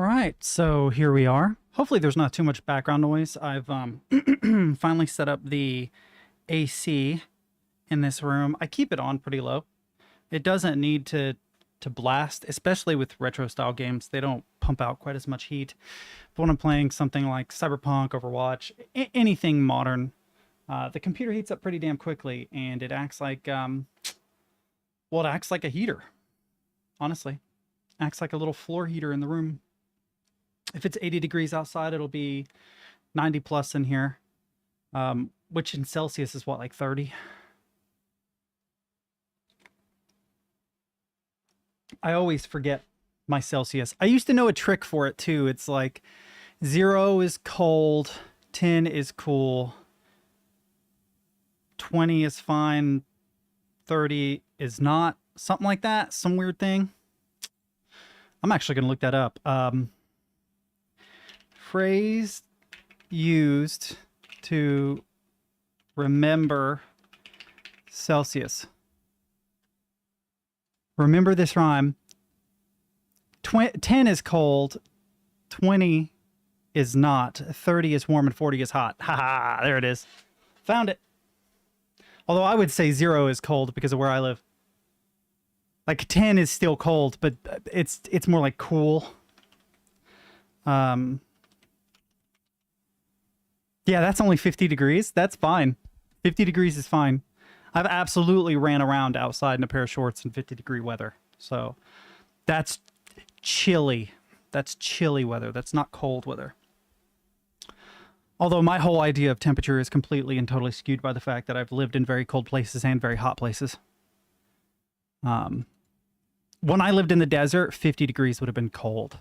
All right, so here we are. Hopefully there's not too much background noise. I've finally set up the AC in this room. I keep it on pretty low. It doesn't need to blast, especially with retro style games. They don't pump out quite as much heat. But when I'm playing something like Cyberpunk, Overwatch, anything modern, the computer heats up pretty damn quickly, and it acts like well, it acts like a heater. Honestly, acts like a little floor heater in the room. If it's 80 degrees outside, it'll be 90 plus in here, which in Celsius is what, like 30? I always forget my Celsius. I used to know a trick for it too. It's like 0 is cold, 10 is cool, 20 is fine, 30 is not. Something like that. Some weird thing. I'm actually going to look that up. Phrase used to remember Celsius. Remember this rhyme. 10 is cold, 20 is not, 30 is warm, and 40 is hot. Ha ha, there it is. Found it. Although I would say 0 is cold because of where I live. Like 10 is still cold, but it's more like cool. Yeah, that's only 50 degrees. That's fine. 50 degrees is fine. I've absolutely ran around outside in a pair of shorts in 50-degree weather. So that's chilly. That's chilly weather. That's not cold weather. Although my whole idea of temperature is completely and totally skewed by the fact that I've lived in very cold places and very hot places. When I lived in the desert, 50 degrees would have been cold.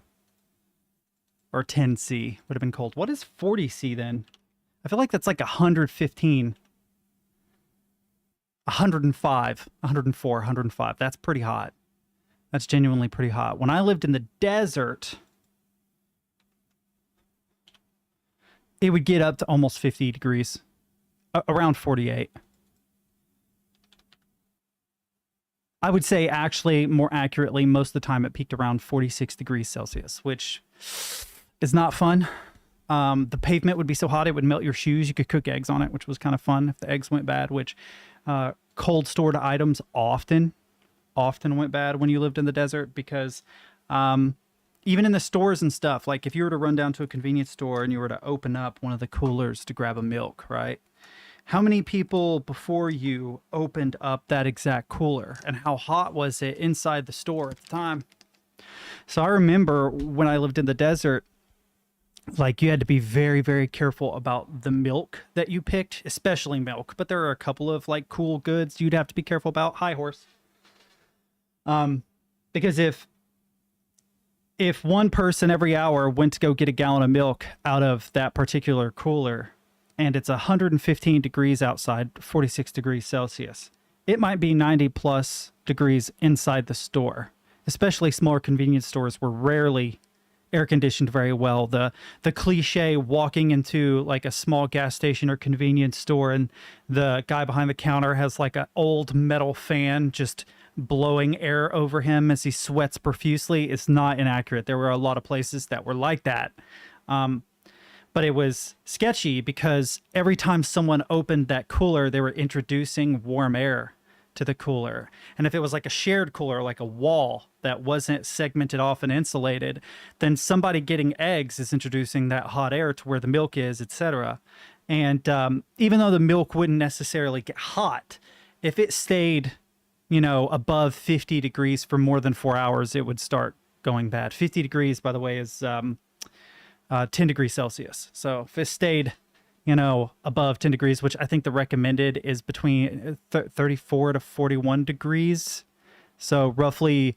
Or 10C would have been cold. What is 40C then? I feel like that's like 115. 105, 104, 105. That's pretty hot. That's genuinely pretty hot. When I lived in the desert, it would get up to almost 50 degrees. Around 48. I would say actually, more accurately, most of the time it peaked around 46 degrees Celsius, which is not fun. The pavement would be so hot it would melt your shoes. You could cook eggs on it, which was kind of fun if the eggs went bad, which cold stored items often went bad when you lived in the desert because even in the stores and stuff, like if you were to run down to a convenience store and you were to open up one of the coolers to grab a milk, right? How many people before you opened up that exact cooler, and how hot was it inside the store at the time? So I remember when I lived in the desert, like you had to be very, very careful about the milk that you picked, especially milk. But there are a couple of like cool goods you'd have to be careful about. Hi, horse. Because if one person every hour went to go get a gallon of milk out of that particular cooler, and it's 115 degrees outside, 46 degrees Celsius, it might be 90 plus degrees inside the store. Especially smaller convenience stores were rarely air conditioned very well. The cliche walking into like a small gas station or convenience store and the guy behind the counter has like an old metal fan just blowing air over him as he sweats profusely is not inaccurate. There were a lot of places that were like that. But it was sketchy because every time someone opened that cooler, they were introducing warm air to the cooler. And if it was like a shared cooler, like a wall that wasn't segmented off and insulated, then somebody getting eggs is introducing that hot air to where the milk is, etc. And even though the milk wouldn't necessarily get hot, if it stayed, above 50 degrees for more than 4 hours, it would start going bad. 50 degrees, by the way, is 10 degrees Celsius. So if it stayed, above 10 degrees, which I think the recommended is between 34 to 41 degrees. So roughly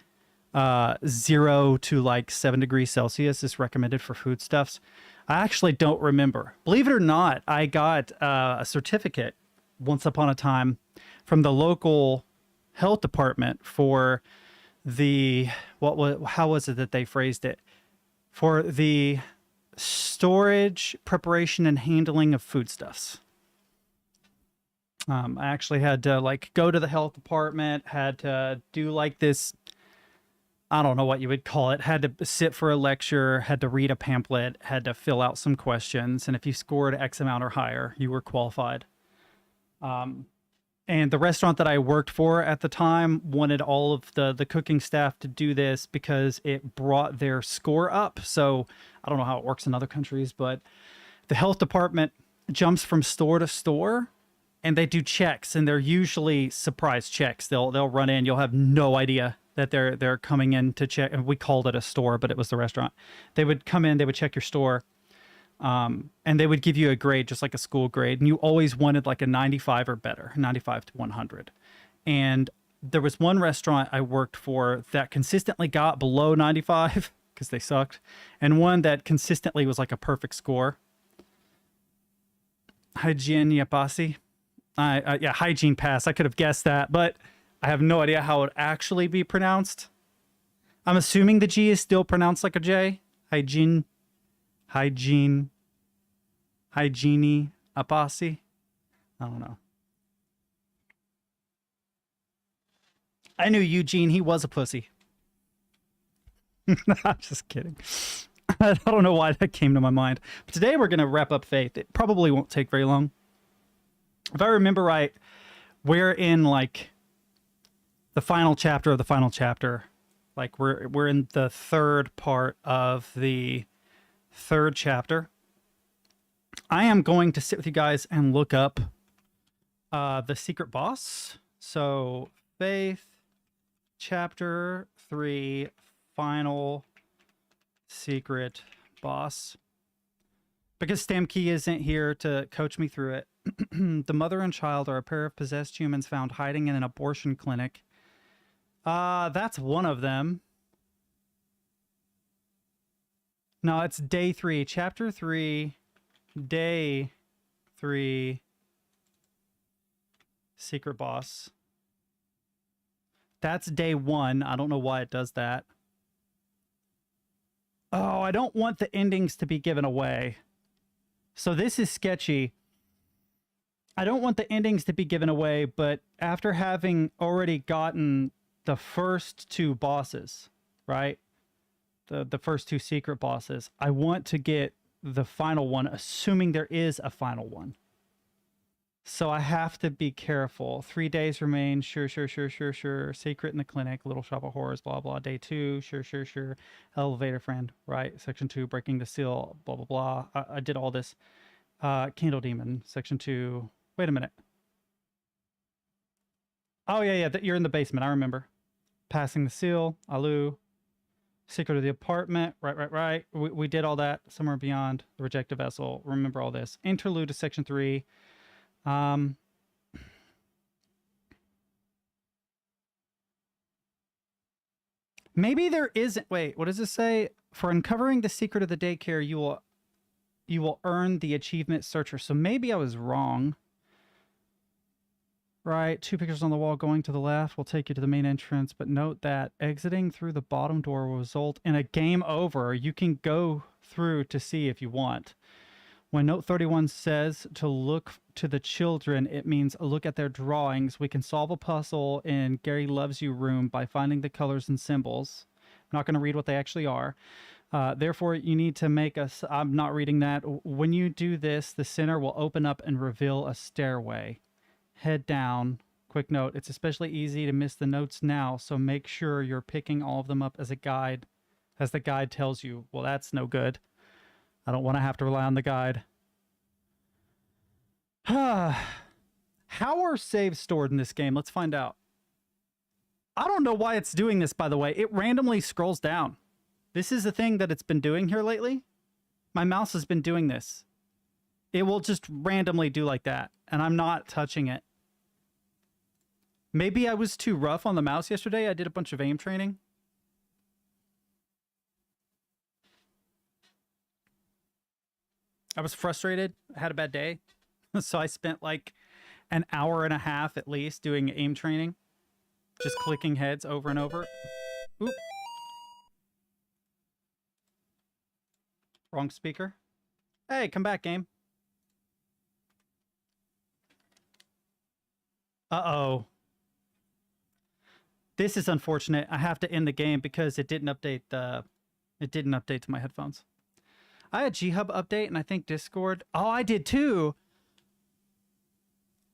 0 to like 7 degrees Celsius is recommended for foodstuffs. I actually don't remember. Believe it or not, I got a certificate once upon a time from the local health department for how was it that they phrased it? For the storage, preparation, and handling of foodstuffs. I actually had to like go to the health department, had to do like this I don't know what you would call it, had to sit for a lecture, had to read a pamphlet, had to fill out some questions, and if you scored X amount or higher, you were qualified. And the restaurant that I worked for at the time wanted all of the cooking staff to do this because it brought their score up. So I don't know how it works in other countries, but the health department jumps from store to store and they do checks, and they're usually surprise checks. They'll run in, you'll have no idea that they're coming in to check, and we called it a store, but it was the restaurant. They would come in, they would check your store, and they would give you a grade just like a school grade, and you always wanted like a 95 or better, 95 to 100. And there was one restaurant I worked for that consistently got below 95 because they sucked, and one that consistently was like a perfect score. Hygiene Yapasi. Yeah, hygiene pass. I could have guessed that, but I have no idea how it would actually be pronounced. I'm assuming the G is still pronounced like a J. Hygiene Apasi. I don't know. I knew Eugene. He was a pussy. I'm just kidding. I don't know why that came to my mind. But today we're going to wrap up Faith. It probably won't take very long. If I remember right, we're in like the final chapter of the final chapter. Like we're in the third part of the third chapter. I am going to sit with you guys and look up the secret boss. So Faith, chapter 3, final secret boss. Because Stamkey isn't here to coach me through it. The mother and child are a pair of possessed humans found hiding in an abortion clinic. That's one of them. No, it's day 3, chapter 3, day 3, secret boss. That's day 1. I don't know why it does that. Oh, I don't want the endings to be given away. So this is sketchy. I don't want the endings to be given away, but after having already gotten the first 2 bosses, right? The first 2 secret bosses, I want to get the final one, assuming there is a final one. So I have to be careful. 3 days remain. Sure. Secret in the clinic. Little shop of horrors. Blah, blah. Day 2. Sure. Elevator friend. Right. Section 2. Breaking the seal. Blah, blah, blah. I did all this. Candle demon. Section 2. Wait a minute. Oh, yeah. You're in the basement. I remember. Passing the seal. Alu. Secret of the apartment. Right. We did all that. Somewhere beyond the rejected vessel. Remember all this. Interlude to section 3. Maybe there isn't. Wait, what does it say? For uncovering the secret of the daycare, you will earn the achievement searcher. So maybe I was wrong. Right, 2 pictures on the wall going to the left will take you to the main entrance, but note that exiting through the bottom door will result in a game over. You can go through to see if you want. When note 31 says to look to the children, it means look at their drawings. We can solve a puzzle in Gary Loves You room by finding the colors and symbols. I'm not going to read what they actually are. Therefore, you need to make us... I'm not reading that. When you do this, the center will open up and reveal a stairway. Head down. Quick note, it's especially easy to miss the notes now, so make sure you're picking all of them up as a guide, as the guide tells you. Well, that's no good. I don't want to have to rely on the guide. How are saves stored in this game? Let's find out. I don't know why it's doing this, by the way. It randomly scrolls down. This is the thing that it's been doing here lately. My mouse has been doing this. It will just randomly do like that, and I'm not touching it. Maybe I was too rough on the mouse yesterday. I did a bunch of aim training. I was frustrated. I had a bad day. So I spent like an hour and a half at least doing aim training. Just clicking heads over and over. Oop. Wrong speaker. Hey, come back, game. Uh-oh. This is unfortunate. I have to end the game because it didn't update to my headphones. I had G-Hub update, and I think Discord... Oh, I did too!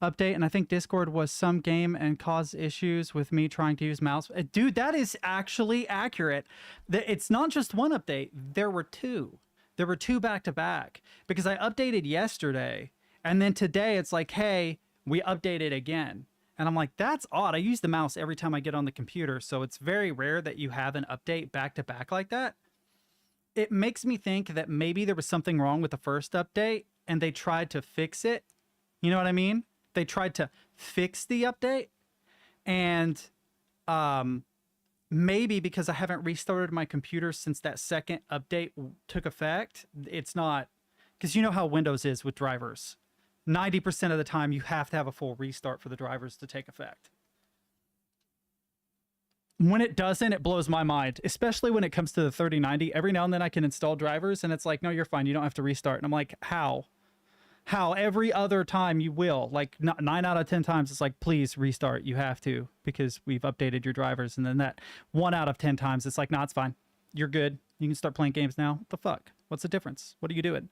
Update, and I think Discord was some game and caused issues with me trying to use mouse. Dude, that is actually accurate. It's not just one update. There were two. There were two back-to-back. Because I updated yesterday, and then today it's like, hey, we updated again. And I'm like, that's odd. I use the mouse every time I get on the computer, so it's very rare that you have an update back-to-back like that. It makes me think that maybe there was something wrong with the first update, and they tried to fix it. You know what I mean? They tried to fix the update, and maybe because I haven't restarted my computer since that second update took effect, it's not... Because you know how Windows is with drivers. 90% of the time, you have to have a full restart for the drivers to take effect. When it doesn't, it blows my mind, especially when it comes to the 3090. Every now and then I can install drivers, and it's like, no, you're fine. You don't have to restart. And I'm like, how? How? Every other time you will. Like 9 out of 10 times, it's like, please restart. You have to, because we've updated your drivers. And then that 1 out of 10 times, it's like, nah, it's fine. You're good. You can start playing games now. What the fuck? What's the difference? What are you doing?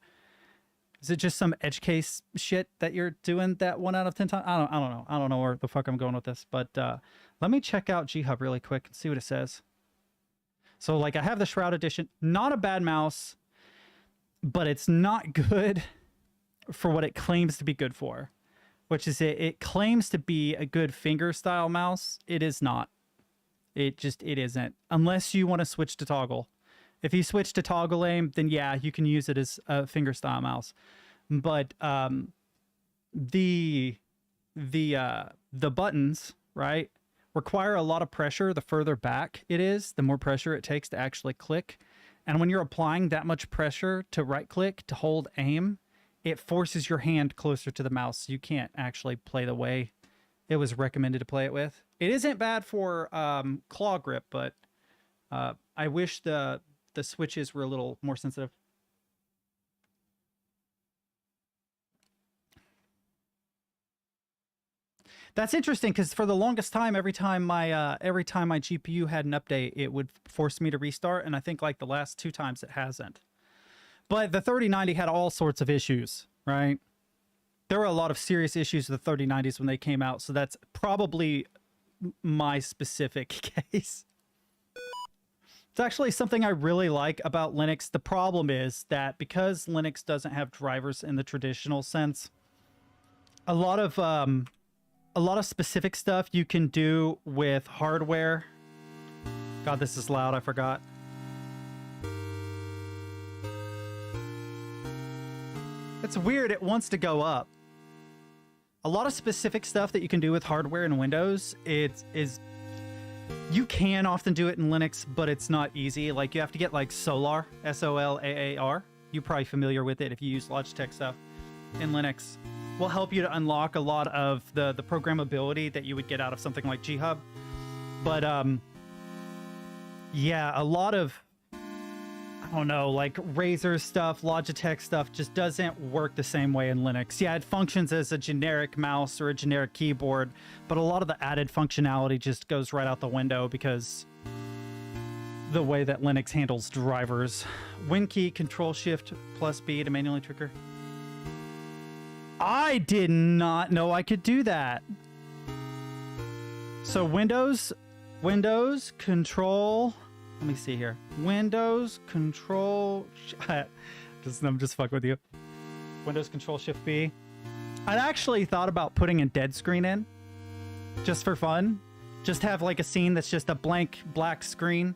Is it just some edge case shit that you're doing that 1 out of 10 times? I don't know. I don't know where the fuck I'm going with this. But let me check out G-Hub really quick and see what it says. So, like, I have the Shroud Edition. Not a bad mouse, but it's not good for what it claims to be good for. Which is it claims to be a good finger-style mouse. It is not. It isn't. Unless you want to switch to toggle. If you switch to toggle aim, then yeah, you can use it as a finger-style mouse. But the buttons, right, require a lot of pressure. The further back it is, the more pressure it takes to actually click. And when you're applying that much pressure to right-click to hold aim, it forces your hand closer to the mouse. You can't actually play the way it was recommended to play it with. It isn't bad for claw grip, but I wish the switches were a little more sensitive. That's interesting, because for the longest time, every time my GPU had an update, it would force me to restart, and I think like the last 2 times it hasn't. But the 3090 had all sorts of issues, right? There were a lot of serious issues with the 3090s when they came out, so that's probably my specific case. It's actually something I really like about Linux. The problem is that because Linux doesn't have drivers in the traditional sense, a lot of specific stuff you can do with hardware. God, this is loud. I forgot. It's weird. It wants to go up. A lot of specific stuff that you can do with hardware in Windows, you can often do it in Linux, but it's not easy. Like, you have to get like Solar, S-O-L-A-A-R. You're probably familiar with it if you use Logitech stuff in Linux. Will help you to unlock a lot of the programmability that you would get out of something like G-Hub. But yeah, a lot of, I don't know, like Razer stuff, Logitech stuff just doesn't work the same way in Linux. Yeah, it functions as a generic mouse or a generic keyboard, but a lot of the added functionality just goes right out the window because the way that Linux handles drivers. WinKey, Control-Shift plus B to manually trigger. I did not know I could do that. So Windows, Control... Let me see here. Windows, Control... I'm just fucking with you. Windows, Control, Shift, B. I'd actually thought about putting a dead screen in. Just for fun. Just have like a scene that's just a blank black screen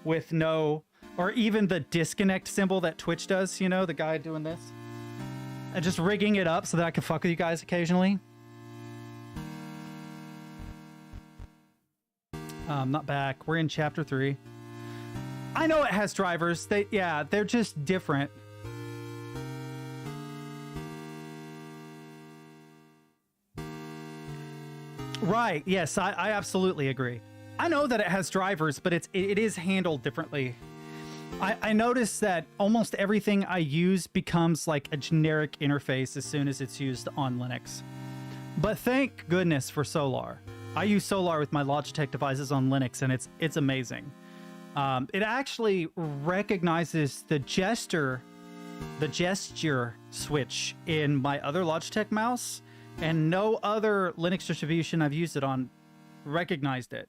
with no... Or even the disconnect symbol that Twitch does, you know? The guy doing this. And just rigging it up so that I can fuck with you guys occasionally. Not back. We're in chapter 3. I know it has drivers. They're just different. Right. Yes, I absolutely agree. I know that it has drivers, but it is handled differently. I noticed that almost everything I use becomes like a generic interface as soon as it's used on Linux. But thank goodness for Solar. I use Solar with my Logitech devices on Linux, and it's amazing. It actually recognizes the gesture switch in my other Logitech mouse, and no other Linux distribution I've used it on recognized it.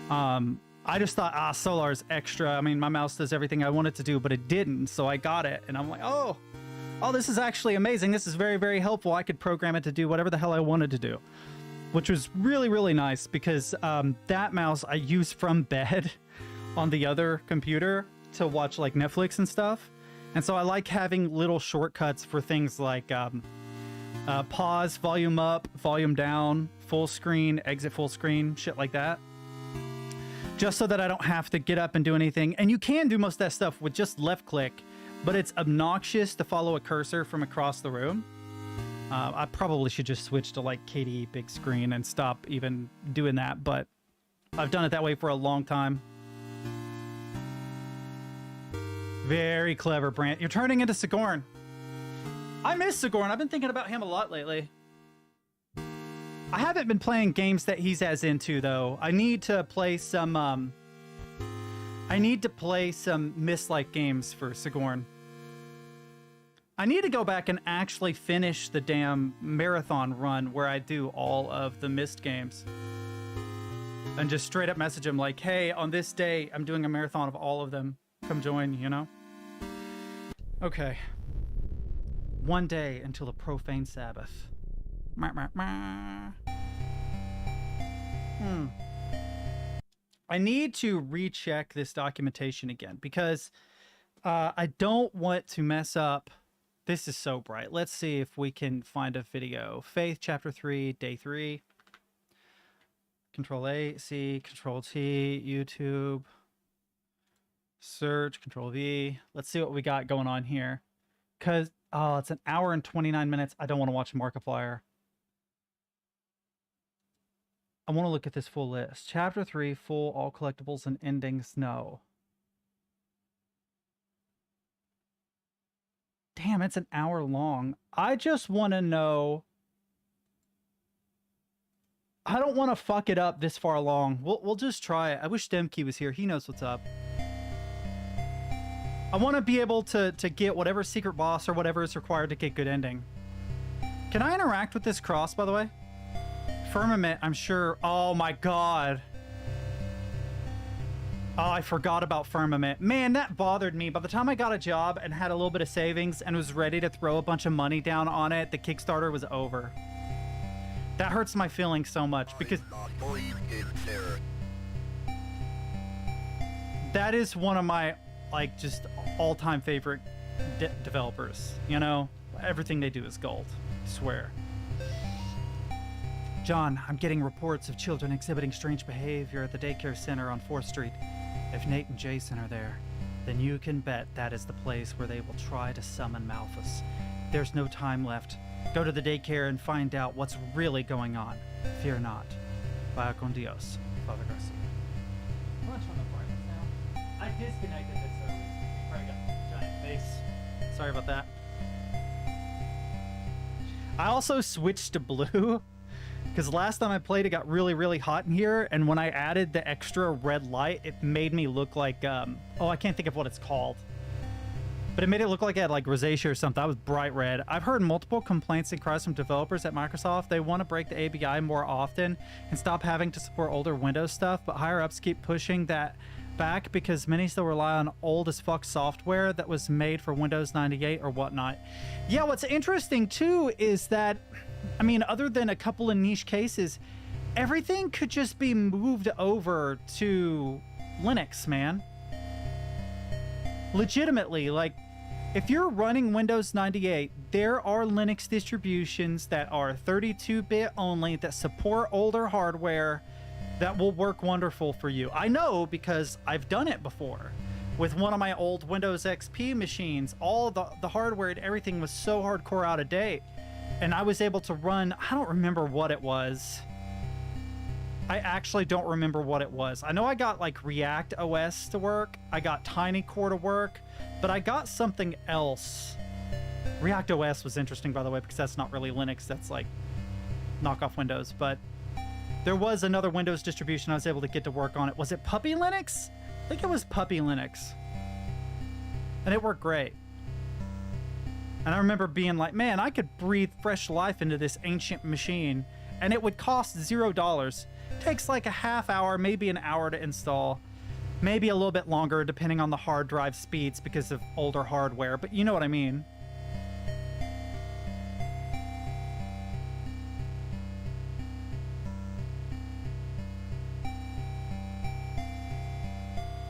I just thought, Solar's extra. I mean, my mouse does everything I want it to do, but it didn't, so I got it, and I'm like, oh, this is actually amazing. This is very, very helpful. I could program it to do whatever the hell I wanted to do, which was really, really nice, because that mouse I use from bed on the other computer to watch like Netflix and stuff. And so I like having little shortcuts for things like pause, volume up, volume down, full screen, exit full screen, shit like that. Just so that I don't have to get up and do anything. And you can do most of that stuff with just left click, but it's obnoxious to follow a cursor from across the room. I probably should just switch to like KDE big screen and stop even doing that, but I've done it that way for a long time. Very clever, Brant. You're turning into Sigourn. I miss Sigourn. I've been thinking about him a lot lately. I haven't been playing games that he's as into, though. I need to play some Myst-like games for Sigourn. I need to go back and actually finish the damn marathon run where I do all of the Myst games. And just straight up message him like, hey, on this day, I'm doing a marathon of all of them. Come join, you know? Okay. One day until the profane Sabbath. I need to recheck this documentation again, because I don't want to mess up. This is so bright. Let's see if we can find a video. Faith, chapter 3, day 3. Control A, C, Control T, YouTube. Search, Control V. Let's see what we got going on here. Because, it's an hour and 29 minutes. I don't want to watch Markiplier. I want to look at this full list. Chapter 3, full, all collectibles and endings, no. Damn, it's an hour long. I just want to know... I don't want to fuck it up this far along. We'll just try it. I wish Demke was here. He knows what's up. I want to be able to get whatever secret boss or whatever is required to get good ending. Can I interact with this cross, by the way? Firmament, I'm sure. Oh my god. Oh, I forgot about Firmament. Man, that bothered me. By the time I got a job and had a little bit of savings and was ready to throw a bunch of money down on it, the Kickstarter was over. That hurts my feelings so much, because that is one of my, like, just all-time favorite developers. You know, everything they do is gold. I swear. John, I'm getting reports of children exhibiting strange behavior at the daycare center on 4th Street. If Nate and Jason are there, then you can bet that is the place where they will try to summon Malthus. There's no time left. Go to the daycare and find out what's really going on. Fear not. Vaya con Dios, Father Garcia. I'm gonna turn the brightness down. I disconnected this early. You probably got a giant face. Sorry about that. I also switched to blue, because last time I played it got really, really hot in here, and when I added the extra red light, it made me look like, I can't think of what it's called. But it made it look like it had like rosacea or something. I was bright red. I've heard multiple complaints and cries from developers at Microsoft. They want to break the ABI more often and stop having to support older Windows stuff, but higher ups keep pushing that back because many still rely on old as fuck software that was made for Windows 98 or whatnot. Yeah, what's interesting too is that, I mean, other than a couple of niche cases, everything could just be moved over to Linux, man. Legitimately, like, if you're running Windows 98, there are Linux distributions that are 32-bit only that support older hardware that will work wonderful for you. I know because I've done it before. With one of my old Windows XP machines, all the hardware and everything was so hardcore out of date. And I was able to run, I don't remember what it was. I actually don't remember what it was. I know I got like React OS to work. I got TinyCore to work, but I got something else. React OS was interesting, by the way, because that's not really Linux. That's like knockoff Windows. But There was another Windows distribution I was able to get to work on it. Was it Puppy Linux? I think it was Puppy Linux. And it worked great. And I remember being like, man, I could breathe fresh life into this ancient machine, and it would cost $0. Takes like a half hour, maybe an hour to install. Maybe a little bit longer depending on the hard drive speeds because of older hardware, but you know what I mean.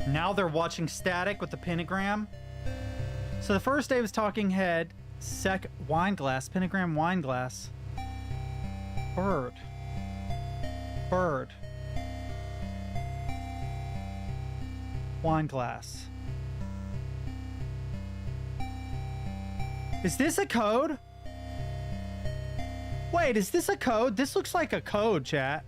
Now they're watching static with the pentagram. So the first day was talking head, wine glass, pentagram wine glass. Bird. Bird. Wine glass. Is this a code? Wait, is this a code? This looks like a code, chat.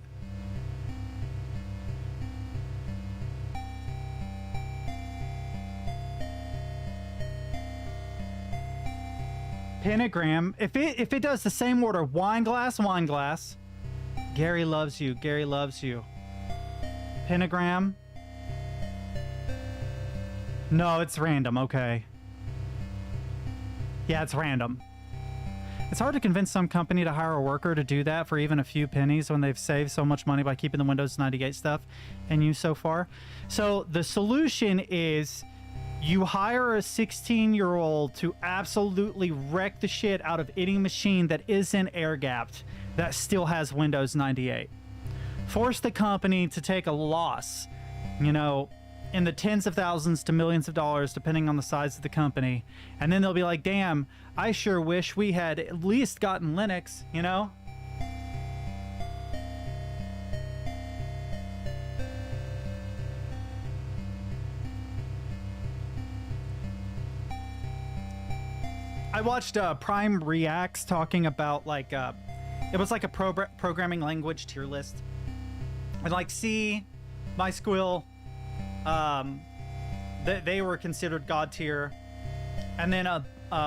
Pentagram. If it does the same order, wine glass, wine glass. Gary loves you. Gary loves you. Pentagram. No, it's random. Okay. Yeah, it's random. It's hard to convince some company to hire a worker to do that for even a few pennies when they've saved so much money by keeping the Windows 98 stuff in use so far. So the solution is you hire a 16-year-old to absolutely wreck the shit out of any machine that isn't air-gapped that still has Windows 98. Force the company to take a loss, you know, in the tens of thousands to millions of dollars, depending on the size of the company. And then they'll be like, damn, I sure wish we had at least gotten Linux, you know? I watched Prime Reacts talking about like, it was like a programming language tier list. And like C, MySQL, they were considered God tier. And then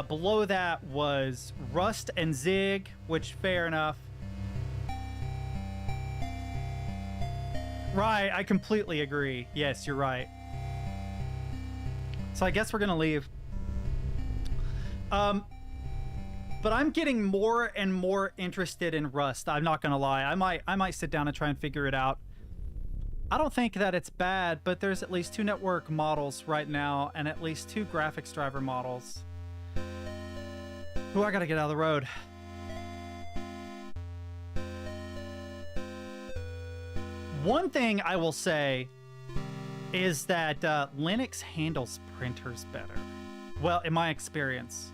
below that was Rust and Zig, which fair enough. Right, I completely agree. Yes, you're right. So I guess we're gonna leave. But I'm getting more and more interested in Rust. I'm not gonna lie. I might sit down and try and figure it out. I don't think that it's bad, but there's at least 2 network models right now and at least 2 graphics driver models. Ooh, I gotta get out of the road. One thing I will say is that Linux handles printers better. Well, in my experience.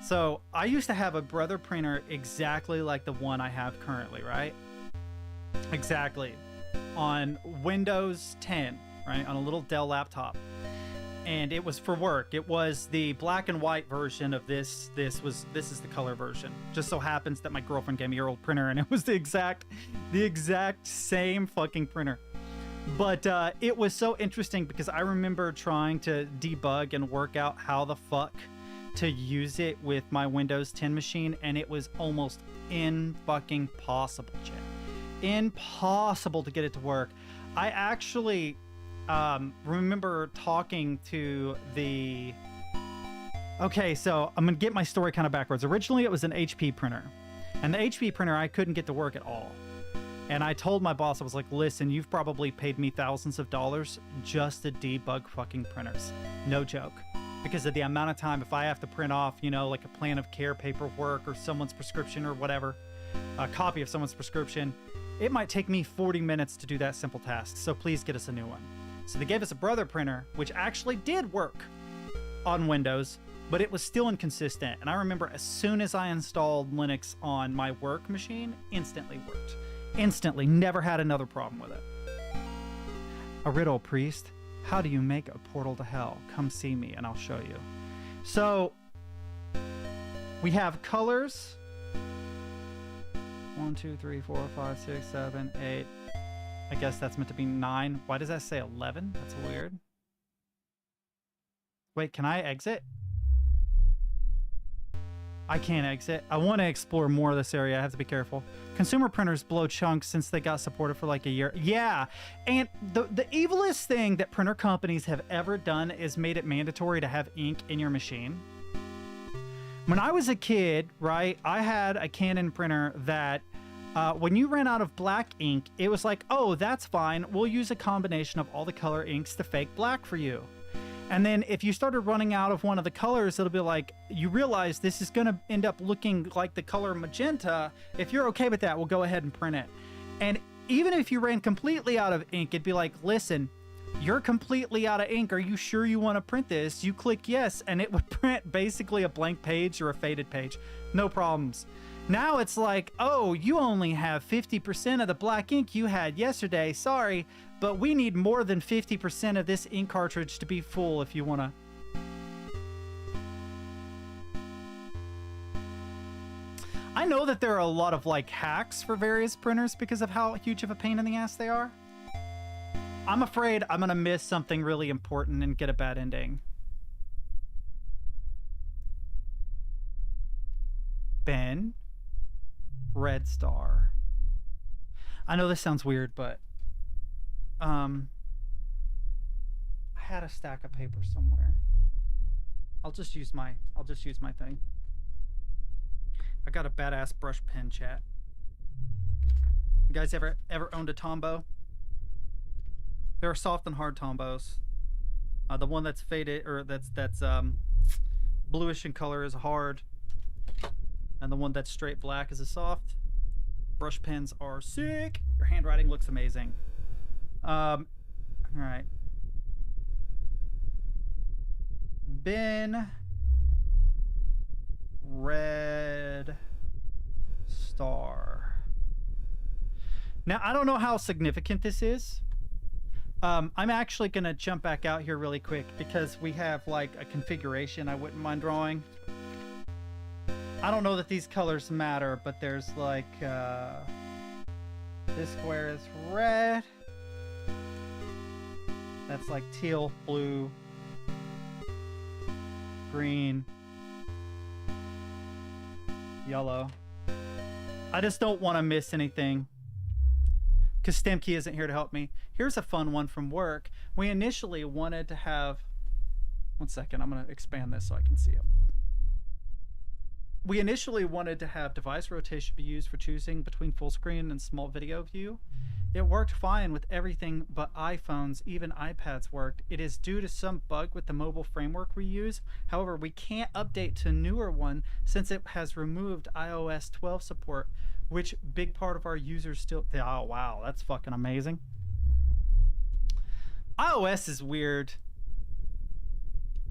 So I used to have a brother printer exactly like the one I have currently, right? Exactly. On Windows 10, right? On a little Dell laptop. And it was for work. It was the black and white version of this. This is the color version. Just so happens that my girlfriend gave me her old printer and it was the exact same fucking printer. But it was so interesting because I remember trying to debug and work out how the fuck to use it with my Windows 10 machine, and it was almost impossible, chat. Impossible to get it to work. I actually remember talking to the... Okay, so I'm gonna get my story kind of backwards. Originally, it was an HP printer, and the HP printer I couldn't get to work at all. And I told my boss, I was like, listen, you've probably paid me thousands of dollars just to debug fucking printers. No joke. Because of the amount of time, if I have to print off, you know, like a plan of care paperwork or someone's prescription or whatever, a copy of someone's prescription, it might take me 40 minutes to do that simple task. So please get us a new one. So they gave us a brother printer, which actually did work on Windows, but it was still inconsistent. And I remember as soon as I installed Linux on my work machine, instantly worked. Instantly, never had another problem with it. A riddle, priest. How do you make a portal to hell? Come see me and I'll show you. So we have colors. 1, 2, 3, 4, 5, 6, 7, 8. I guess that's meant to be 9. Why does that say 11? That's weird. Wait, can I exit? I can't exit. I want to explore more of this area. I have to be careful. Consumer printers blow chunks since they got supported for like a year. Yeah, and the evilest thing that printer companies have ever done is made it mandatory to have ink in your machine. When I was a kid, right, I had a Canon printer that when you ran out of black ink, it was like, oh, that's fine. We'll use a combination of all the color inks to fake black for you. And then if you started running out of one of the colors, it'll be like, you realize this is going to end up looking like the color magenta. If you're okay with that, we'll go ahead and print it. And even if you ran completely out of ink, it'd be like, listen, you're completely out of ink. Are you sure you want to print this? You click yes, and it would print basically a blank page or a faded page. No problems. Now it's like, oh, you only have 50% of the black ink you had yesterday. Sorry, but we need more than 50% of this ink cartridge to be full if you want to. I know that there are a lot of like hacks for various printers because of how huge of a pain in the ass they are. I'm afraid I'm going to miss something really important and get a bad ending. Ben. Red Star. I know this sounds weird, but I had a stack of paper somewhere. I'll just use my thing. I got a badass brush pen, chat. You guys ever owned a Tombow? There are soft and hard Tombos. The one that's faded or that's bluish in color is hard. And the one that's straight black is a soft. Brush pens are sick. Your handwriting looks amazing. All right. Ben. Red Star. Now, I don't know how significant this is. I'm actually going to jump back out here really quick because we have like a configuration I wouldn't mind drawing. I don't know that these colors matter, but there's like, this square is red. That's like teal, blue, green, yellow. I just don't want to miss anything because Stemkey isn't here to help me. Here's a fun one from work. We initially wanted to have, one second, I'm going to expand this so I can see it. We initially wanted to have device rotation be used for choosing between full screen and small video view. It worked fine with everything but iPhones, even iPads worked. It is due to some bug with the mobile framework we use. However, we can't update to a newer one since it has removed iOS 12 support, which big part of our users still, oh wow, that's fucking amazing. iOS is weird.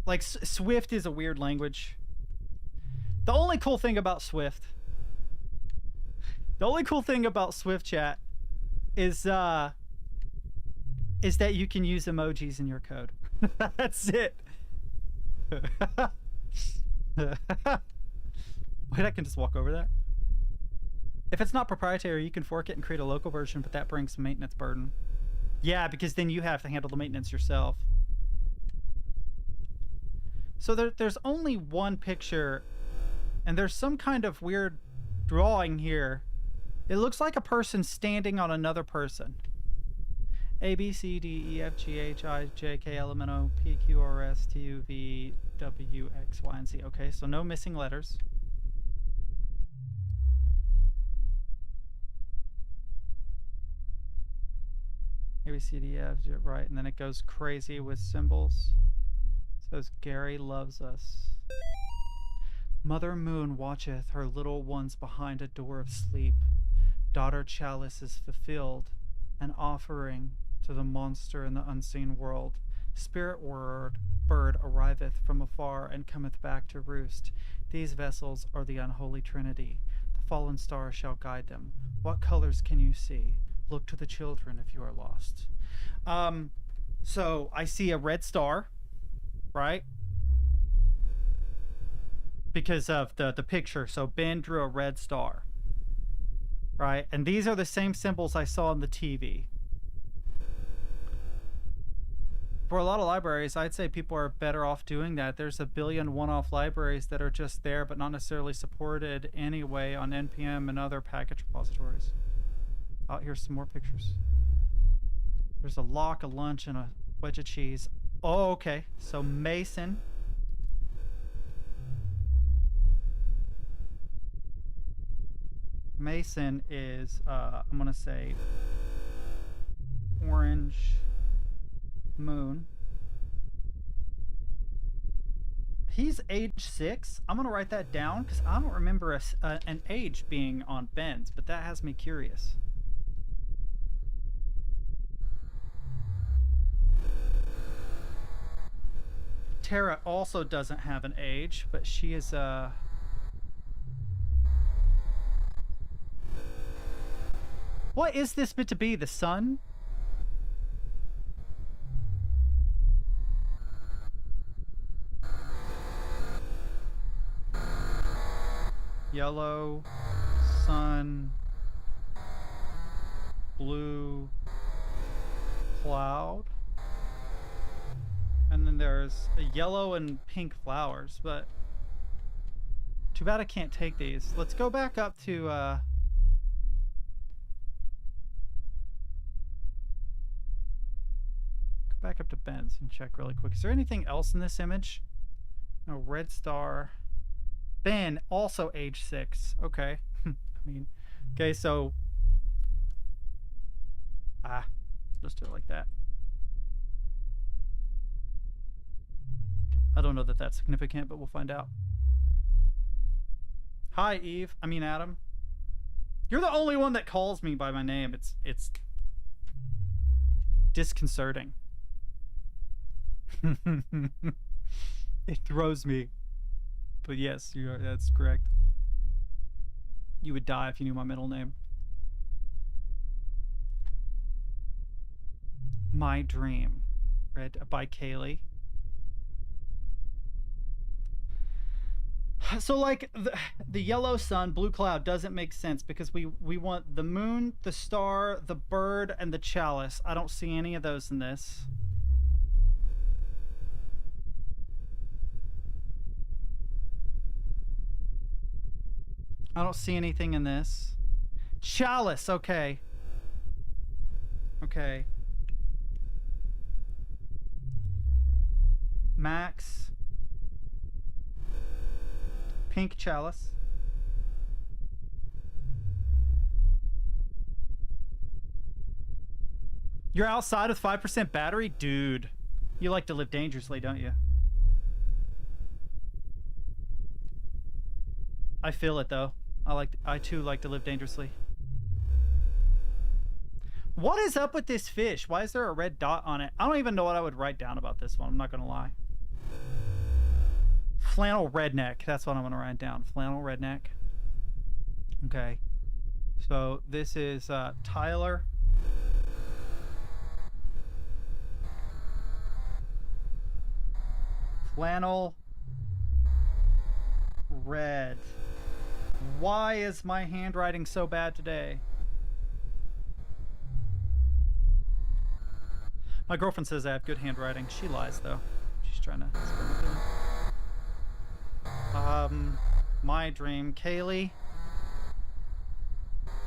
Like Swift is a weird language. The only cool thing about Swift, chat, is that you can use emojis in your code. That's it. Wait, I can just walk over that. If it's not proprietary, you can fork it and create a local version, but that brings some maintenance burden. Yeah, because then you have to handle the maintenance yourself. So there's only one picture. And there's some kind of weird drawing here. It looks like a person standing on another person. A, B, C, D, E, F, G, H, I, J, K, L, M, N, O, P, Q, R, S, T, U, V, W, X, Y, and Z. Okay, so no missing letters. A, B, C, D, E, F, G, right. And then it goes crazy with symbols. It says, Gary loves us. Mother Moon watcheth her little ones behind a door of sleep. Daughter Chalice is fulfilled, an offering to the monster in the unseen world. Spirit bird arriveth from afar and cometh back to roost. These vessels are the unholy trinity. The fallen star shall guide them. What colors can you see? Look to the children if you are lost. So I see a red star, right? Because of the picture. So Ben drew a red star, right? And these are the same symbols I saw on the TV. For a lot of libraries, I'd say people are better off doing that. There's a billion one-off libraries that are just there but not necessarily supported anyway on NPM and other package repositories. Oh, here's some more pictures. There's a lock, a lunch, and a wedge of cheese. Oh, okay. So Mason. Mason is, I'm going to say, orange moon. He's age 6. I'm going to write that down because I don't remember an age being on Ben's, but that has me curious. Tara also doesn't have an age, but she is What is this meant to be? The sun? Yellow, sun, blue, cloud. And then there's a yellow and pink flowers, but too bad I can't take these. Let's go back up to go back up to Ben's and check really quick. Is there anything else in this image? No, red star. Ben, also age 6. Okay. I mean, okay, so just do it like that. I don't know that that's significant, but we'll find out. Hi, Eve. I mean, Adam. You're the only one that calls me by my name. It's disconcerting. It throws me. But yes, that's correct. You would die if you knew my middle name. My Dream. Read by Kaylee. So like the yellow sun, blue cloud doesn't make sense because we want the moon, the star, the bird, and the chalice. I don't see any of those in this. I don't see anything in this. Chalice, okay. Okay. Max. Pink chalice. You're outside with 5% battery? Dude. You like to live dangerously, don't you? I feel it though. I too like to live dangerously. What is up with this fish? Why is there a red dot on it? I don't even know what I would write down about this one. I'm not gonna lie. Flannel redneck. That's what I'm gonna write down. Flannel redneck. Okay. So this is Tyler. Flannel red. Why is my handwriting so bad today? My girlfriend says I have good handwriting. She lies though. She's trying to experiment with it. My Dream. Kaylee.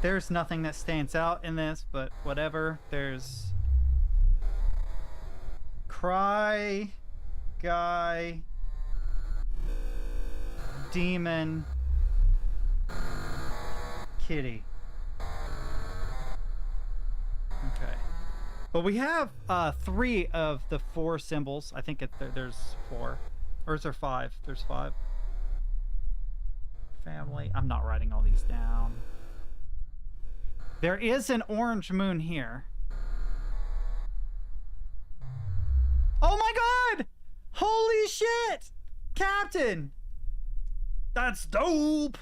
There's nothing that stands out in this, but whatever. There's Cry Guy, Demon, Kitty. Okay. But we have 3 of the 4 symbols. I think there's 4. Or is there 5? There's 5. Family. I'm not writing all these down. There is an orange moon here. Oh my god! Holy shit! Captain! That's dope!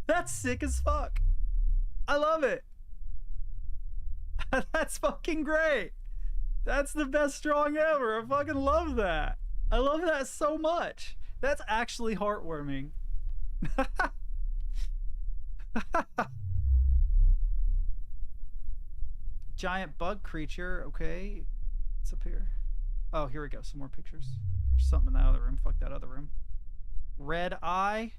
That's sick as fuck. I love it. That's fucking great. That's the best drawing ever. I fucking love that. I love that so much. That's actually heartwarming. Giant bug creature. Okay. What's up here? Oh, here we go. Some more pictures. There's something in that other room. Fuck that other room. Red eye.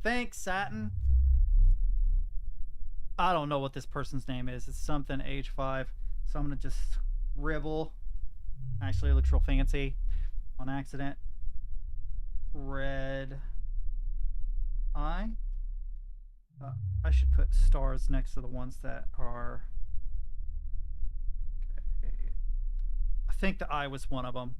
Thanks, Satin. I don't know what this person's name is. It's something age 5. So I'm going to just scribble. Actually, it looks real fancy on accident. Red eye. I should put stars next to the ones that are... Okay. I think the eye was one of them.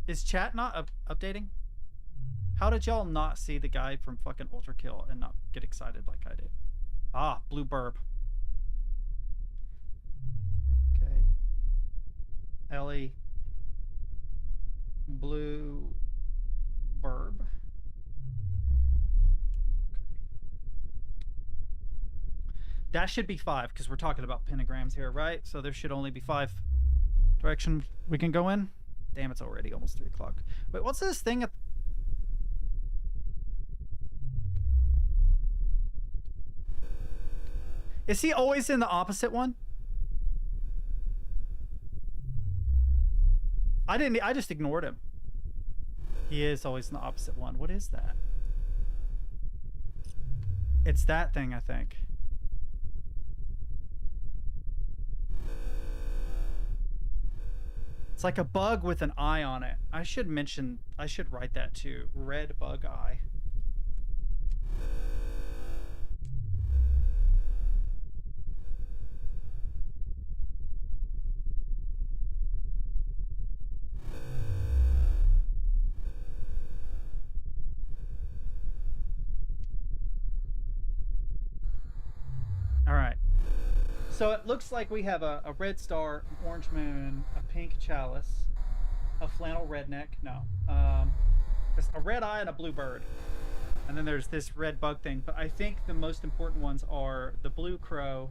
Is chat not updating? How did y'all not see the guy from fucking Ultra Kill and not get excited like I did? Ah, blue burb. Okay. Ellie. Blue burb. Okay. That should be 5 because we're talking about pentagrams here, right? So there should only be 5 directions we can go in. Damn, it's already almost 3 o'clock. Wait, what's this thing at... Is he always in the opposite one? I just ignored him. He is always in the opposite one. What is that? It's that thing, I think. It's like a bug with an eye on it. I should write that too. Red bug eye. All right. So it looks like we have a red star, an orange moon, a pink chalice, a flannel redneck. No. There's a red eye and a blue bird. And then there's this red bug thing. But I think the most important ones are the blue crow,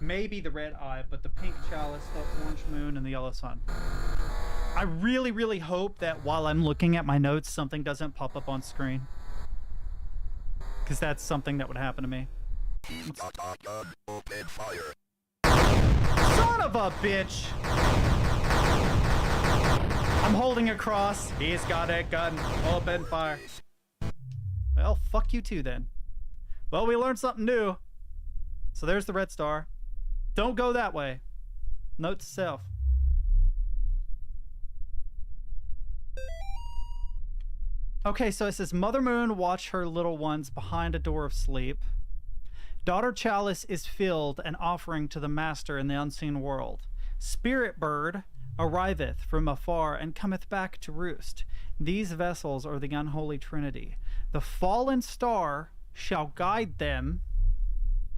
maybe the red eye, but the pink chalice, the orange moon, and the yellow sun. I really, really hope that while I'm looking at my notes, something doesn't pop up on screen. Because that's something that would happen to me. Open fire. Son of a bitch! I'm holding a cross. He's got a gun. Open fire. Well, fuck you too then. Well, we learned something new. So there's the red star. Don't go that way. Note to self. Okay, so it says Mother Moon watch her little ones behind a door of sleep. Daughter Chalice is filled, an offering to the Master in the unseen world. Spirit Bird arriveth from afar and cometh back to roost. These vessels are the unholy trinity. The fallen star shall guide them.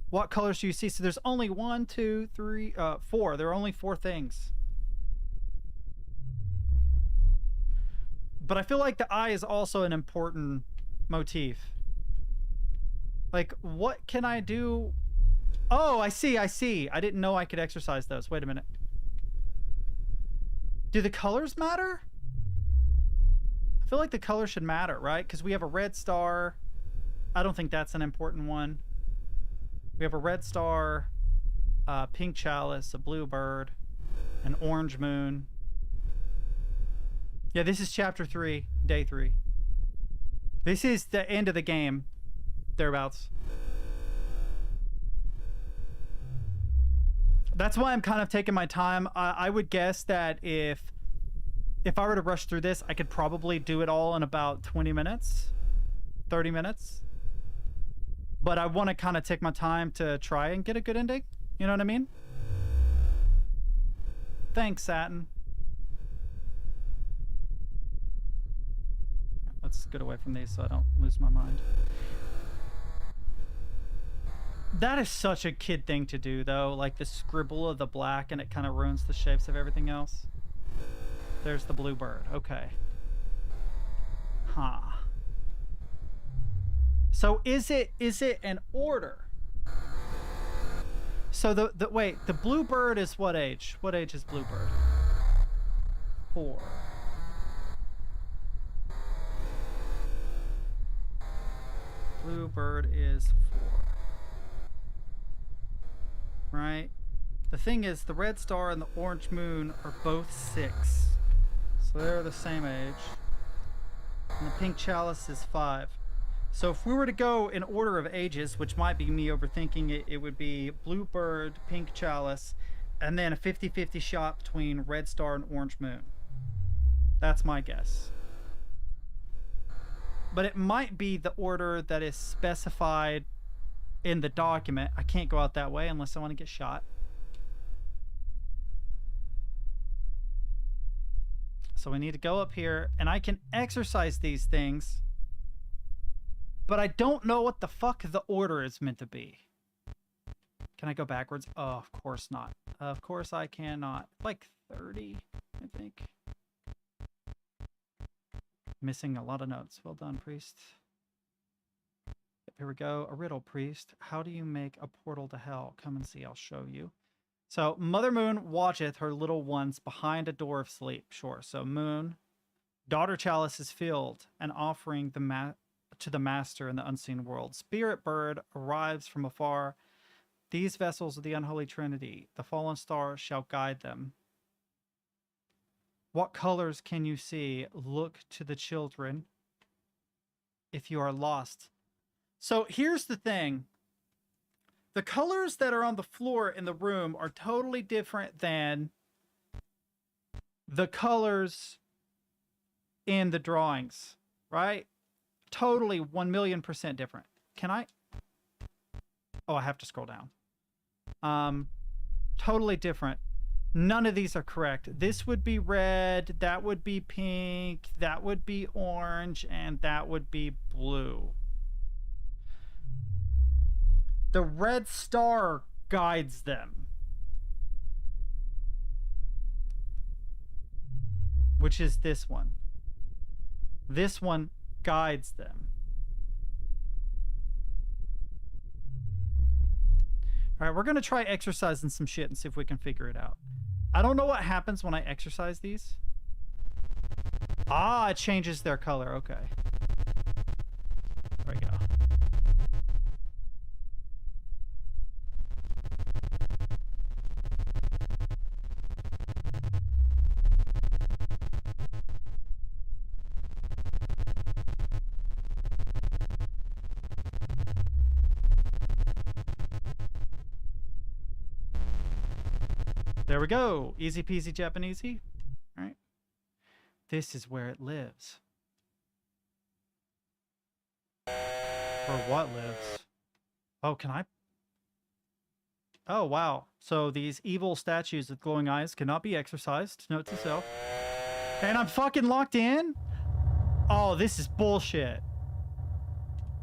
What colors do you see? So there's only 1, 2, 3, 4. There are only 4 things. But I feel like the eye is also an important motif. Like, what can I do? Oh, I see. I didn't know I could exercise those. Wait a minute. Do the colors matter? I feel like the colors should matter, right? Because we have a red star. I don't think that's an important one. We have a red star, pink chalice, a blue bird, an orange moon. Yeah, this is chapter 3, day 3. This is the end of the game. Thereabouts. That's why I'm kind of taking my time. I would guess that if I were to rush through this, I could probably do it all in about 20 minutes, 30 minutes. But I want to kind of take my time to try and get a good ending. You know what I mean? Thanks, Satin. Let's get away from these so I don't lose my mind. That is such a kid thing to do, though. Like the scribble of the black, and it kind of ruins the shapes of everything else. There's the blue bird. Okay. Huh. So is it an order? So wait, the blue bird is what age? What age is blue bird? 4. Blue bird is 4. Right? The thing is, the red star and the orange moon are both 6. So they're the same age. And the pink chalice is 5. So if we were to go in order of ages, which might be me overthinking it, it would be blue bird, pink chalice, and then a 50-50 shot between red star and orange moon. That's my guess. But it might be the order that is specified in the document. I can't go out that way unless I want to get shot. So we need to go up here, and I can exercise these things, but I don't know what the fuck the order is meant to be. Can I go backwards? Oh, of course not. Of course I cannot. Like 30, I think. Missing a lot of notes. Well done, priest. Here we go. A riddle, priest. How do you make a portal to hell? Come and see. I'll show you. So, Mother Moon watcheth her little ones behind a door of sleep. Sure. So, Moon, daughter chalice is filled, an offering to the master in the unseen world. Spirit bird arrives from afar. These vessels of the unholy trinity, the fallen star shall guide them. What colors can you see? Look to the children if you are lost. So here's the thing. The colors that are on the floor in the room are totally different than the colors in the drawings, right? Totally 1,000,000% different. Can I? Oh, I have to scroll down. Totally different. None of these are correct. This would be red, that would be pink, that would be orange, and that would be blue. The red star guides them, which is this one. This one guides them. All right, we're going to try exercising some shit and see if we can figure it out. I don't know what happens when I exercise these. Ah, it changes their color. Okay. There we go. There we go. Easy peasy Japanesey. All right. This is where it lives. Or what lives? Oh, can I? Oh, wow. So these evil statues with glowing eyes cannot be exorcised. Note to self. And I'm fucking locked in? Oh, this is bullshit.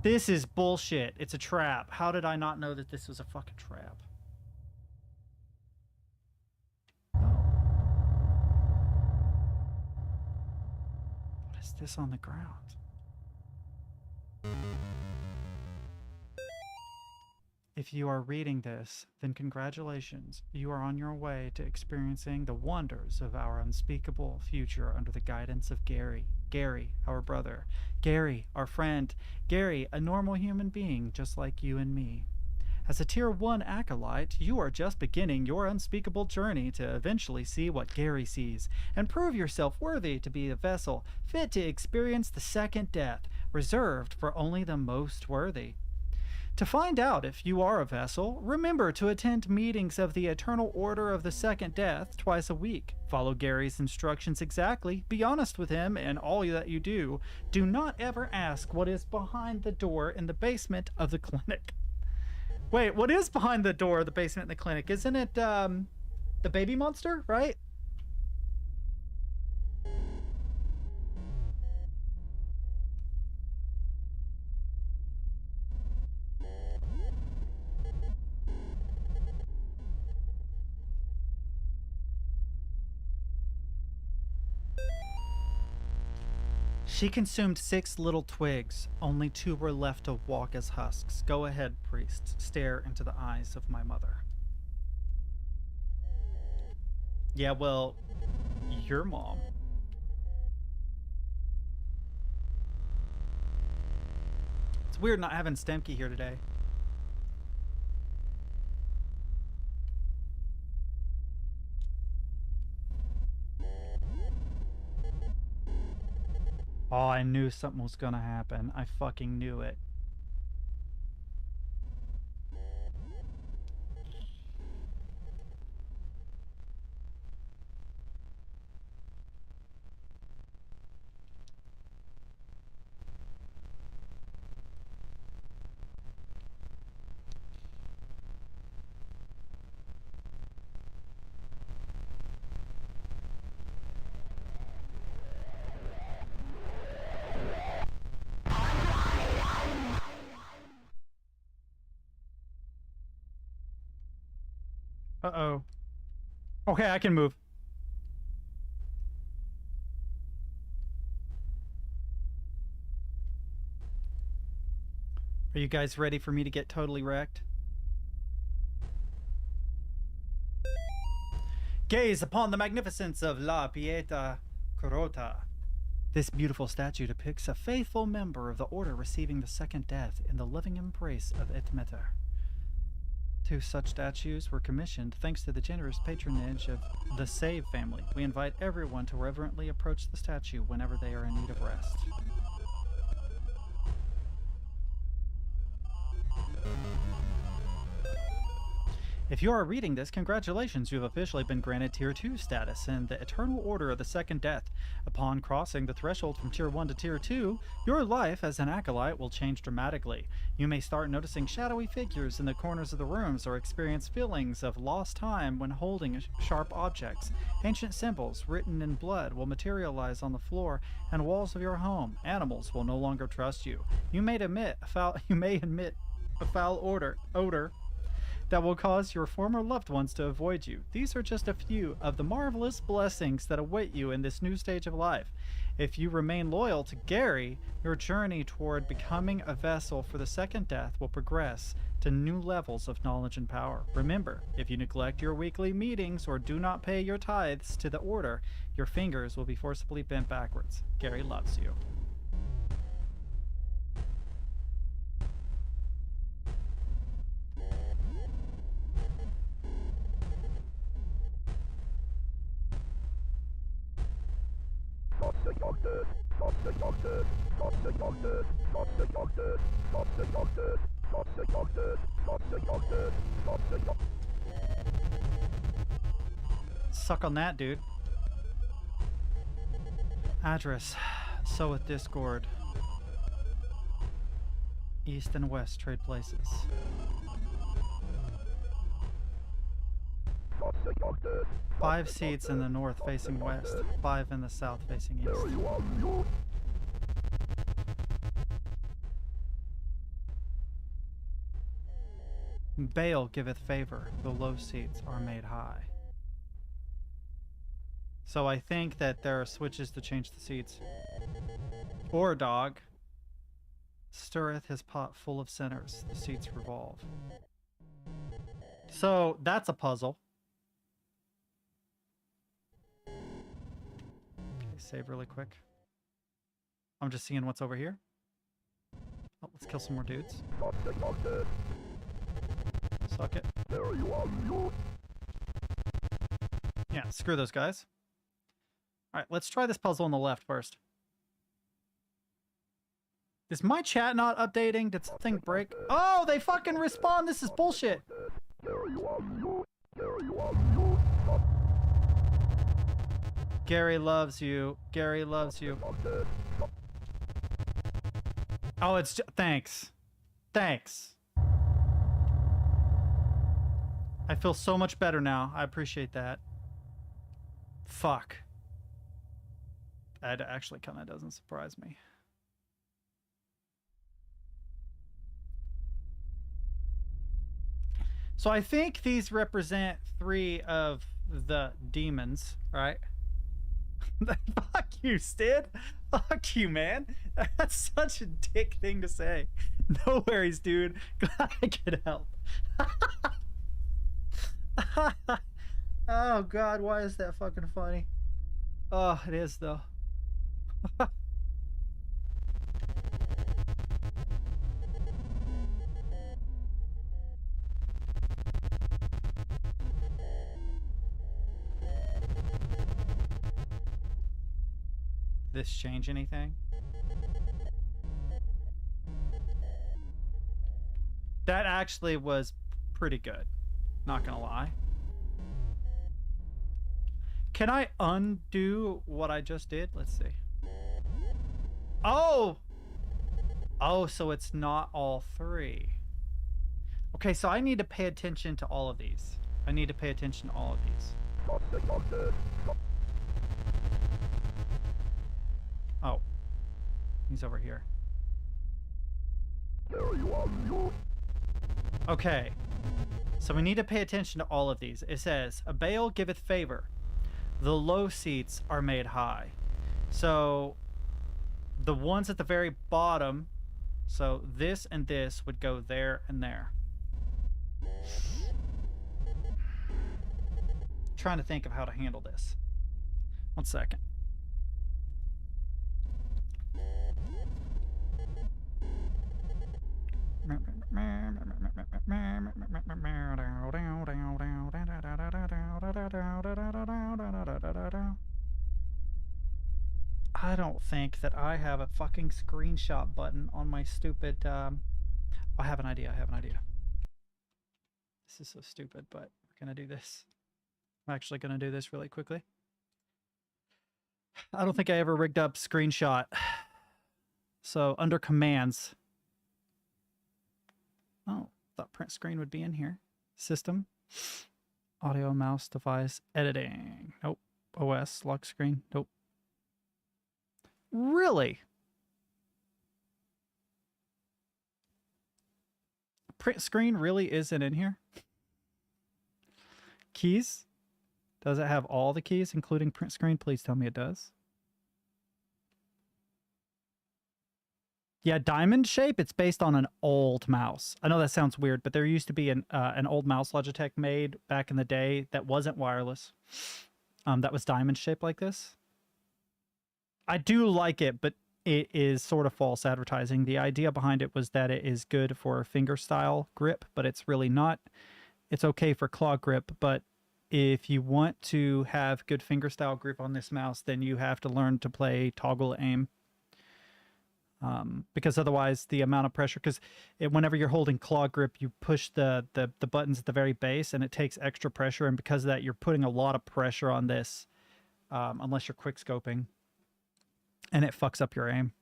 This is bullshit. It's a trap. How did I not know that this was a fucking trap? This on the ground. If you are reading this, then congratulations. You are on your way to experiencing the wonders of our unspeakable future under the guidance of Gary. Gary, our brother. Gary, our friend. Gary, a normal human being just like you and me. As a Tier 1 acolyte, you are just beginning your unspeakable journey to eventually see what Gary sees, and prove yourself worthy to be a vessel fit to experience the second death, reserved for only the most worthy. To find out if you are a vessel, remember to attend meetings of the Eternal Order of the Second Death twice a week. Follow Gary's instructions exactly, be honest with him in all that you do. Do not ever ask what is behind the door in the basement of the clinic. Wait, what is behind the door of the basement in the clinic? Isn't it, the baby monster, right? She consumed 6 little twigs. Only 2 were left to walk as husks. Go ahead, priest. Stare into the eyes of my mother. Yeah, well, your mom. It's weird not having Stemke here today. Oh, I knew something was gonna happen. I fucking knew it. Uh-oh. Okay, I can move. Are you guys ready for me to get totally wrecked? Gaze upon the magnificence of La Pieta Corota. This beautiful statue depicts a faithful member of the order receiving the second death in the loving embrace of Etmeter. 2 such statues were commissioned thanks to the generous patronage of the Save family. We invite everyone to reverently approach the statue whenever they are in need of rest. If you are reading this, congratulations, you have officially been granted Tier 2 status in the Eternal Order of the Second Death. Upon crossing the threshold from Tier 1 to Tier 2, your life as an acolyte will change dramatically. You may start noticing shadowy figures in the corners of the rooms or experience feelings of lost time when holding sharp objects. Ancient symbols written in blood will materialize on the floor and walls of your home. Animals will no longer trust you. You may emit a foul odor that will cause your former loved ones to avoid you. These are just a few of the marvelous blessings that await you in this new stage of life. If you remain loyal to Gary, your journey toward becoming a vessel for the second death will progress to new levels of knowledge and power. Remember, if you neglect your weekly meetings or do not pay your tithes to the order, your fingers will be forcibly bent backwards. Gary loves you. Suck on that, dude. Address. Soweth Discord. East and West trade places. Five seats in the north facing west, 5 in the south facing east. Baal giveth favor, the low seats are made high. So I think that there are switches to change the seats. Or dog stirreth his pot full of sinners, the seats revolve. So that's a puzzle. Okay, save really quick. I'm just seeing what's over here. Oh, let's kill some more dudes. Suck it. Yeah, screw those guys. Alright, let's try this puzzle on the left first. Is my chat not updating? Did something break? Oh, they fucking respawn! This is bullshit! Gary loves you. Gary loves you. Oh, it's thanks. Thanks. I feel so much better now. I appreciate that. Fuck. That actually kind of doesn't surprise me. So I think these represent 3 of the demons, right? Fuck you, Stid. Fuck you, man. That's such a dick thing to say. No worries, dude. Glad I could help. Oh, God. Why is that fucking funny? Oh, it is, though. this change anything? That actually was pretty good. Not gonna lie. Can I undo what I just did? Let's see. Oh! Oh, so it's not all three. Okay, so I need to pay attention to all of these. I need to pay attention to all of these. Oh. He's over here. Okay. So we need to pay attention to all of these. It says, a bale giveth favor. The low seats are made high. So the ones at the very bottom, so this and this would go there and there. Trying to think of how to handle this. 1 second. I don't think that I have a fucking screenshot button on my stupid I have an idea. I have an idea. This is so stupid, but we're gonna do this. I'm actually gonna do this really quickly. I don't think I ever rigged up screenshot. So under commands. Oh, thought print screen would be in here. System. Audio, mouse, device, editing. Nope. OS, lock screen. Nope. Really? Print screen really isn't in here? Keys? Does it have all the keys, including print screen? Please tell me it does. Yeah, diamond shape, it's based on an old mouse. I know that sounds weird, but there used to be an old mouse Logitech made back in the day that wasn't wireless. That was diamond shaped like this. I do like it, but it is sort of false advertising. The idea behind it was that it is good for finger style grip, but it's really not. It's okay for claw grip, but if you want to have good finger style grip on this mouse, then you have to learn to play toggle aim. Because otherwise the amount of pressure, because whenever you're holding claw grip, you push the buttons at the very base and it takes extra pressure. And because of that, you're putting a lot of pressure on this, unless you're quick scoping, and it fucks up your aim.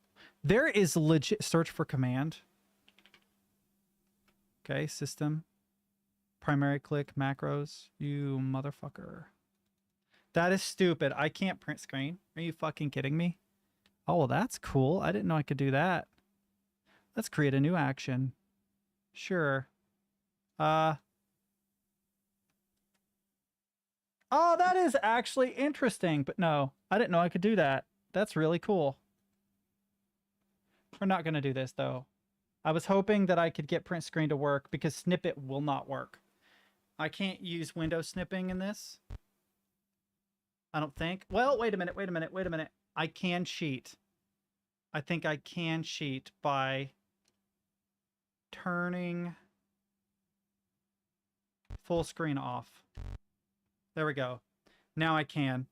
There is legit search for command. Okay, system, primary click, macros, you motherfucker. That is stupid. I can't print screen. Are you fucking kidding me? Oh, well, that's cool. I didn't know I could do that. Let's create a new action. Sure. Oh, that is actually interesting. But no, I didn't know I could do that. That's really cool. We're not going to do this, though. I was hoping that I could get print screen to work because snippet will not work. I can't use window snipping in this. I don't think. Well, wait a minute. I can cheat. I think I can cheat by turning full screen off. There we go. Now I can.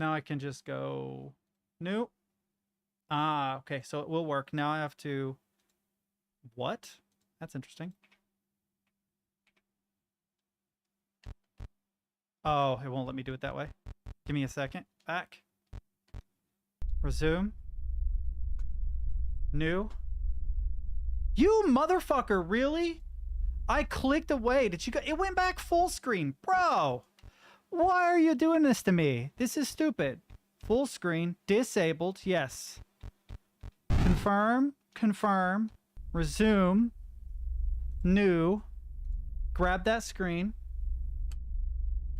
Now I can just go new. Ah, okay. So it will work. Now I have to... What? That's interesting. Oh, it won't let me do it that way. Give me a second. Back. Resume. New. You motherfucker, really? I clicked away. Did you go? It went back full screen. Bro, why are you doing this to me? This is stupid. Full screen. Disabled. Yes. Confirm. Confirm. Resume. New. Grab that screen.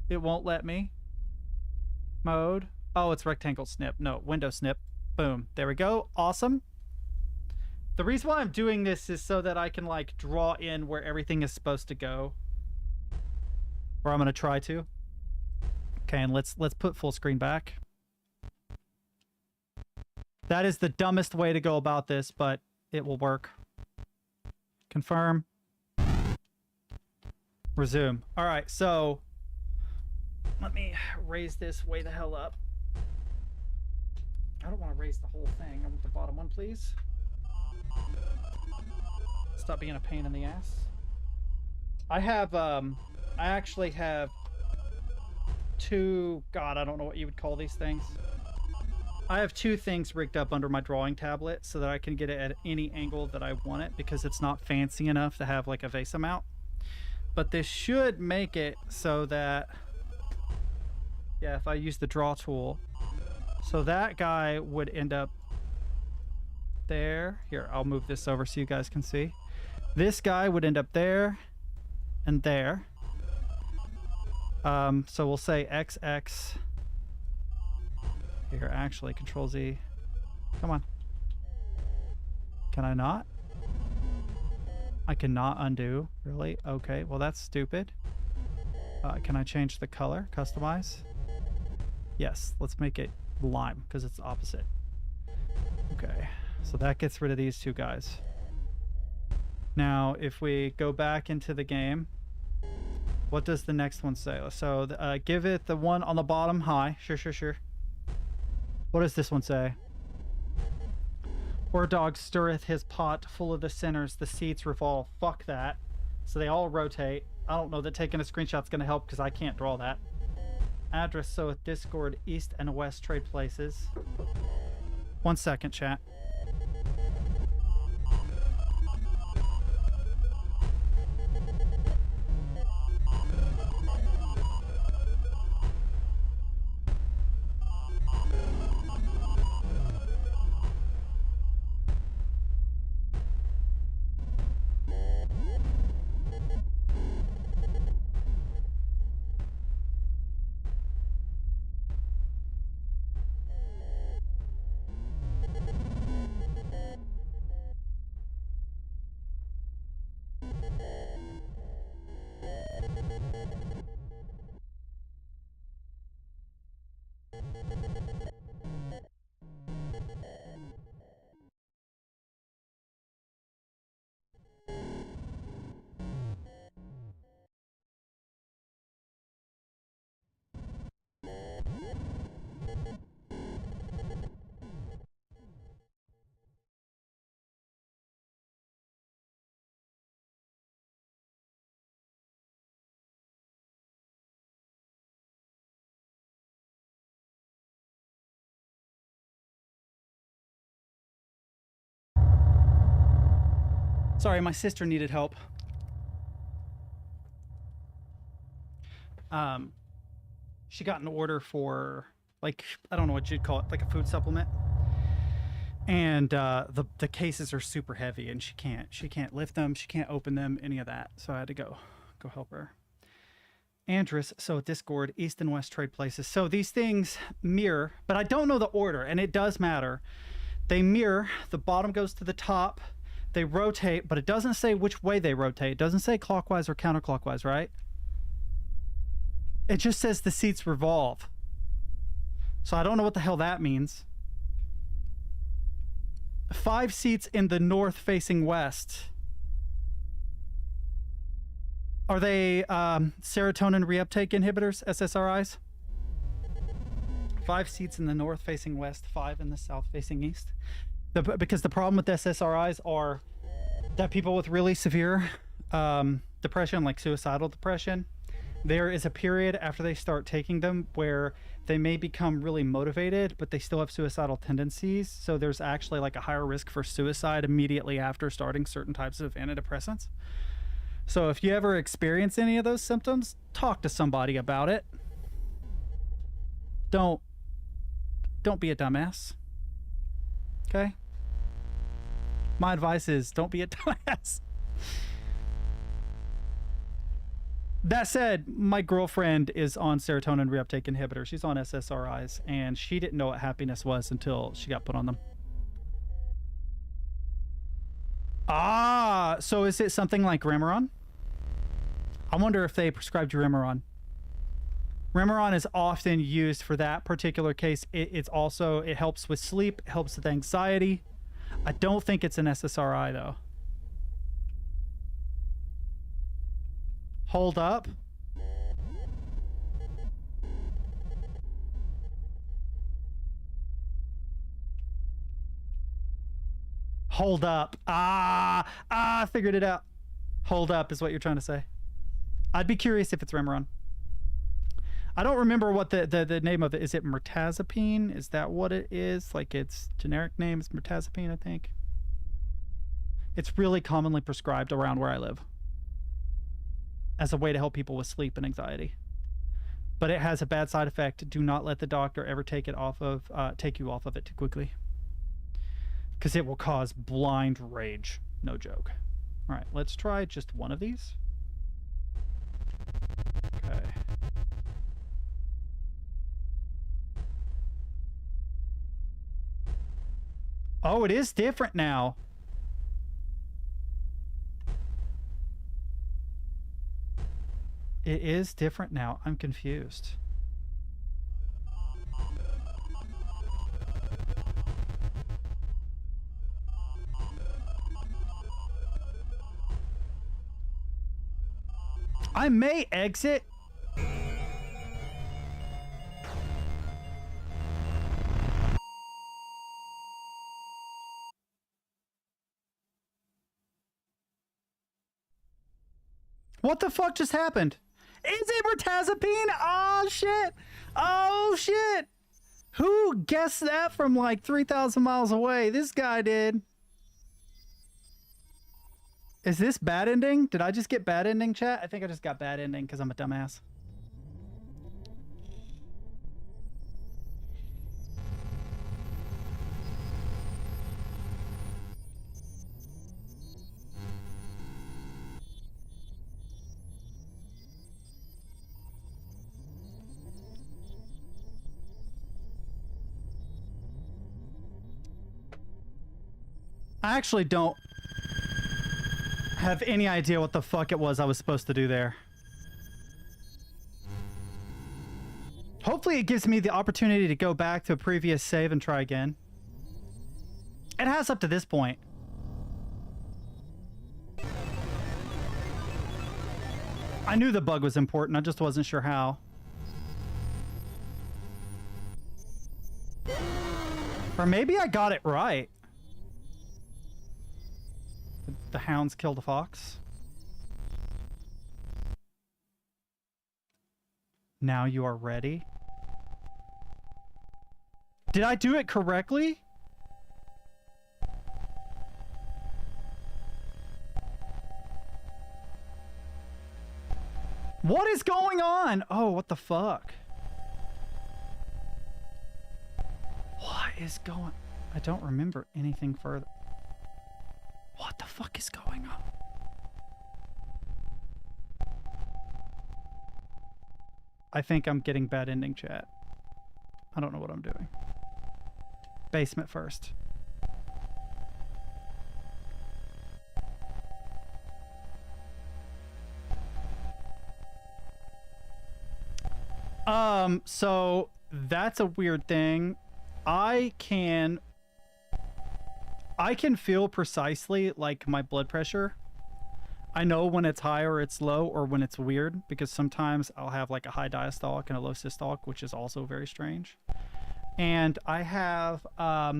It won't let me. Mode. Oh, it's rectangle snip. No, window snip. Boom. There we go. Awesome. The reason why I'm doing this is so that I can like draw in where everything is supposed to go. Or I'm going to try to. Okay, and let's put full screen back. That is the dumbest way to go about this, but it will work. Confirm. Resume. All right, so let me raise this way the hell up. I don't want to raise the whole thing. I want the bottom one, please. Stop being a pain in the ass. I have, I actually have two, God, I don't know what you would call these things. I have two things rigged up under my drawing tablet so that I can get it at any angle that I want it, because it's not fancy enough to have like a VESA mount. But this should make it so that, yeah, if I use the draw tool, so that guy would end up there. Here, I'll move this over so you guys can see. This guy would end up there and there. So we'll say XX. Here, actually, Control Z. Come on. Can I not? I cannot undo. Really? Okay, well that's stupid. Can I change the color? Customize? Yes, let's make it lime because it's the opposite. Okay, so that gets rid of these two guys. Now, if we go back into the game, what does the next one say? So give it the one on the bottom high. Sure. What does this one say? Or dog stirreth his pot full of the sinners, the seats revolve. Fuck that. So they all rotate. I don't know that taking a screenshot's going to help because I can't draw that. Address, so with Discord, East and West trade places. 1 second, chat. Sorry, my sister needed help. She got an order for, like, I don't know what you'd call it, like a food supplement. And the cases are super heavy, and she can't lift them, she can't open them, any of that. So I had to go help her. Andrus, so Discord, East and West trade places. So these things mirror, but I don't know the order, and it does matter. They mirror, the bottom goes to the top, they rotate, but it doesn't say which way they rotate. It doesn't say clockwise or counterclockwise, right? It just says the seats revolve. So I don't know what the hell that means. 5 seats in the north facing west. Are they serotonin reuptake inhibitors, SSRIs? 5 seats in the north facing west, 5 in the south facing east. Because the problem with SSRIs are that people with really severe depression, like suicidal depression, there is a period after they start taking them where they may become really motivated, but they still have suicidal tendencies. So there's actually like a higher risk for suicide immediately after starting certain types of antidepressants. So if you ever experience any of those symptoms, talk to somebody about it. Don't be a dumbass. Okay? My advice is don't be a dumbass. That said, my girlfriend is on serotonin reuptake inhibitor. She's on SSRIs, and she didn't know what happiness was until she got put on them. Ah, so is it something like Remeron? I wonder if they prescribed you Remeron. Remeron is often used for that particular case. It helps with sleep, it helps with anxiety. I don't think it's an SSRI though. Hold up. Hold up. I figured it out. Hold up is what you're trying to say. I'd be curious if it's Remeron. I don't remember what the name of it. Is it mirtazapine? Is that what it is? Like its generic name is mirtazapine, I think. It's really commonly prescribed around where I live as a way to help people with sleep and anxiety. But it has a bad side effect. Do not let the doctor ever take you off of it too quickly, because it will cause blind rage. No joke. All right, let's try just one of these. Okay. Oh, it is different now. It is different now. I'm confused. I may exit. What the fuck just happened? Is it mirtazapine? Oh shit! Oh shit! Who guessed that from like 3,000 miles away? This guy did. Is this bad ending? Did I just get bad ending, chat? I think I just got bad ending because I'm a dumbass. I actually don't have any idea what the fuck it was I was supposed to do there. Hopefully it gives me the opportunity to go back to a previous save and try again. It has up to this point. I knew the bug was important, I just wasn't sure how. Or maybe I got it right. The hounds killed a fox. Now you are ready. Did I do it correctly? What is going on? Oh, what the fuck? What is going... I don't remember anything further. What the fuck is going on? I think I'm getting bad ending, chat. I don't know what I'm doing. Basement first. So that's a weird thing. I can feel precisely like my blood pressure. I know when it's high or it's low or when it's weird, because sometimes I'll have like a high diastolic and a low systolic, which is also very strange. And I have a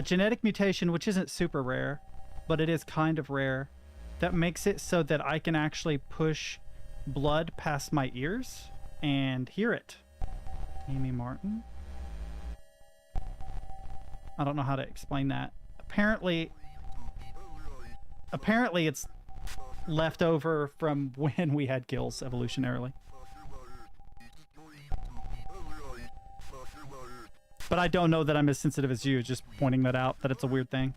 genetic mutation, which isn't super rare, but it is kind of rare, that makes it so that I can actually push blood past my ears and hear it. Amy Martin? I don't know how to explain that. Apparently it's left over from when we had kills evolutionarily. But I don't know that I'm as sensitive as you, just pointing that out, that it's a weird thing.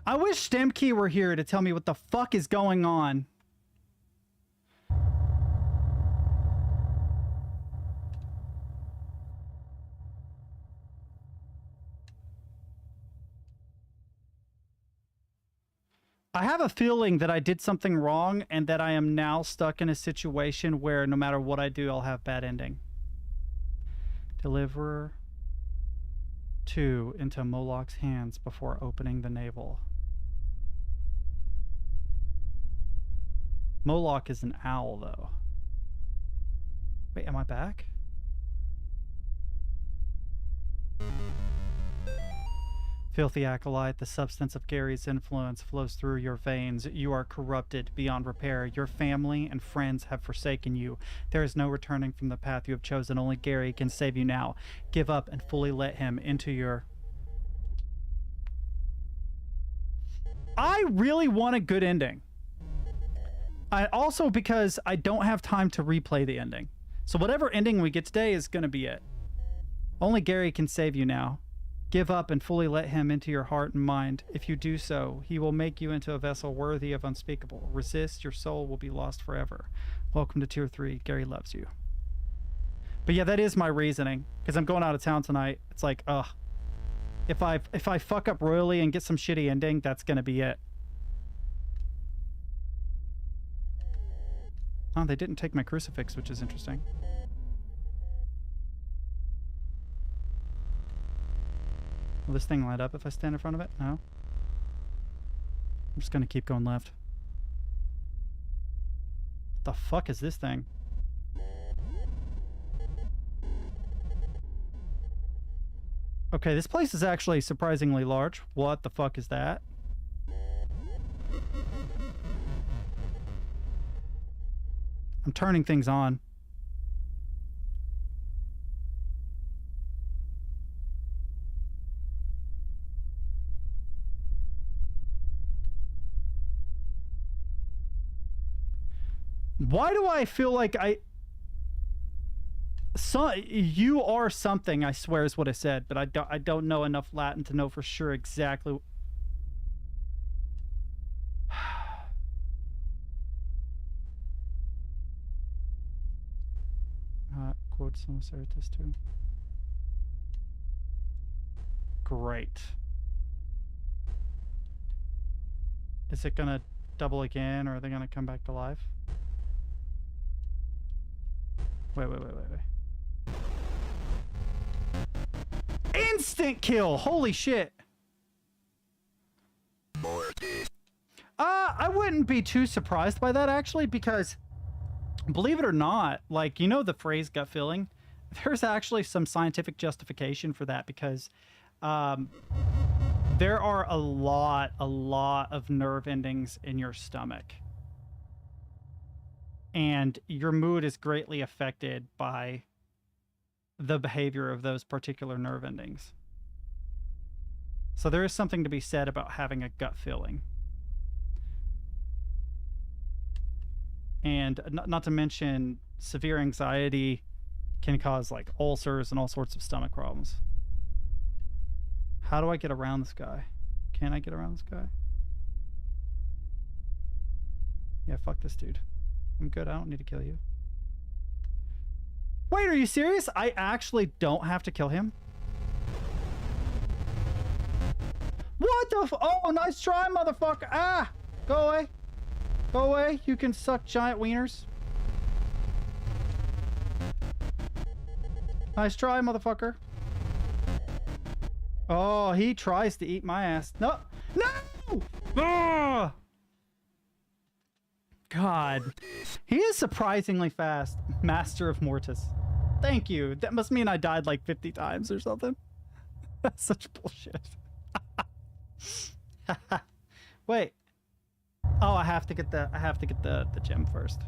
I wish Stemkey were here to tell me what the fuck is going on. I have a feeling that I did something wrong and that I am now stuck in a situation where no matter what I do, I'll have bad ending. Deliver 2 into Moloch's hands before opening the navel. Moloch is an owl, though. Wait, am I back? Filthy acolyte, the substance of Gary's influence flows through your veins. You are corrupted beyond repair. Your family and friends have forsaken you. There is no returning from the path you have chosen. Only Gary can save you now. Give up and fully let him into your... I really want a good ending. Also because I don't have time to replay the ending. So whatever ending we get today is going to be it. Only Gary can save you now. Give up and fully let him into your heart and mind. If you do so, he will make you into a vessel worthy of unspeakable. Resist, your soul will be lost forever. Welcome to Tier 3. Gary loves you. But yeah, that is my reasoning. Because I'm going out of town tonight. It's like, ugh. If I fuck up royally and get some shitty ending, that's going to be it. Oh, they didn't take my crucifix, which is interesting. Will this thing light up if I stand in front of it? No. I'm just gonna keep going left. What the fuck is this thing? Okay, this place is actually surprisingly large. What the fuck is that? I'm turning things on. Why do I feel like you are something, I swear is what I said, but I don't know enough Latin to know for sure exactly. Quote some Seritus too. Great. Is it gonna double again, or are they gonna come back to life? Wait. Instant kill! Holy shit! I wouldn't be too surprised by that, actually, because believe it or not, like, you know the phrase gut feeling? There's actually some scientific justification for that, because there are a lot of nerve endings in your stomach. And your mood is greatly affected by the behavior of those particular nerve endings. So there is something to be said about having a gut feeling. And not to mention, severe anxiety can cause like ulcers and all sorts of stomach problems. How do I get around this guy? Can I get around this guy? Yeah, fuck this dude. I'm good. I don't need to kill you. Wait, are you serious? I actually don't have to kill him? What the f— oh, nice try, motherfucker. Ah! Go away. Go away. You can suck giant wieners. Nice try, motherfucker. Oh, he tries to eat my ass. No! No! Ugh! God. He is surprisingly fast. Master of Mortis. Thank you. That must mean I died like 50 times or something. That's such bullshit. Wait. Oh, I have to get the gem first.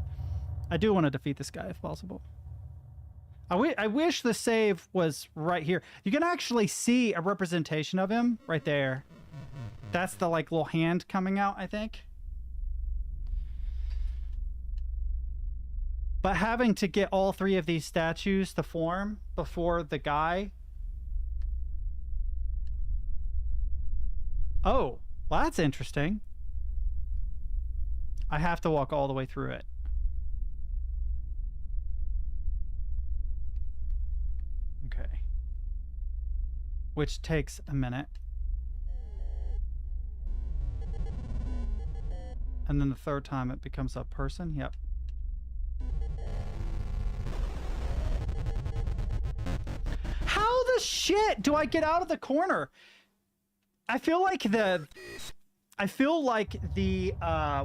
I do want to defeat this guy if possible. I wish the save was right here. You can actually see a representation of him right there. That's the like little hand coming out, I think. But having to get all three of these statues to form before the guy. Oh, well, that's interesting. I have to walk all the way through it. Okay. Which takes a minute. And then the third time it becomes a person. Yep. How the shit do I get out of the corner? I feel like the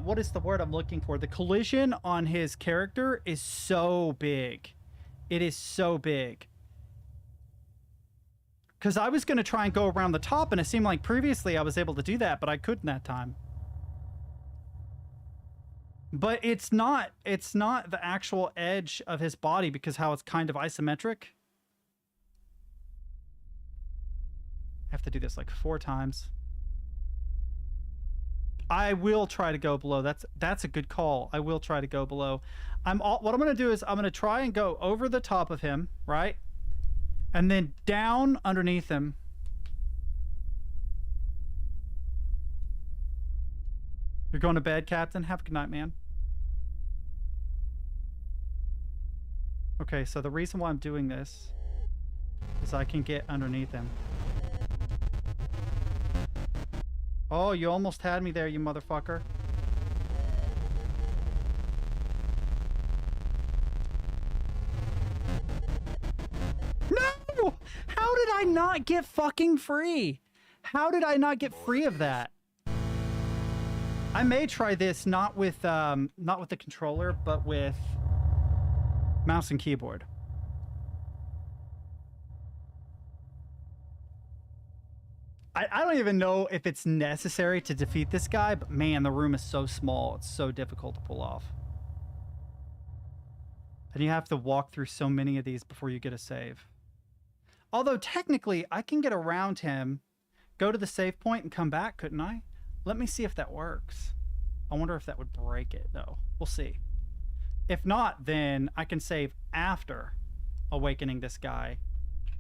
what is the word I'm looking for? The collision on his character is so big. It is so big. Because I was going to try and go around the top, and it seemed like previously I was able to do that, but I couldn't that time. But it's not the actual edge of his body because how it's kind of isometric. I have to do this like 4 times. I will try to go below. That's a good call. I will try to go below. What I'm going to do is I'm going to try and go over the top of him, right? And then down underneath him. You're going to bed, Captain? Have a good night, man. Okay, so the reason why I'm doing this is I can get underneath him. Oh, you almost had me there, you motherfucker. No! How did I not get fucking free? How did I not get free of that? I may try this not with the controller, but with mouse and keyboard. I don't even know if it's necessary to defeat this guy, but man, the room is so small. It's so difficult to pull off. And you have to walk through so many of these before you get a save. Although technically, I can get around him, go to the save point, and come back, couldn't I? Let me see if that works. I wonder if that would break it, though. We'll see. If not, then I can save after awakening this guy,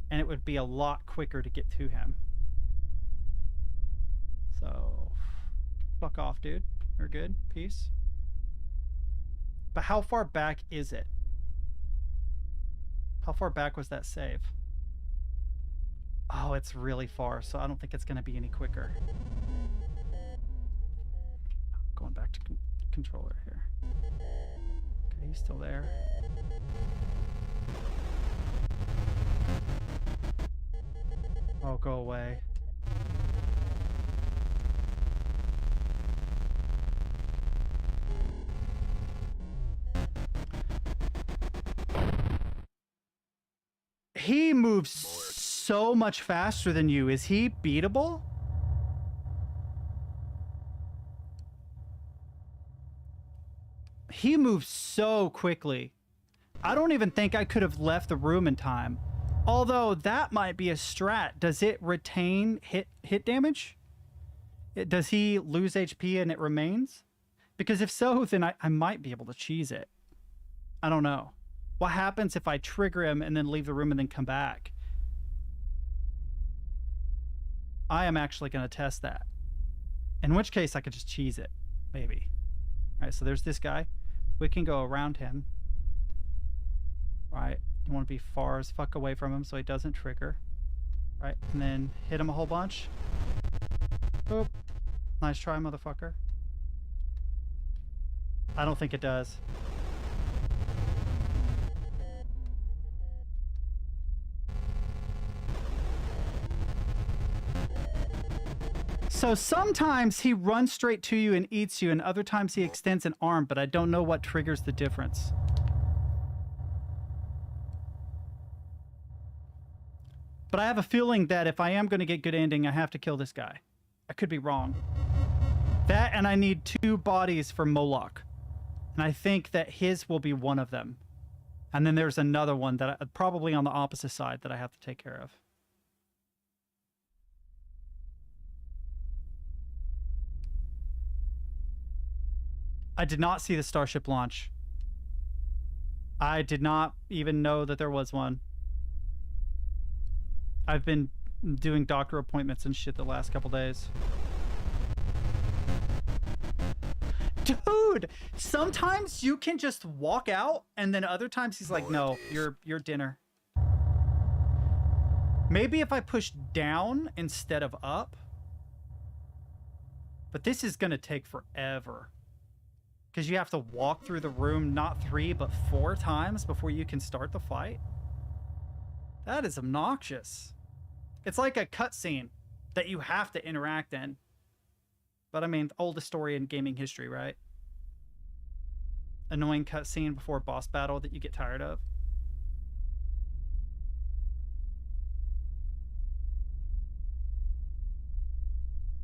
and it would be a lot quicker to get to him. So, fuck off, dude. You're good. Peace. But how far back is it? How far back was that save? Oh, it's really far, so I don't think it's going to be any quicker. Going back to controller here. Okay, he's still there. Oh, go away. He moves so much faster than you. Is he beatable? He moves so quickly. I don't even think I could have left the room in time. Although that might be a strat. Does it retain hit damage? Does he lose HP and it remains? Because if so, then I might be able to cheese it. I don't know. What happens if I trigger him and then leave the room and then come back? I am actually going to test that. In which case, I could just cheese it. Maybe. All right, so there's this guy. We can go around him. Right. You want to be far as fuck away from him so he doesn't trigger. Right. And then hit him a whole bunch. Boop. Nice try, motherfucker. I don't think it does. So sometimes he runs straight to you and eats you, and other times he extends an arm, but I don't know what triggers the difference. But I have a feeling that if I am going to get good ending, I have to kill this guy. I could be wrong. That, and I need 2 bodies for Moloch. And I think that his will be one of them. And then there's another one that probably on the opposite side that I have to take care of. I did not see the Starship launch. I did not even know that there was one. I've been doing doctor appointments and shit the last couple days. Dude, sometimes you can just walk out, and then other times he's like, no, you're dinner. Maybe if I push down instead of up. But this is gonna take forever. Because you have to walk through the room not 3, but 4 times before you can start the fight? That is obnoxious. It's like a cutscene that you have to interact in. But I mean, oldest story in gaming history, right? Annoying cutscene before a boss battle that you get tired of.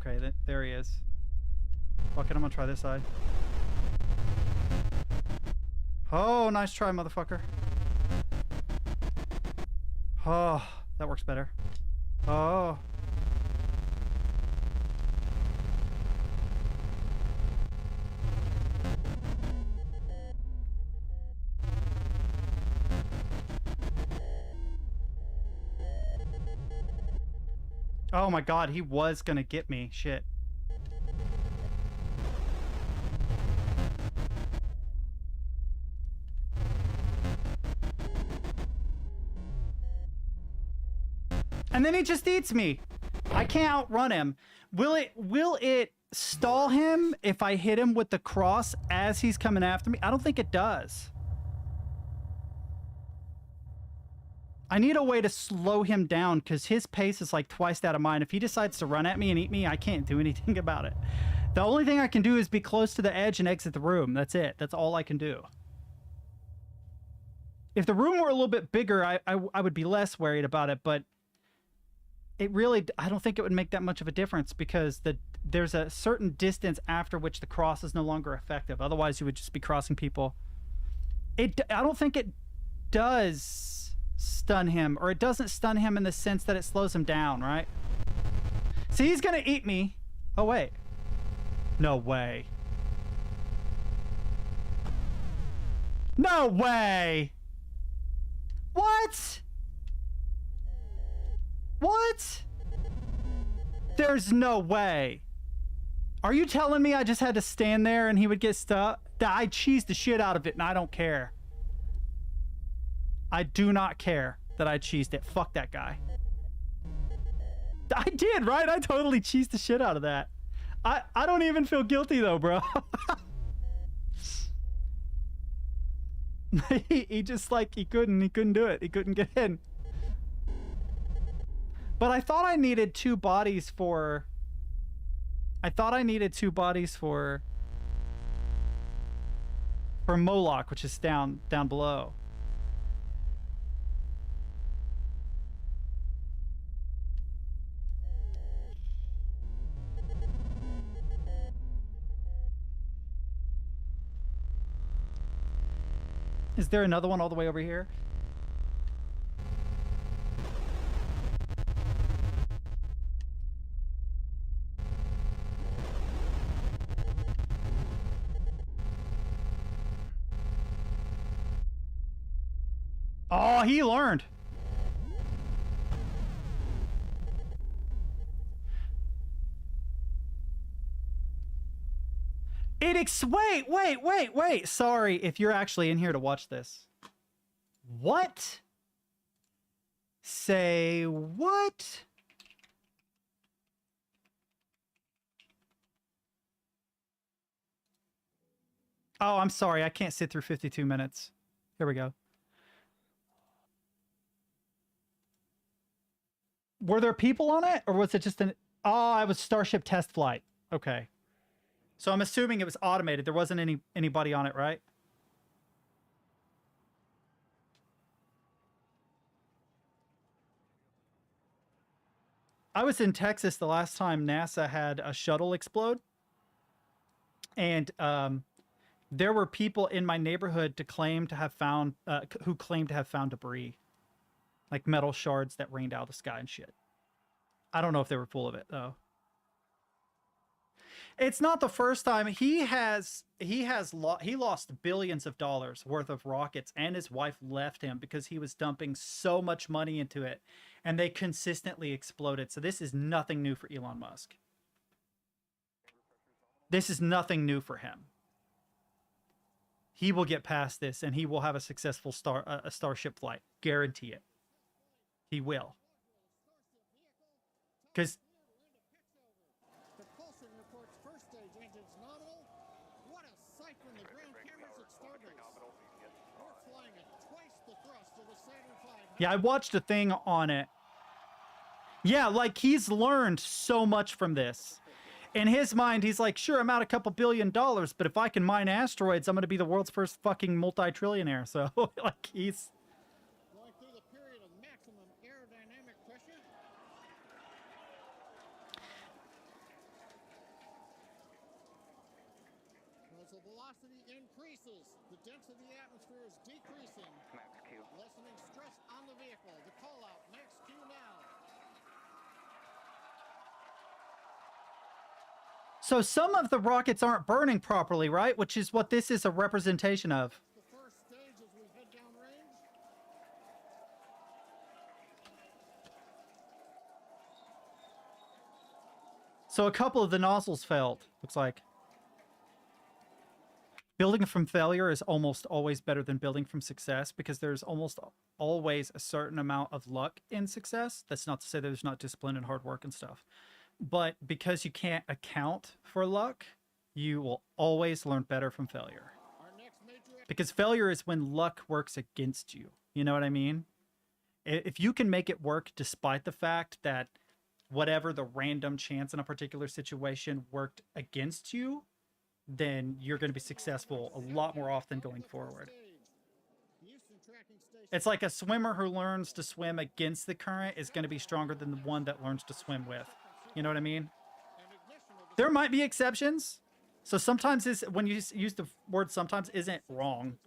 Okay, there he is. Fuck it, I'm gonna try this side. Oh, nice try, motherfucker. Oh, that works better. Oh. Oh my god, he was gonna get me. Shit. And then he just eats me. I can't outrun him. Will it stall him if I hit him with the cross as he's coming after me? I don't think it does. I need a way to slow him down because his pace is like twice that of mine. If he decides to run at me and eat me, I can't do anything about it. The only thing I can do is be close to the edge and exit the room. That's it. That's all I can do. If the room were a little bit bigger, I would be less worried about it, but it really, I don't think it would make that much of a difference because there's a certain distance after which the cross is no longer effective. Otherwise, you would just be crossing people. I don't think it does stun him, or it doesn't stun him in the sense that it slows him down, right? See, he's gonna eat me. Oh, wait. No way. No way! What? What? There's no way. Are you telling me I just had to stand there and he would get stuck? I cheesed the shit out of it and I don't care. I do not care that I cheesed it. Fuck that guy. I did, right? I totally cheesed the shit out of that. I don't even feel guilty though, bro. he just like, he couldn't do it. He couldn't get in. But I thought I needed 2 bodies for... for Moloch, which is down below. Is there another one all the way over here? Oh, he learned. Wait. Sorry if you're actually in here to watch this. What? Say what? Oh, I'm sorry. I can't sit through 52 minutes. Here we go. Were there people on it, or was it just an... Oh, it was Starship test flight. Okay. So I'm assuming it was automated. There wasn't anybody on it, right? I was in Texas the last time NASA had a shuttle explode. And there were people in my neighborhood who claimed to have found debris. Like metal shards that rained out of the sky and shit. I don't know if they were full of it, though. It's not the first time. He lost billions of dollars worth of rockets, and his wife left him because he was dumping so much money into it, and they consistently exploded. So this is nothing new for Elon Musk. This is nothing new for him. He will get past this, and he will have a successful Starship flight. Guarantee it. He will. Because... Yeah, I watched a thing on it. Yeah, like, he's learned so much from this. In his mind, he's like, sure, I'm out a couple $1 billion, but if I can mine asteroids, I'm going to be the world's first fucking multi-trillionaire. So, like, he's... Going through the period of maximum aerodynamic pressure. As the velocity increases, the density of the atmosphere is decreasing. Max Q. Lessening stress on the vehicle. The call out, max Q now. So some of the rockets aren't burning properly, right? Which is what this is a representation of. The first stage as we head downrange. So a couple of the nozzles failed, looks like. Building from failure is almost always better than building from success because there's almost always a certain amount of luck in success. That's not to say there's not discipline and hard work and stuff. But because you can't account for luck, you will always learn better from failure. Because failure is when luck works against you. You know what I mean? If you can make it work despite the fact that whatever the random chance in a particular situation worked against you, then you're going to be successful a lot more often going forward. It's like a swimmer who learns to swim against the current is going to be stronger than the one that learns to swim with. You know what I mean? There might be exceptions. So sometimes when you use the word sometimes isn't wrong.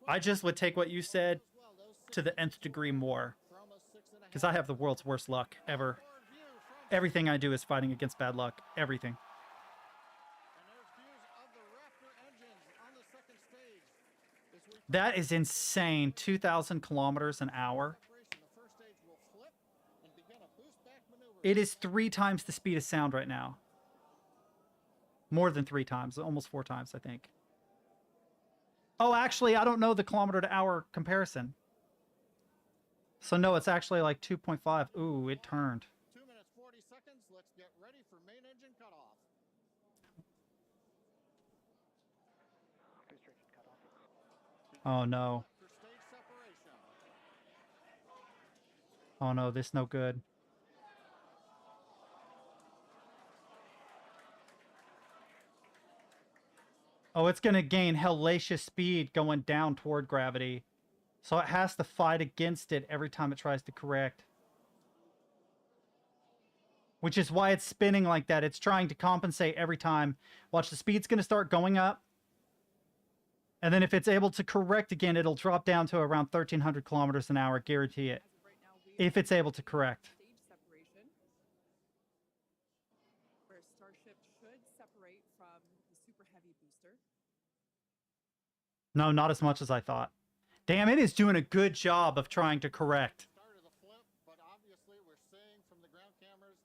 I just would take what you said to the nth degree more. Because I have the world's worst luck ever. Everything I do is fighting against bad luck. Everything. That is insane. 2,000 kilometers an hour. It is 3 times the speed of sound right now. More than 3 times. Almost 4 times, I think. Oh, actually, I don't know the kilometer to hour comparison. So no, it's actually like 2.5. Ooh, it turned. 2 minutes, 40 seconds. Let's get ready for main engine cutoff. Oh no. Oh no, this no good. Oh, it's gonna gain hellacious speed going down toward gravity. So it has to fight against it every time it tries to correct. Which is why it's spinning like that. It's trying to compensate every time. Watch, the speed's gonna start going up. And then if it's able to correct again, it'll drop down to around 1,300 kilometers an hour. Guarantee it. If it's able to correct. Stage separation, where Starship should separate from the super heavy booster. No, not as much as I thought. Damn, it is doing a good job of trying to correct. Start of the flip, but obviously we're seeing from the ground cameras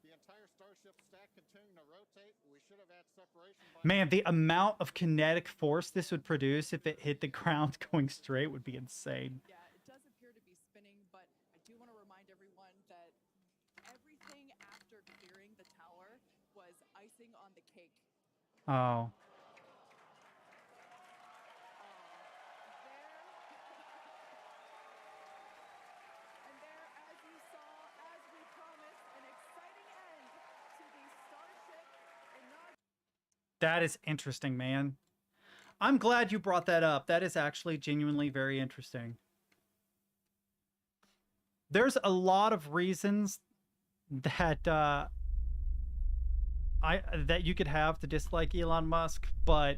the entire Starship stack continuing to rotate. We should have had separation. Man, the amount of kinetic force this would produce if it hit the ground going straight would be insane. Yeah, it does appear to be spinning, but I do want to remind everyone that everything after clearing the tower was icing on the cake. Oh. And there, as you saw, as we promised, an exciting end to the Starship inaugural. That is interesting, man. I'm glad you brought that up. That is actually genuinely very interesting. There's a lot of reasons that that you could have to dislike Elon Musk, but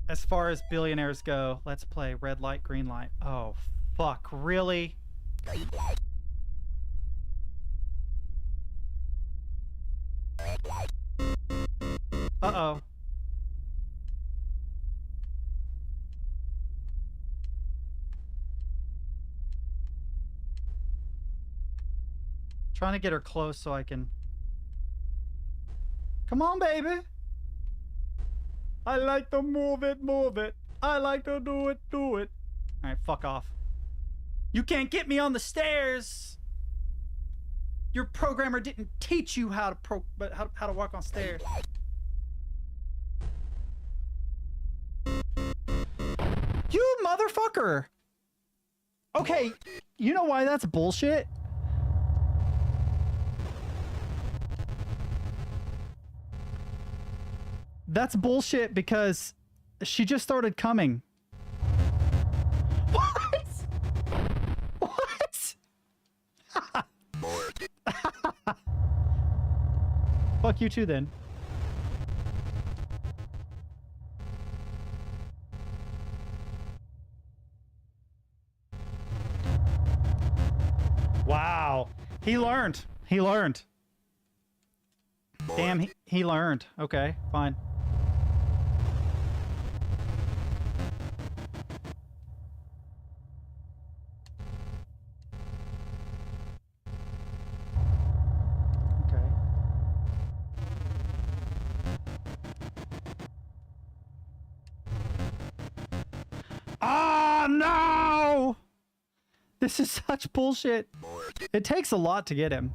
as far as billionaires go, let's play red light, green light. Oh, fuck, really? Uh-oh. Trying to get her close so I can... Come on, baby! I like to move it, move it. I like to do it, do it. Alright, fuck off. You can't get me on the stairs! Your programmer didn't teach you how to how to walk on stairs. You motherfucker! Okay, you know why that's bullshit? That's bullshit because she just started coming. What? What? Fuck you too then. Wow. He learned. He learned. Damn, he learned. Okay, fine. Okay. Ah, no! This is such bullshit. It takes a lot to get him.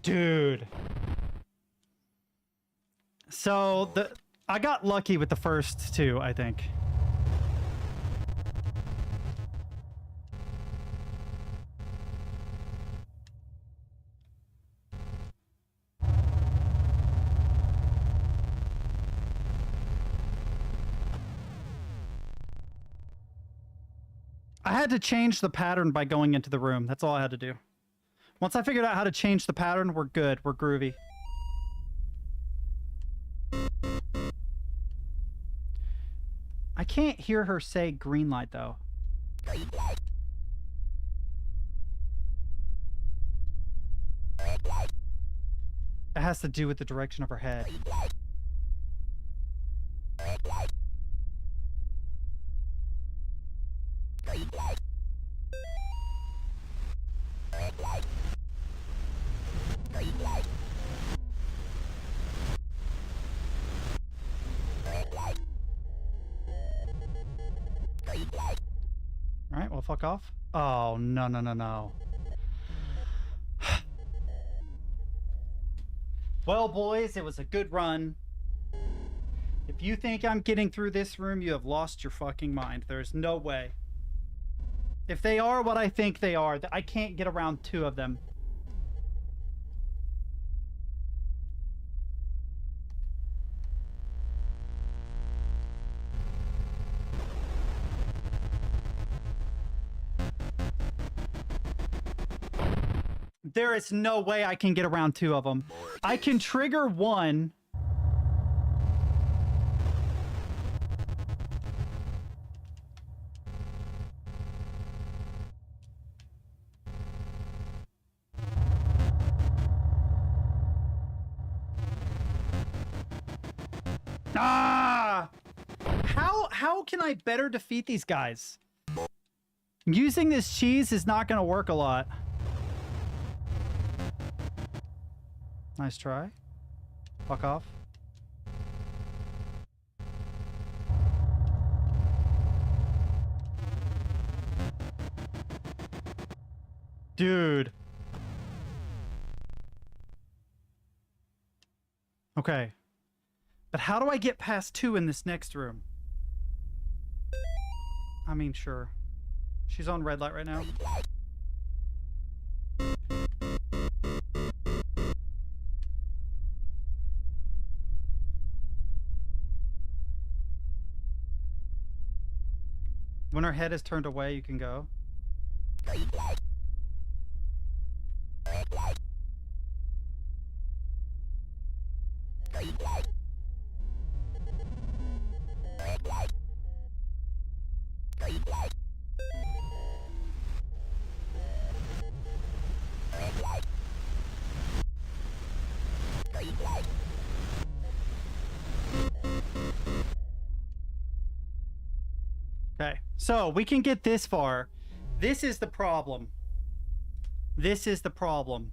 Dude. So I got lucky with the first two, I think. I had to change the pattern by going into the room. That's all I had to do. Once I figured out how to change the pattern, we're good. We're groovy. I can't hear her say green light, though. It has to do with the direction of her head. Alright, well, fuck off. Oh, no, no, no, no. Well, boys, it was a good run. If you think I'm getting through this room, you have lost your fucking mind. There's no way. If they are what I think they are, I can't get around two of them. There is no way I can get around two of them. I can trigger one. Ah! How can I better defeat these guys? Using this cheese is not going to work a lot. Nice try. Fuck off. Dude. Okay. But how do I get past two in this next room? I mean, sure. She's on red light right now. When her head is turned away, you can go. Okay, so we can get this far. This is the problem. This is the problem.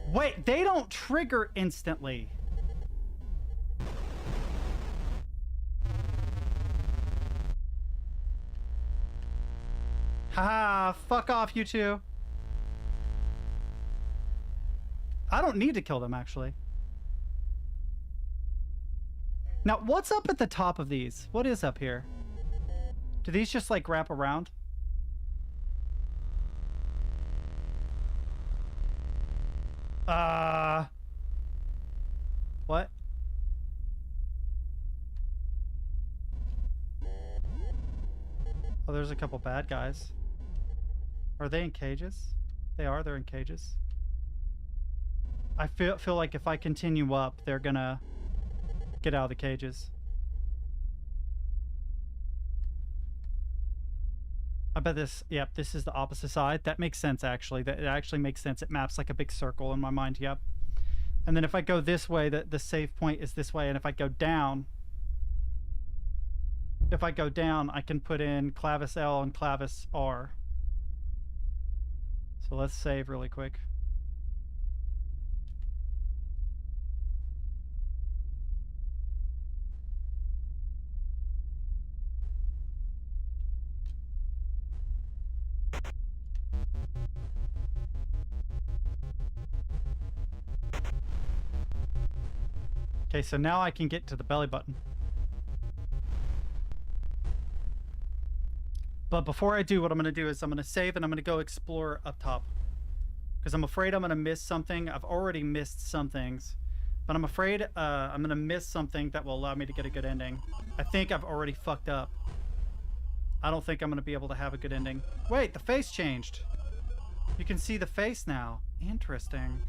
Wait, they don't trigger instantly. Haha, fuck off, you two. I don't need to kill them, actually. Now, what's up at the top of these? What is up here? Do these just, like, wrap around? What? Oh, there's a couple bad guys. Are they in cages? They are, they're in cages. I feel like if I continue up, they're gonna get out of the cages. I bet this, yep, this is the opposite side. That makes sense, actually. That it actually makes sense. It maps like a big circle in my mind, yep. And then if I go this way, the save point is this way. And if I go down, I can put in clavis L and clavis R. So let's save really quick. Okay, so now I can get to the belly button. But before I do, what I'm going to do is I'm going to save and I'm going to go explore up top. Because I'm afraid I'm going to miss something. I've already missed some things. But I'm afraid I'm going to miss something that will allow me to get a good ending. I think I've already fucked up. I don't think I'm going to be able to have a good ending. Wait, the face changed. You can see the face now. Interesting.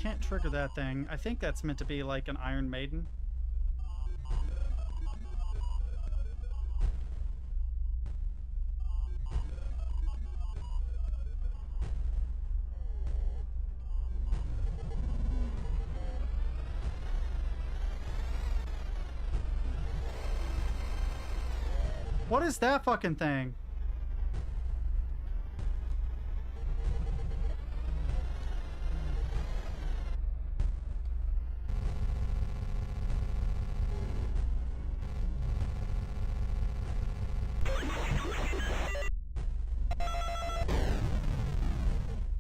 Can't trigger that thing. I think that's meant to be like an Iron Maiden. What is that fucking thing?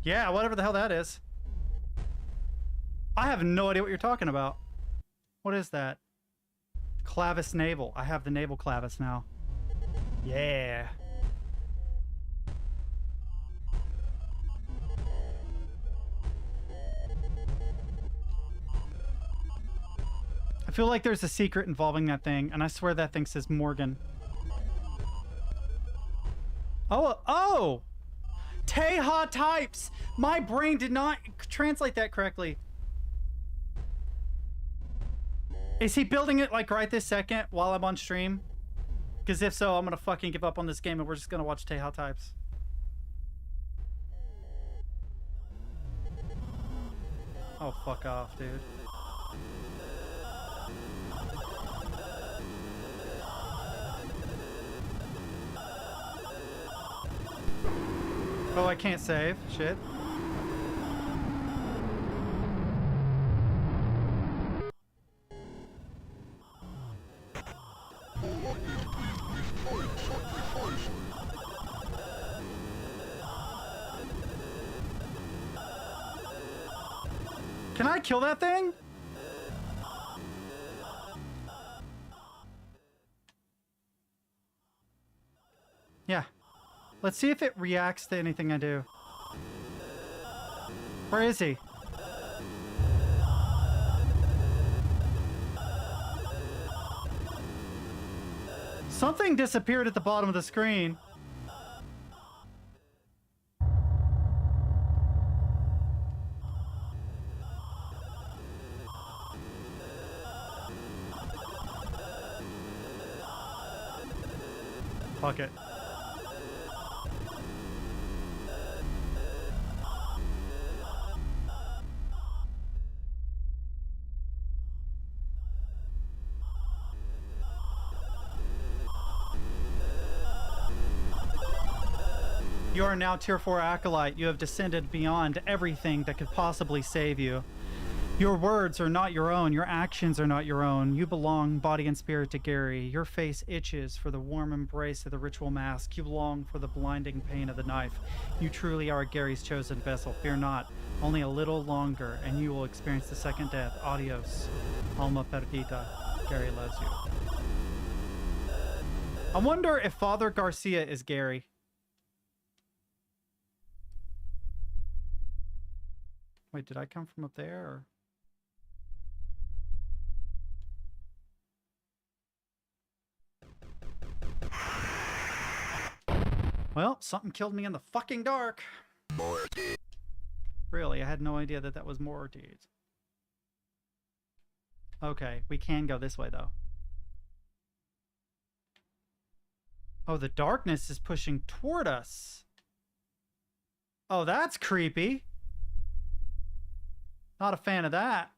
Yeah, whatever the hell that is. I have no idea what you're talking about. What is that? Clavis navel. I have the navel clavis now. Yeah. I feel like there's a secret involving that thing, and I swear that thing says Morgan. Oh! Teha types! My brain did not translate that correctly. Is he building it like right this second while I'm on stream? Because if so, I'm gonna fucking give up on this game and we're just gonna watch Teha types. Oh, fuck off, dude. Oh, I can't save. Shit. Can I kill that thing? Yeah. Let's see if it reacts to anything I do. Where is he? Something disappeared at the bottom of the screen. Fuck it. You are now tier 4 acolyte. You have descended beyond everything that could possibly save you. Your words are not your own. Your actions are not your own. You belong, body and spirit, to Gary. Your face itches for the warm embrace of the ritual mask. You long for the blinding pain of the knife. You truly are Gary's chosen vessel. Fear not. Only a little longer, and you will experience the second death. Adios. Alma perdida. Gary loves you. I wonder if Father Garcia is Gary. Wait, did I come from up there? Or? Well, something killed me in the fucking dark. Really, I had no idea that that was Mortiz. Okay, we can go this way, though. Oh, the darkness is pushing toward us. Oh, that's creepy. Not a fan of that.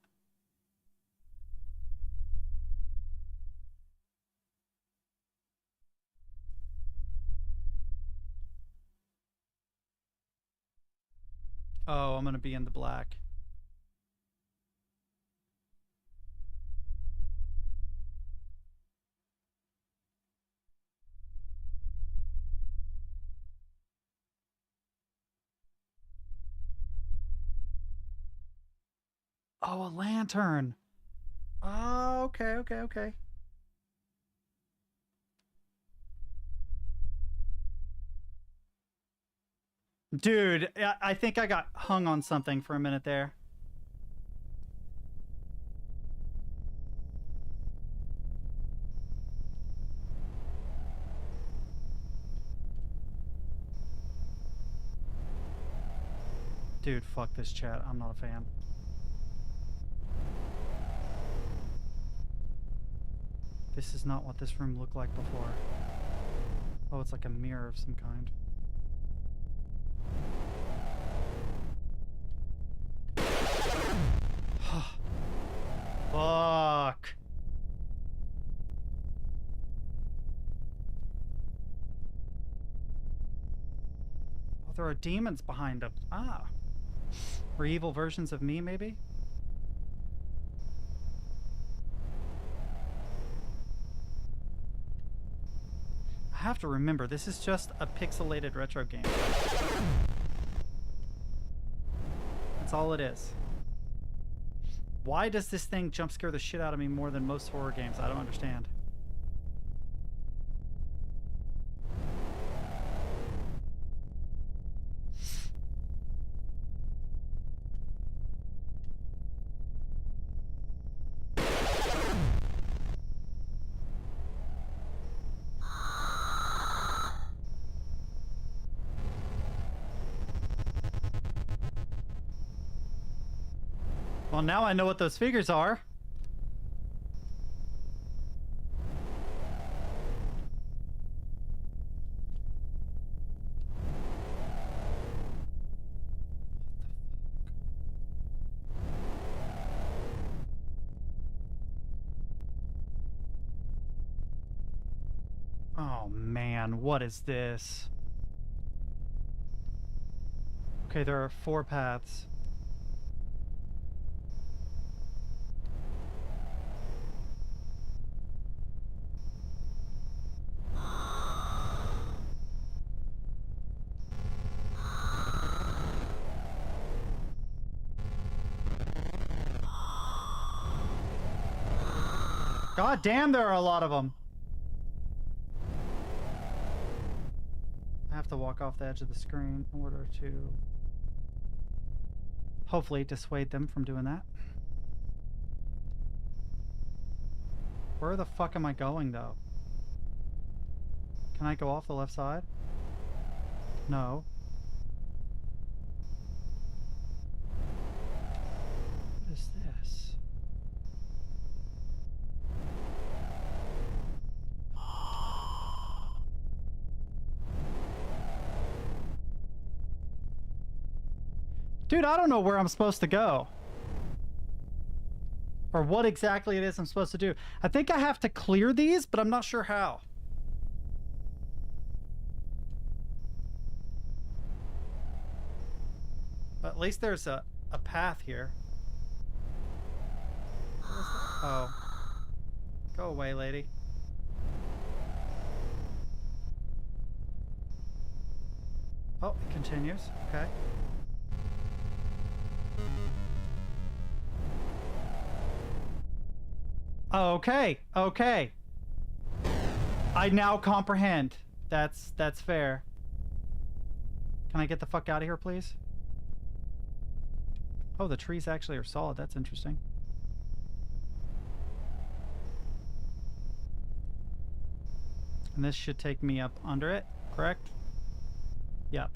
Oh, I'm gonna be in the black. Oh, a lantern. Oh, okay. Dude, I think I got hung on something for a minute there. Dude, fuck this chat. I'm not a fan. This is not what this room looked like before. Oh, it's like a mirror of some kind. Fuck. Oh, there are demons behind them. Ah. Or evil versions of me, maybe? I have to remember, this is just a pixelated retro game. That's all it is. Why does this thing jump scare the shit out of me more than most horror games? I don't understand. Well, now I know what those figures are. Oh man, what is this? Okay, there are 4 paths. God damn, there are a lot of them. I have to walk off the edge of the screen in order to hopefully dissuade them from doing that. Where the fuck am I going, though? Can I go off the left side? No. What is this? Dude, I don't know where I'm supposed to go. Or what exactly it is I'm supposed to do. I think I have to clear these, but I'm not sure how. least there's a path here. Oh. Go away, lady. Oh, it continues. Okay. Okay. Okay. I now comprehend. That's fair. Can I get the fuck out of here, please? Oh, the trees actually are solid. That's interesting. And this should take me up under it, correct? Yep.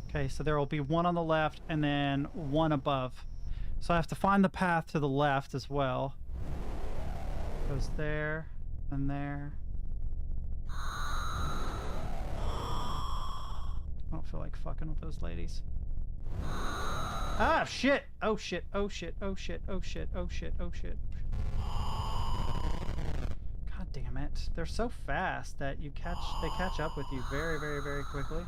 Okay, so there will be one on the left and then one above. So I have to find the path to the left as well. Goes there and there. I don't feel like fucking with those ladies. Ah, shit! Oh shit, oh shit, oh shit, oh shit, oh shit, oh shit. God damn it. They're so fast that they catch up with you very, very, very quickly.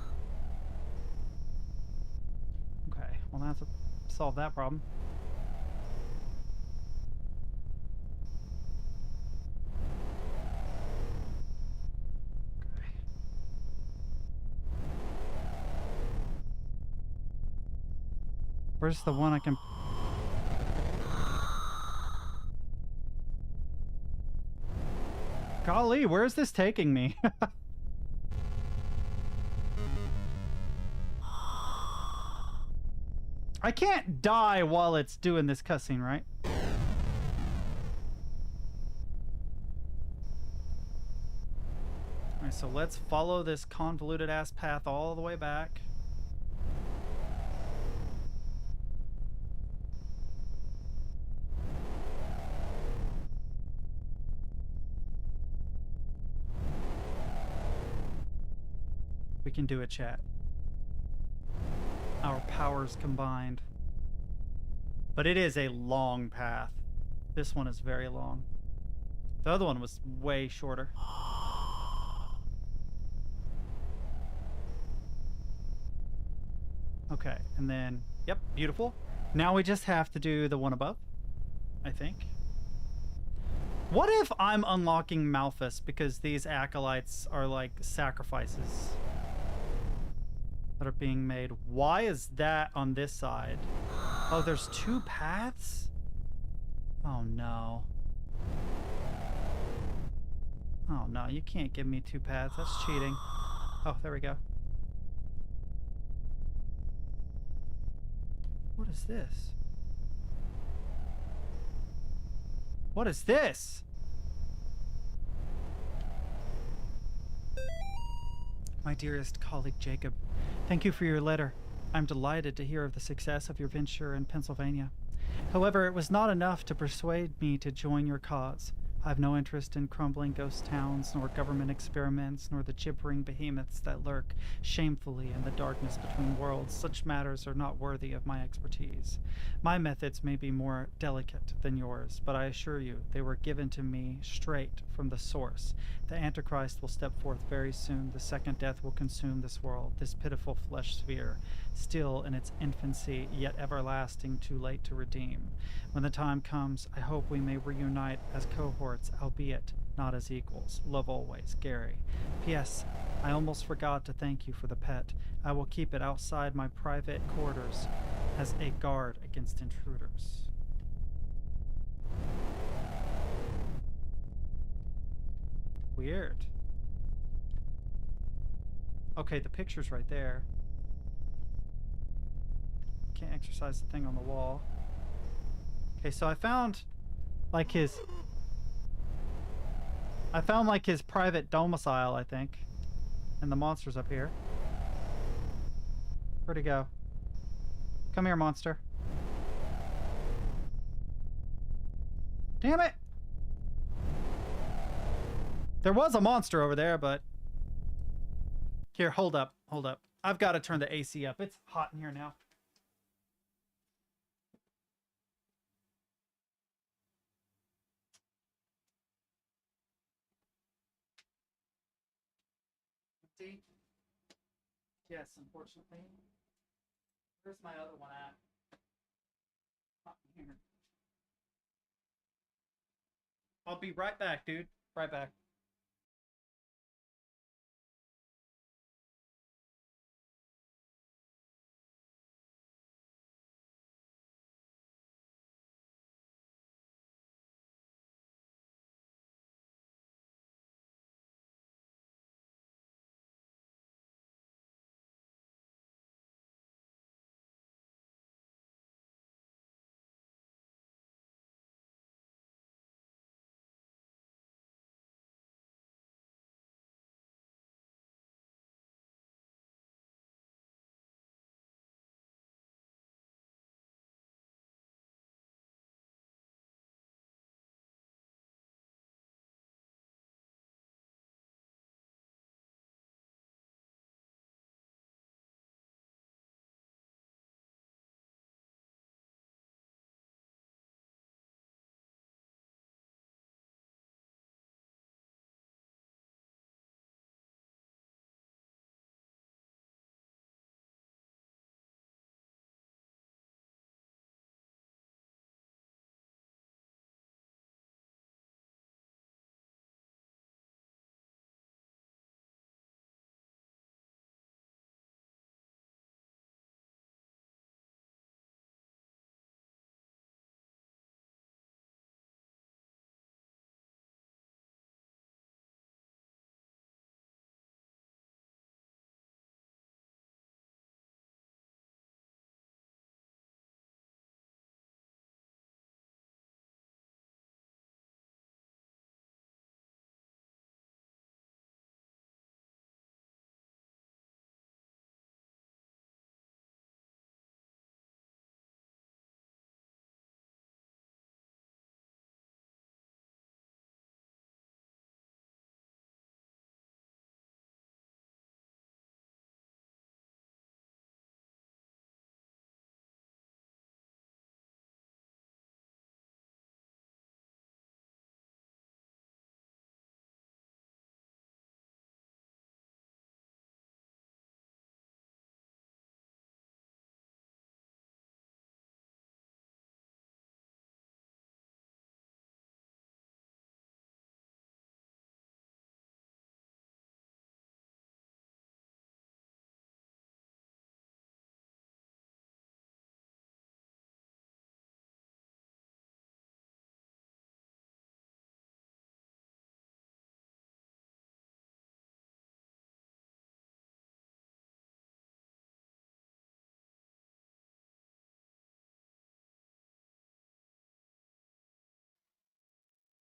Okay, well that's solve that problem. Okay. Where's the one I can... Golly, where is this taking me? I can't die while it's doing this cussing, right? Alright, so let's follow this convoluted ass path all the way back. We can do it, chat. Our powers combined. But it is a long path. This one is very long. The other one was way shorter. Okay, and then, yep, beautiful. Now we just have to do the one above, I think. What if I'm unlocking Malphus because these acolytes are like sacrifices that are being made? Why is that on this side? Oh, there's two paths? Oh no. Oh no, you can't give me two paths. That's cheating. Oh, there we go. What is this? What is this? My dearest colleague Jacob, thank you for your letter. I'm delighted to hear of the success of your venture in Pennsylvania. However, it was not enough to persuade me to join your cause. I have no interest in crumbling ghost towns, nor government experiments, nor the gibbering behemoths that lurk shamefully in the darkness between worlds. Such matters are not worthy of my expertise. My methods may be more delicate than yours, but I assure you they were given to me straight from the source. The Antichrist will step forth very soon. The second death will consume this world, this pitiful flesh sphere, still in its infancy, yet everlasting, too late to redeem. When the time comes, I hope we may reunite as cohorts, albeit not as equals. Love always, Gary. P.S. I almost forgot to thank you for the pet. I will keep it outside my private quarters as a guard against intruders. Weird. Okay, the picture's right there. Can't exercise the thing on the wall. Okay, so I found like his private domicile, I think. And the monster's up here. Where'd he go? Come here, monster. Damn it! There was a monster over there, but... Here, hold up, hold up. I've got to turn the AC up. It's hot in here now. See? Yes, unfortunately. Where's my other one at? Here. I'll be right back, dude. Right back.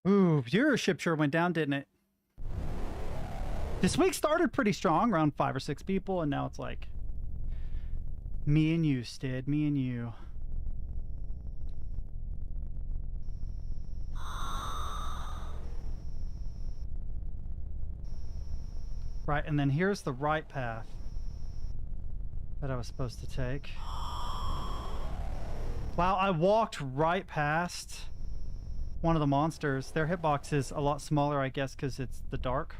Ooh, viewership sure went down, didn't it? This week started pretty strong, around 5 or 6 people, and now it's like me and you, Stid, me and you. Right, and then here's the right path that I was supposed to take. Wow, I walked right past one of the monsters. Their hitbox is a lot smaller, I guess, because it's the dark.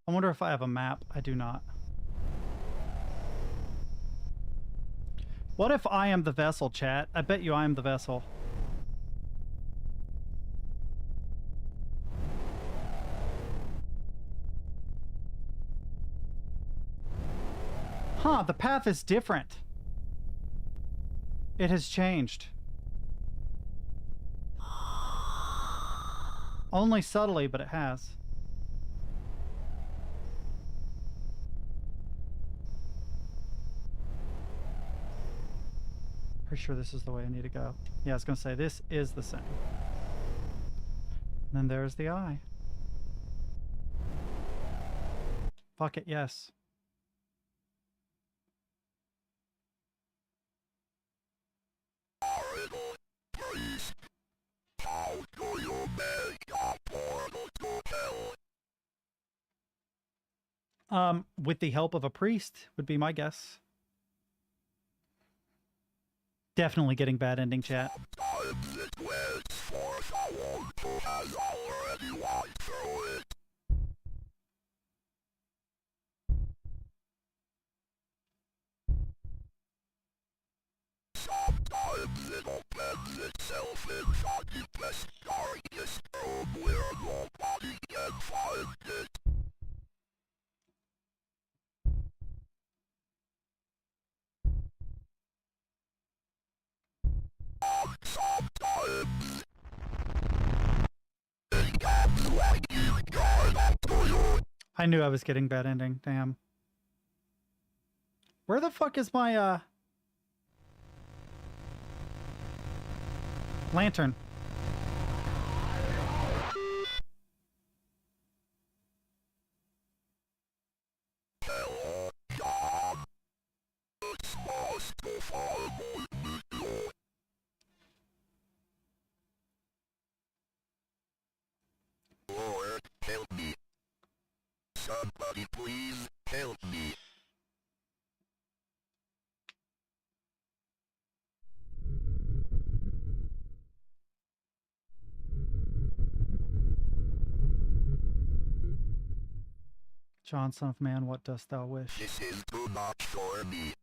I wonder if I have a map. I do not. What if I am the vessel, chat? I bet you I am the vessel. Huh, the path is different. It has changed. Only subtly, but it has. Pretty sure this is the way I need to go. Yeah, I was gonna say, this is the same. And then there's the eye. Fuck it, yes. With the help of a priest would be my guess. Definitely getting bad ending, chat. Sometimes it waits for someone who has already walked through it. Sometimes it opens itself inside the best, darkest room where nobody can find it. And sometimes it comes like you've gone up to you. I knew I was getting bad ending. Damn. Where the fuck is my lantern? Hello, John. It's Master Fireball Miko. Lord, help me. Somebody please help me. John, son of man, what dost thou wish? This is too much for me.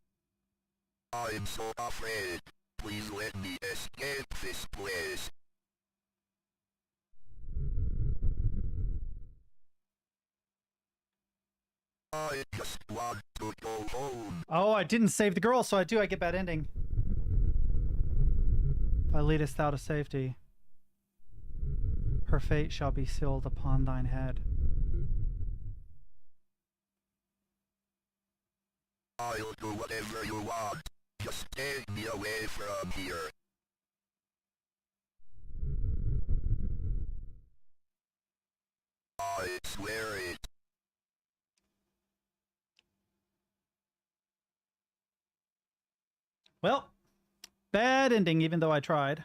I'm so afraid. Please let me escape this place. I just want to go home. Oh, I didn't save the girl, so I get bad ending. If I leadest thou to safety, her fate shall be sealed upon thine head. I'll do whatever you want. Just take me away from here. I swear it. Well, bad ending, even though I tried.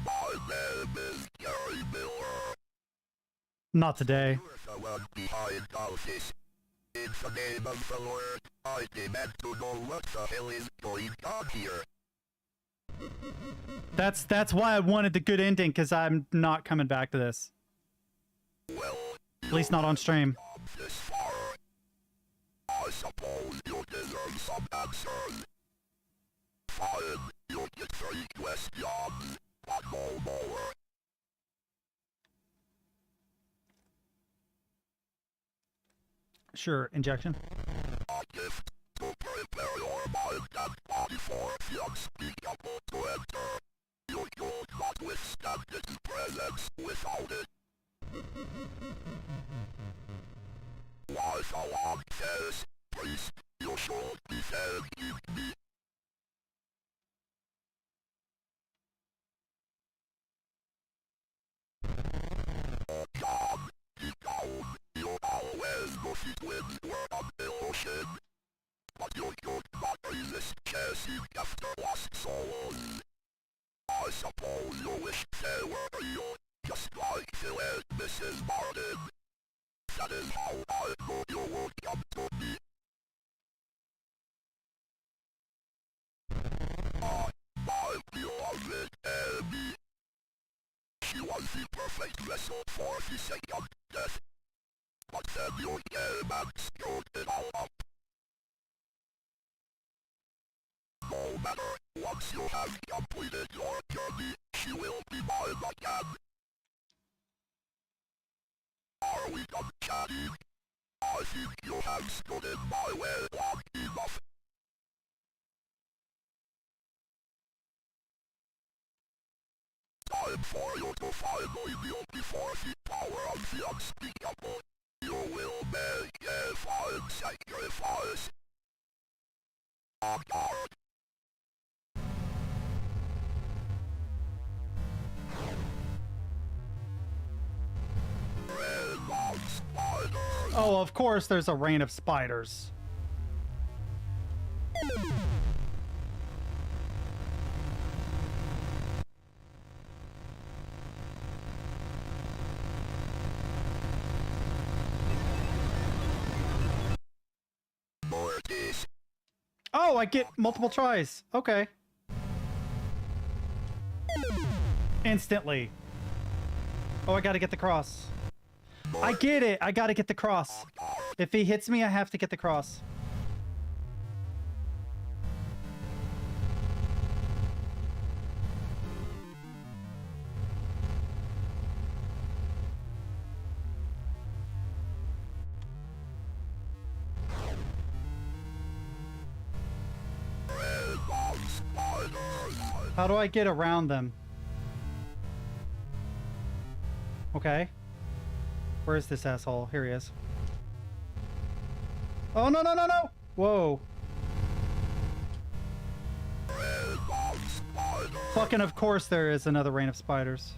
My name is Gary Miller. Not today. You're the one behind all this. In the name of the Lord, I demand to know what the hell is going on here. That's why I wanted the good ending, because I'm not coming back to this. Well, At least not on stream. come this far. I suppose you deserve some answers. Fine, you get 3 questions, but no more. Sure, injection. A gift to prepare your mind and body for the unspeakable to enter. You could not withstand its presence without it. Why the long says, priest, you should be thanking me. Oh God, deep down, you always wish it when you were on the ocean. But you could not resist chasing after lost souls. I suppose you wish they were you, just like Phil and Mrs. Martin. That is how I know you would come to me. My beloved Abby. She was the perfect vessel for the second death. But then you came and screwed it all up. No matter, once you have completed your journey, she will be mine again. Are we done chatting? I think you have stood in my way long enough. Time for you to finally kneel before the power of the unspeakable. You will make a fine sacrifice. On guard. Oh, of course there's a rain of spiders. Mortis. Oh, I get multiple tries. Okay. Instantly. Oh, I gotta get the cross. I get it. I gotta get the cross. If he hits me, I have to get the cross. How do I get around them? Okay. Where is this asshole? Here he is. Oh, no, no, no, no! Whoa. Fucking of course there is another rain of spiders.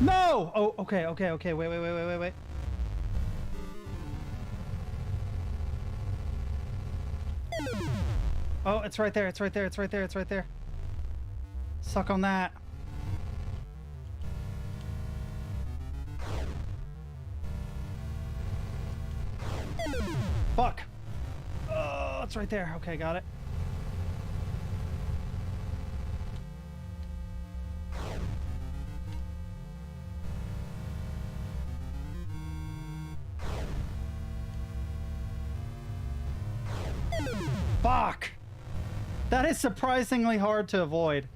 No! Oh, okay, okay, okay. Wait, wait, wait, wait, wait, wait. Oh, it's right there. It's right there. It's right there. It's right there. Suck on that. Fuck. Oh, it's right there. Okay, got it. Fuck! That is surprisingly hard to avoid.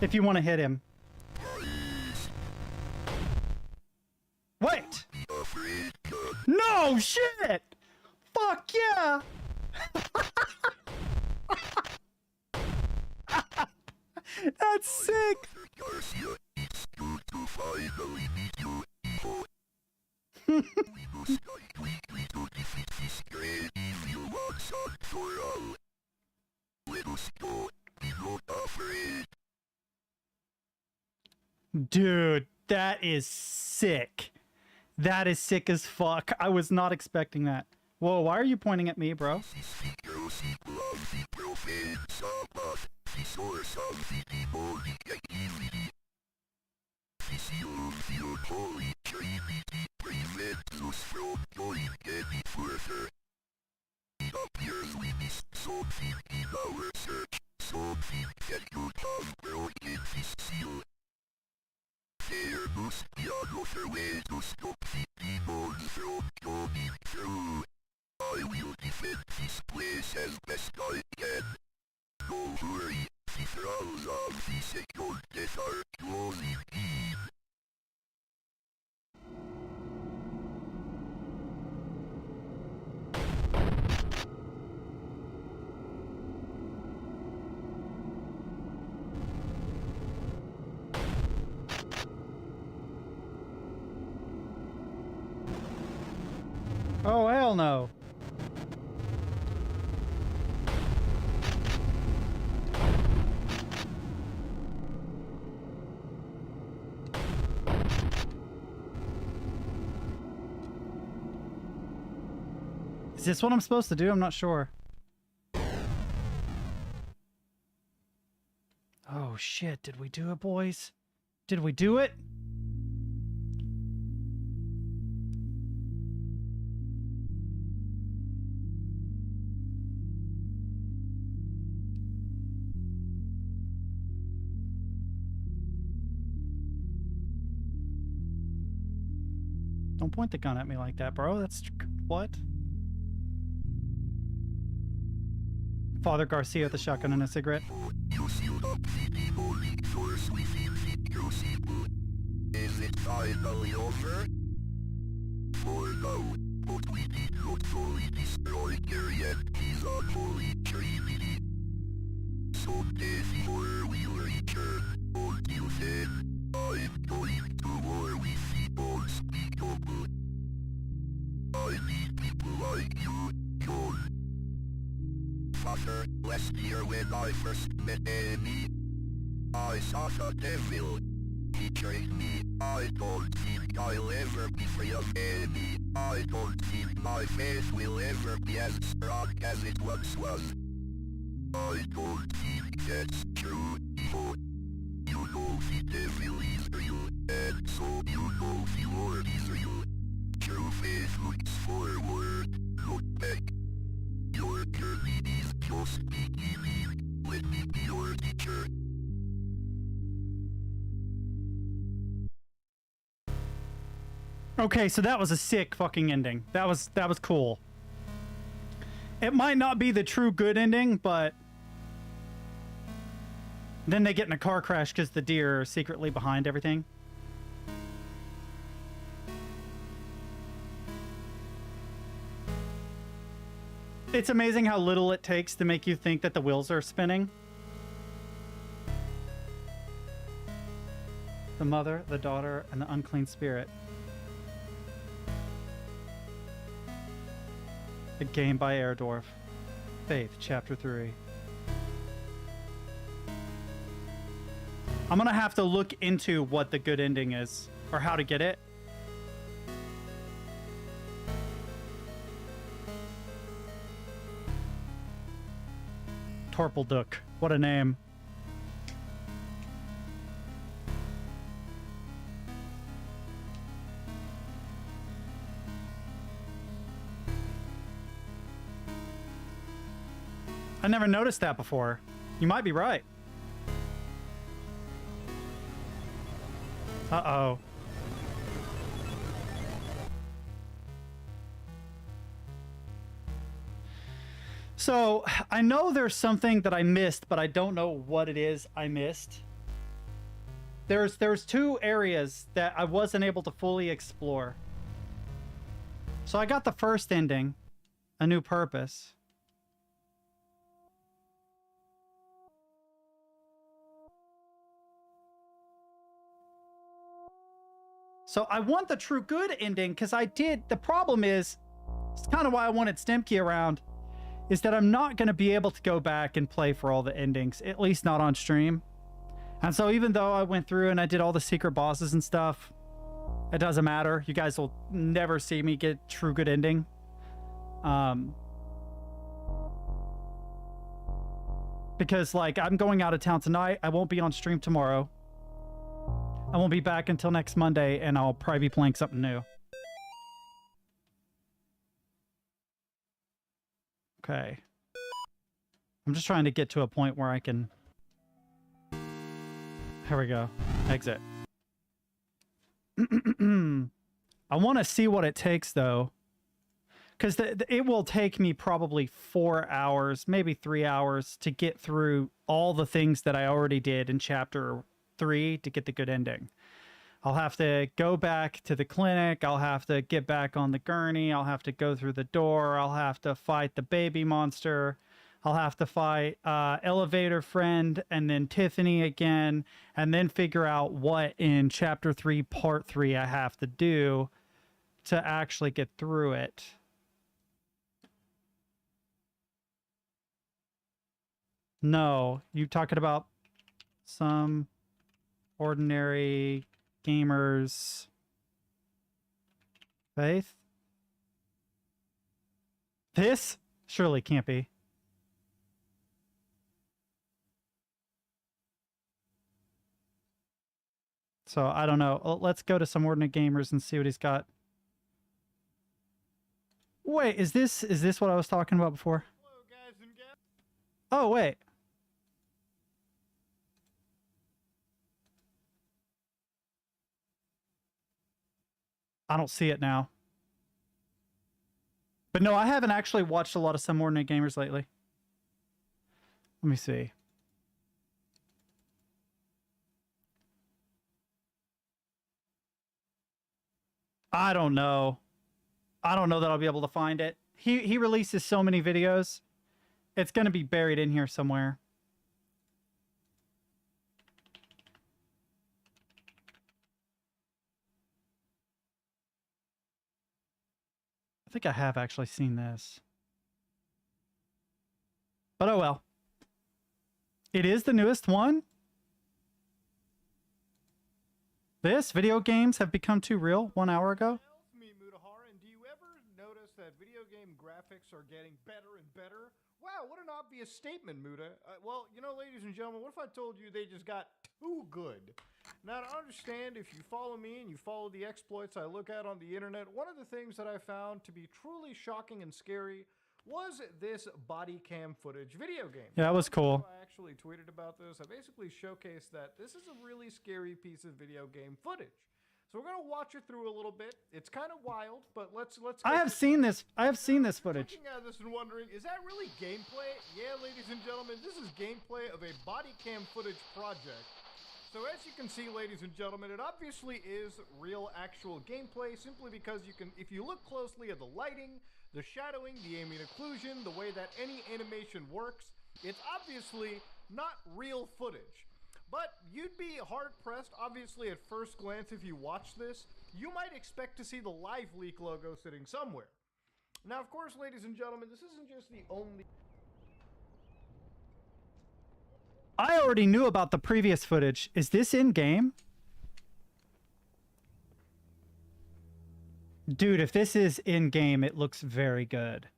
If you want to hit him. Wait! No shit! Fuck yeah! That's sick! Garcia, it's good to finally meet you, Evo. We must fight quickly to defeat this great evil once and for all. Let us go. Be not afraid. Dude, that is sick. That is sick as fuck. I was not expecting that. Whoa, why are you pointing at me, bro? This figures equal of the profane Sabbath, the source of the demonic activity. This illusion holy trinity prevents us from going any further. It appears we missed something in our search, something that could have broken this seal. There must be another way to stop the demons from coming through. I will defend this place as best I can. Don't worry, the thralls of the second death are closing in. Oh, hell no. Is this what I'm supposed to do? I'm not sure. Oh shit, did we do it, boys? Did we do it? Don't point the gun at me like that, bro. That's... what? Father Garcia with a shotgun and a cigarette. You sealed up the demonic force within the crucible. Is it finally over? For now, but we did not fully destroy Garion, his unholy trinity. Someday the horror will return. Until then, I'm going to war with the unspeakable. I need people like you, John. Father, last year when I first met Amy, I saw the devil. He trained me. I don't think I'll ever be free of Amy. I don't think my faith will ever be as strong as it once was. I don't think that's true, Ivo. You know the devil is real, and so you know the Lord is real. True faith looks forward, look back. Your journey is just beginning. Let me be your teacher. Okay, so that was a sick fucking ending. That was cool. It might not be the true good ending, but then they get in a car crash because the deer are secretly behind everything. It's amazing how little it takes to make you think that the wheels are spinning. The mother, the daughter, and the unclean spirit. A game by Erdorf. Faith, Chapter 3. I'm gonna have to look into what the good ending is, or how to get it. Torpelduk. What a name. I never noticed that before. You might be right. Uh-oh. So, I know there's something that I missed, but I don't know what it is I missed. There's two areas that I wasn't able to fully explore. So I got the first ending, A New Purpose. So I want the true good ending because I did. The problem is, it's kind of why I wanted Stemke around, is that I'm not going to be able to go back and play for all the endings, at least not on stream. And so even though I went through and I did all the secret bosses and stuff, it doesn't matter. You guys will never see me get true good ending. Because like I'm going out of town tonight. I won't be on stream tomorrow. I won't be back until next Monday, and I'll probably be playing something new. Okay. I'm just trying to get to a point where I can... Here we go. Exit. I want to see what it takes, though. Because it will take me probably 4 hours, maybe 3 hours, to get through all the things that I already did in Chapter 3 to get the good ending. I'll have to go back to the clinic. I'll have to get back on the gurney. I'll have to go through the door. I'll have to fight the baby monster. I'll have to fight Elevator Friend and then Tiffany again, and then figure out what in Chapter 3, Part 3 I have to do to actually get through it. No, you talking about some ordinary gamers faith? This surely can't be. So I don't know. Let's go to some ordinary gamers and see what he's got. Wait, is this what I was talking about before? Hello, guys and gals. Oh, wait. I don't see it now. But no, I haven't actually watched a lot of Some Ordinary Gamers lately. Let me see. I don't know. I don't know that I'll be able to find it. He releases so many videos. It's going to be buried in here somewhere. I think I have actually seen this. But oh well. It is the newest one. This video games have become too real 1 hour ago. Me, Mutahar, and do you ever notice that video game graphics are getting better and better? Wow, what an obvious statement, Muta. Well, you know, ladies and gentlemen, what if I told you they just got too good? Now, to understand, if you follow me and you follow the exploits I look at on the internet, one of the things that I found to be truly shocking and scary was this body cam footage video game. Yeah, that was cool. I actually tweeted about this. I basically showcased that this is a really scary piece of video game footage. So we're gonna watch it through a little bit. It's kind of wild, but let's. I have seen this. I have seen this footage. Looking at this and wondering, is that really gameplay? Yeah, ladies and gentlemen, this is gameplay of a body cam footage project. So as you can see, ladies and gentlemen, it obviously is real, actual gameplay. Simply because you can, if you look closely at the lighting, the shadowing, the ambient occlusion, the way that any animation works, it's obviously not real footage. But you'd be hard-pressed, obviously, at first glance, if you watch this, you might expect to see the Live Leak logo sitting somewhere. Now, of course, ladies and gentlemen, this isn't just the only... I already knew about the previous footage. Is this in-game? Dude, if this is in-game, it looks very good.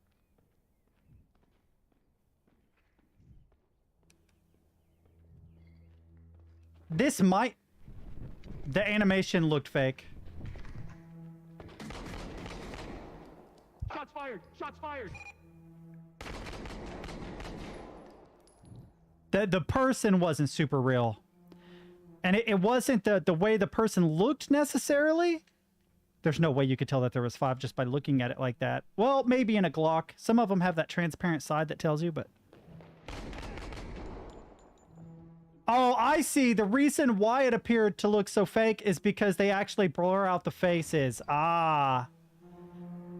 This might... The animation looked fake. Shots fired! Shots fired! The person wasn't super real. And it wasn't the way the person looked necessarily. There's no way you could tell that there was 5 just by looking at it like that. Well, maybe in a Glock. Some of them have that transparent side that tells you, but... Oh, I see. The reason why it appeared to look so fake is because they actually blur out the faces. Ah.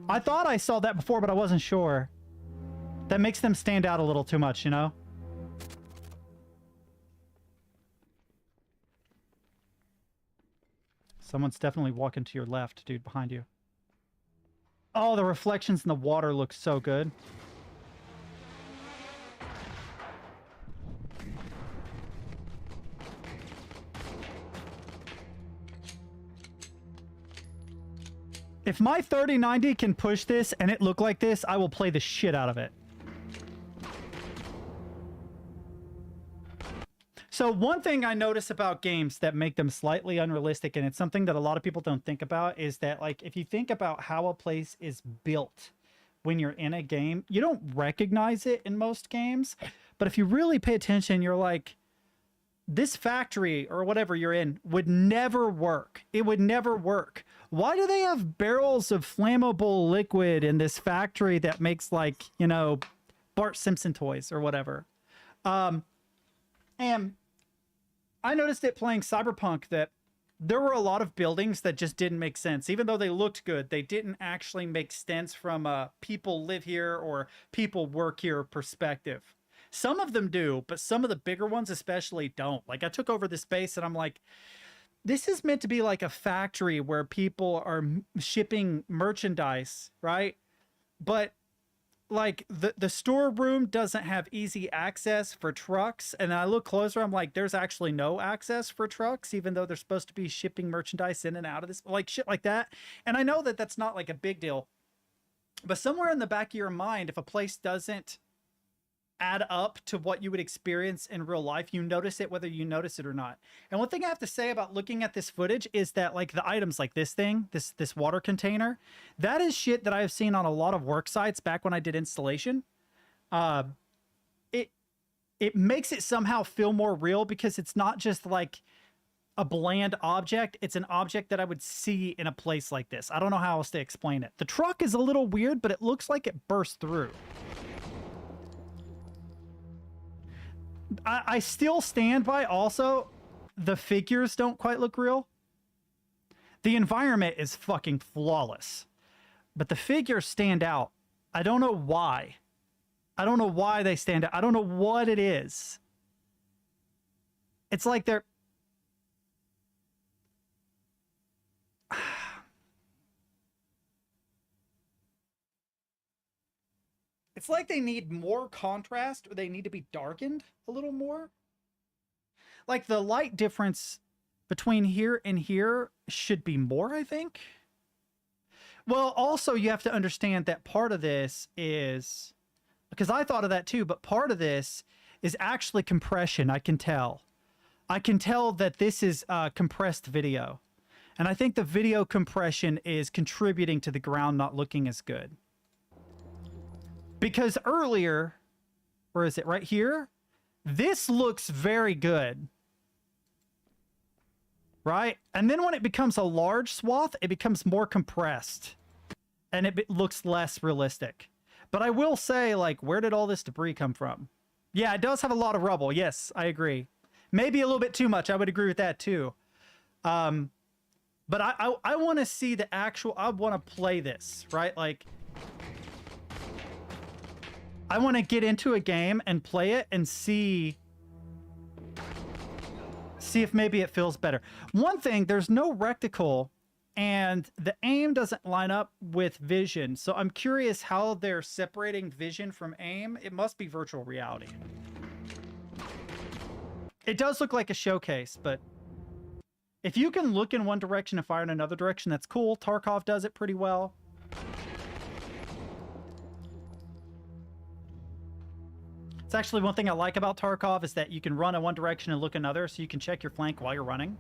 I thought I saw that before, but I wasn't sure. That makes them stand out a little too much, you know? Someone's definitely walking to your left, dude, behind you. Oh, the reflections in the water look so good. If my 3090 can push this and it look like this, I will play the shit out of it. So one thing I notice about games that make them slightly unrealistic, and it's something that a lot of people don't think about, is that, like, if you think about how a place is built when you're in a game, you don't recognize it in most games. But if you really pay attention, you're like, this factory or whatever you're in would never work. It would never work. Why do they have barrels of flammable liquid in this factory that makes, like, you know, Bart Simpson toys or whatever? And I noticed it playing Cyberpunk that there were a lot of buildings that just didn't make sense. Even though they looked good, they didn't actually make sense from a people live here or people work here perspective. Some of them do, but some of the bigger ones especially don't. Like, I took over this base and I'm like, this is meant to be like a factory where people are shipping merchandise, right? But like the storeroom doesn't have easy access for trucks. And I look closer, I'm like, there's actually no access for trucks, even though they're supposed to be shipping merchandise in and out of this, like shit like that. And I know that that's not like a big deal, but somewhere in the back of your mind, if a place doesn't add up to what you would experience in real life, you notice it whether you notice it or not. And one thing I have to say about looking at this footage is that, like, the items like this thing, this water container, that is shit that I have seen on a lot of work sites back when I did installation. It makes it somehow feel more real because it's not just like a bland object. It's an object that I would see in a place like this. I don't know how else to explain it. The truck is a little weird, but it looks like it burst through. I still stand by also, the figures don't quite look real. The environment is fucking flawless. but the figures stand out. I don't know why. I don't know why they stand out. I don't know what it is. It's like they're... It's like they need more contrast, or they need to be darkened a little more. Like the light difference between here and here should be more, I think. Well, also you have to understand that part of this is, because I thought of that too, but part of this is actually compression. I can tell. I can tell that this is compressed video. And I think the video compression is contributing to the ground not looking as good. Because earlier, where is it? Right here? This looks very good. Right? And then when it becomes a large swath, it becomes more compressed. And it looks less realistic. But I will say, like, where did all this debris come from? Yeah, it does have a lot of rubble. Yes, I agree. Maybe a little bit too much. I would agree with that too. But I want to see the actual... I want to play this, right? Like... I want to get into a game and play it and see if maybe it feels better. One thing, there's no reticle and the aim doesn't line up with vision. So I'm curious how they're separating vision from aim. It must be virtual reality. It does look like a showcase, but if you can look in one direction and fire in another direction, that's cool. Tarkov does it pretty well. It's actually one thing I like about Tarkov is that you can run in one direction and look another, so you can check your flank while you're running.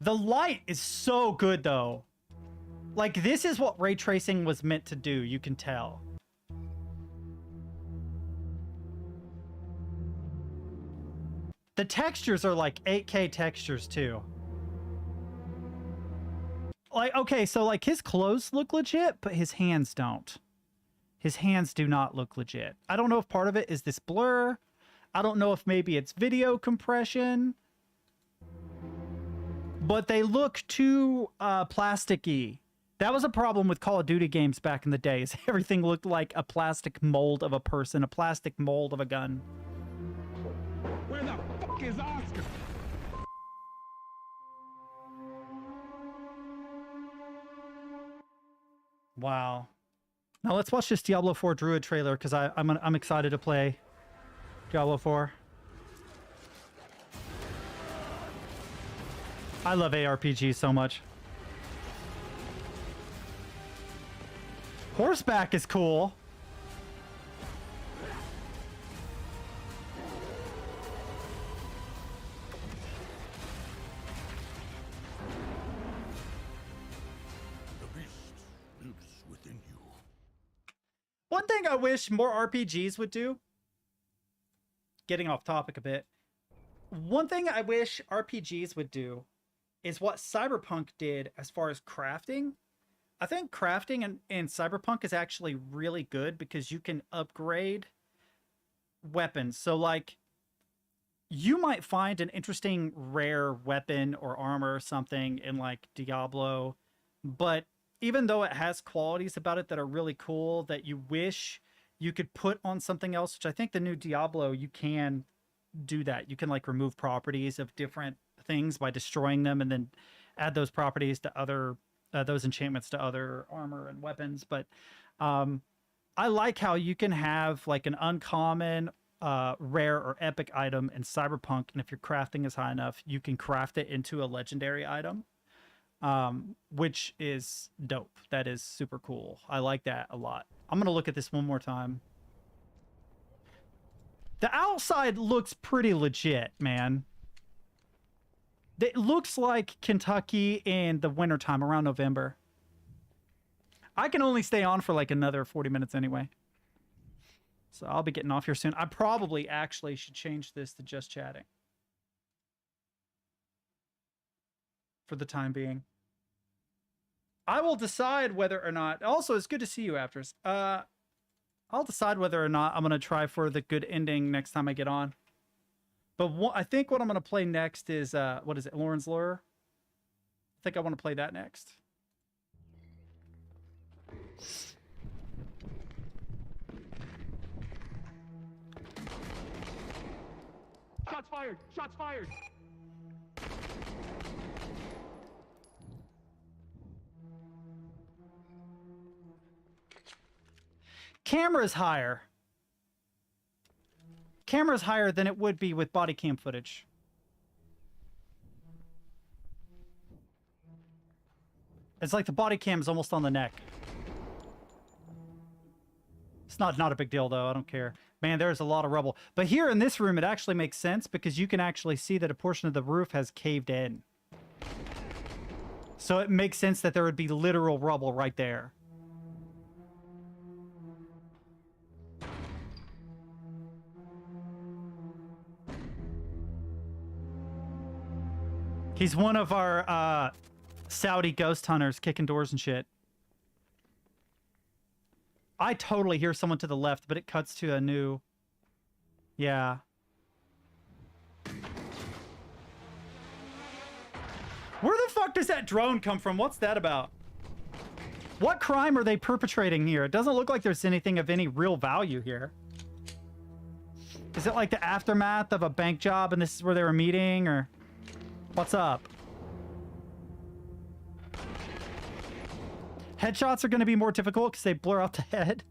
The light is so good, though. Like, this is what ray tracing was meant to do, you can tell. The textures are like 8K textures, too. Like, okay, so, like, his clothes look legit, but his hands don't. His hands do not look legit. I don't know if part of it is this blur. I don't know if maybe it's video compression. But they look too plasticky. That was a problem with Call of Duty games back in the days. Everything looked like a plastic mold of a person, a plastic mold of a gun. Where the fuck is Oscar? Wow. Now let's watch this Diablo 4 Druid trailer because I'm excited to play Diablo 4. I love ARPGs so much. Horseback is cool. One thing I wish more RPGs would do, getting off topic a bit, one thing I wish RPGs would do is what Cyberpunk did as far as crafting. I think crafting in Cyberpunk is actually really good because you can upgrade weapons. So, like, you might find an interesting rare weapon or armor or something in, like, Diablo, but even though it has qualities about it that are really cool that you wish you could put on something else, which I think the new Diablo, you can do that. You can, like, remove properties of different things by destroying them and then add those properties to other, those enchantments to other armor and weapons. But I like how you can have, like, an uncommon, rare or epic item in Cyberpunk, and if your crafting is high enough, you can craft it into a legendary item. Which is dope. That is super cool. I like that a lot. I'm gonna look at this one more time. The outside looks pretty legit, man. It looks like Kentucky in the wintertime around November. I can only stay on for like another 40 minutes anyway. So I'll be getting off here soon. I probably actually should change this to just chatting for the time being. I will decide whether or not... Also, it's good to see you, Afters. I'll decide whether or not I'm going to try for the good ending next time I get on. But I think what I'm going to play next is... what is it? Lauren's Lure? think I want to play that next. Shots fired! Shots fired! Camera's higher. Camera's higher than it would be with body cam footage. It's like the body cam is almost on the neck. It's not a big deal though. I don't care. Man, there's a lot of rubble. But here in this room, it actually makes sense because you can actually see that a portion of the roof has caved in. So it makes sense that there would be literal rubble right there. He's one of our Saudi ghost hunters kicking doors and shit. I totally hear someone to the left, but it cuts to a new... Yeah. Where the fuck does that drone come from? What's that about? What crime are they perpetrating here? It doesn't look like there's anything of any real value here. Is it like the aftermath of a bank job and this is where they were meeting, or... What's up? Headshots are going to be more difficult because they blur out the head.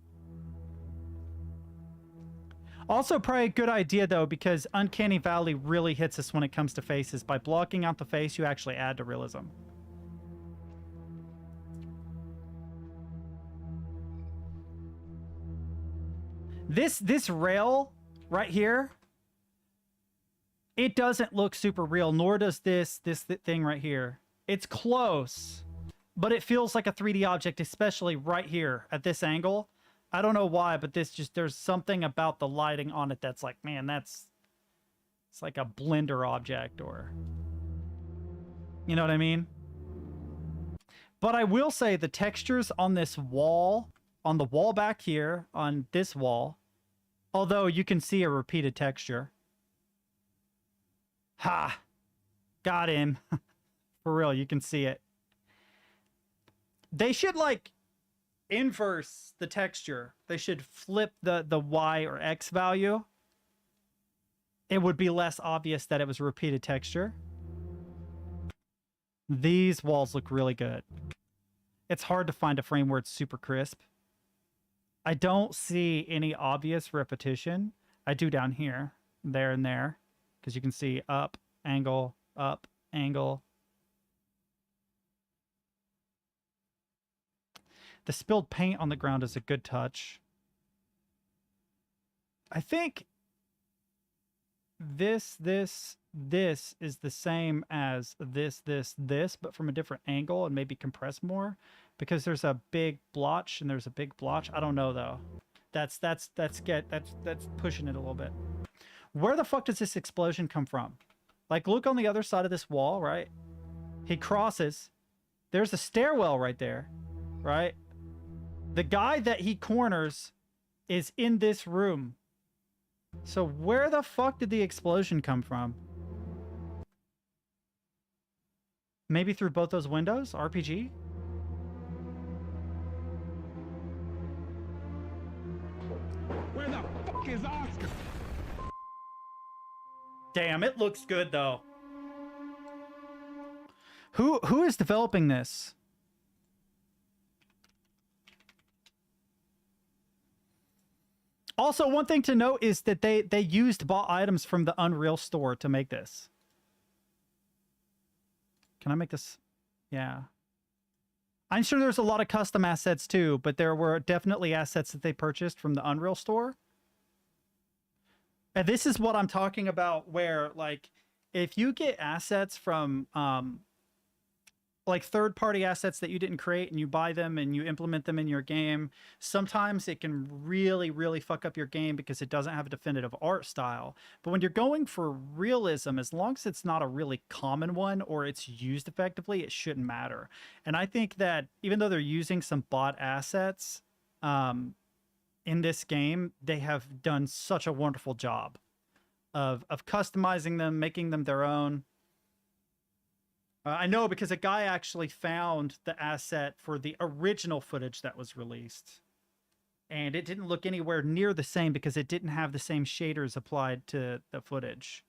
Also, probably a good idea, though, because Uncanny Valley really hits us when it comes to faces. By blocking out the face, you actually add to realism. This rail right here, it doesn't look super real, nor does this thing right here. It's close, but it feels like a 3D object, especially right here at this angle. I don't know why, but there's something about the lighting on it that's like, man, it's like a Blender object, or, you know what I mean? But I will say the textures on this wall, on the wall back here, on this wall, although you can see a repeated texture. Ha! Got him. For real, you can see it. They should, like, inverse the texture. They should flip the Y or X value. It would be less obvious that it was a repeated texture. These walls look really good. It's hard to find a frame where it's super crisp. I don't see any obvious repetition. I do down here, there and there, because you can see up, angle, up, angle. The spilled paint on the ground is a good touch. I think this is the same as this, but from a different angle and maybe compressed more, because there's a big blotch and there's a big blotch. I don't know though. That's pushing it a little bit. Where the fuck does this explosion come from? Like, look on the other side of this wall, right? He crosses. There's a stairwell right there, right? The guy that he corners is in this room. So where the fuck did the explosion come from? Maybe through both those windows? RPG? Where the fuck is Oscar? Damn, it looks good though. Who is developing this? Also, one thing to note is that they used bought items from the Unreal store to make this. Can I make this? Yeah. I'm sure there's a lot of custom assets too, but there were definitely assets that they purchased from the Unreal store. And this is what I'm talking about, where, like, if you get assets from like third-party assets that you didn't create and you buy them and you implement them in your game, sometimes it can really, really fuck up your game because it doesn't have a definitive art style. But when you're going for realism, as long as it's not a really common one or it's used effectively, it shouldn't matter. And I think that even though they're using some bought assets in this game, they have done such a wonderful job of customizing them, making them their own. I know because a guy actually found the asset for the original footage that was released. And it didn't look anywhere near the same because it didn't have the same shaders applied to the footage.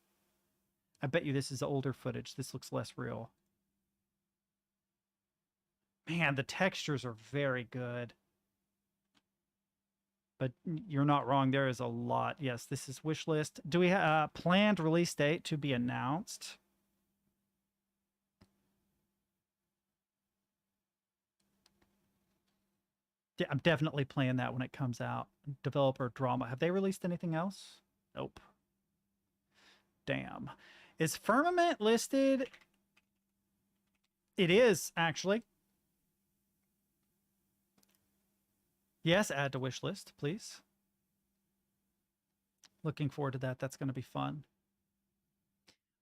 I bet you this is older footage. This looks less real. Man, the textures are very good. But you're not wrong. There is a lot. Yes, this is wish list. Do we have a planned release date to be announced? I'm definitely playing that when it comes out. Developer drama. Have they released anything else? Nope. Damn. Is Firmament listed? It is, actually. Yes, add to wish list, please. Looking forward to that. That's going to be fun.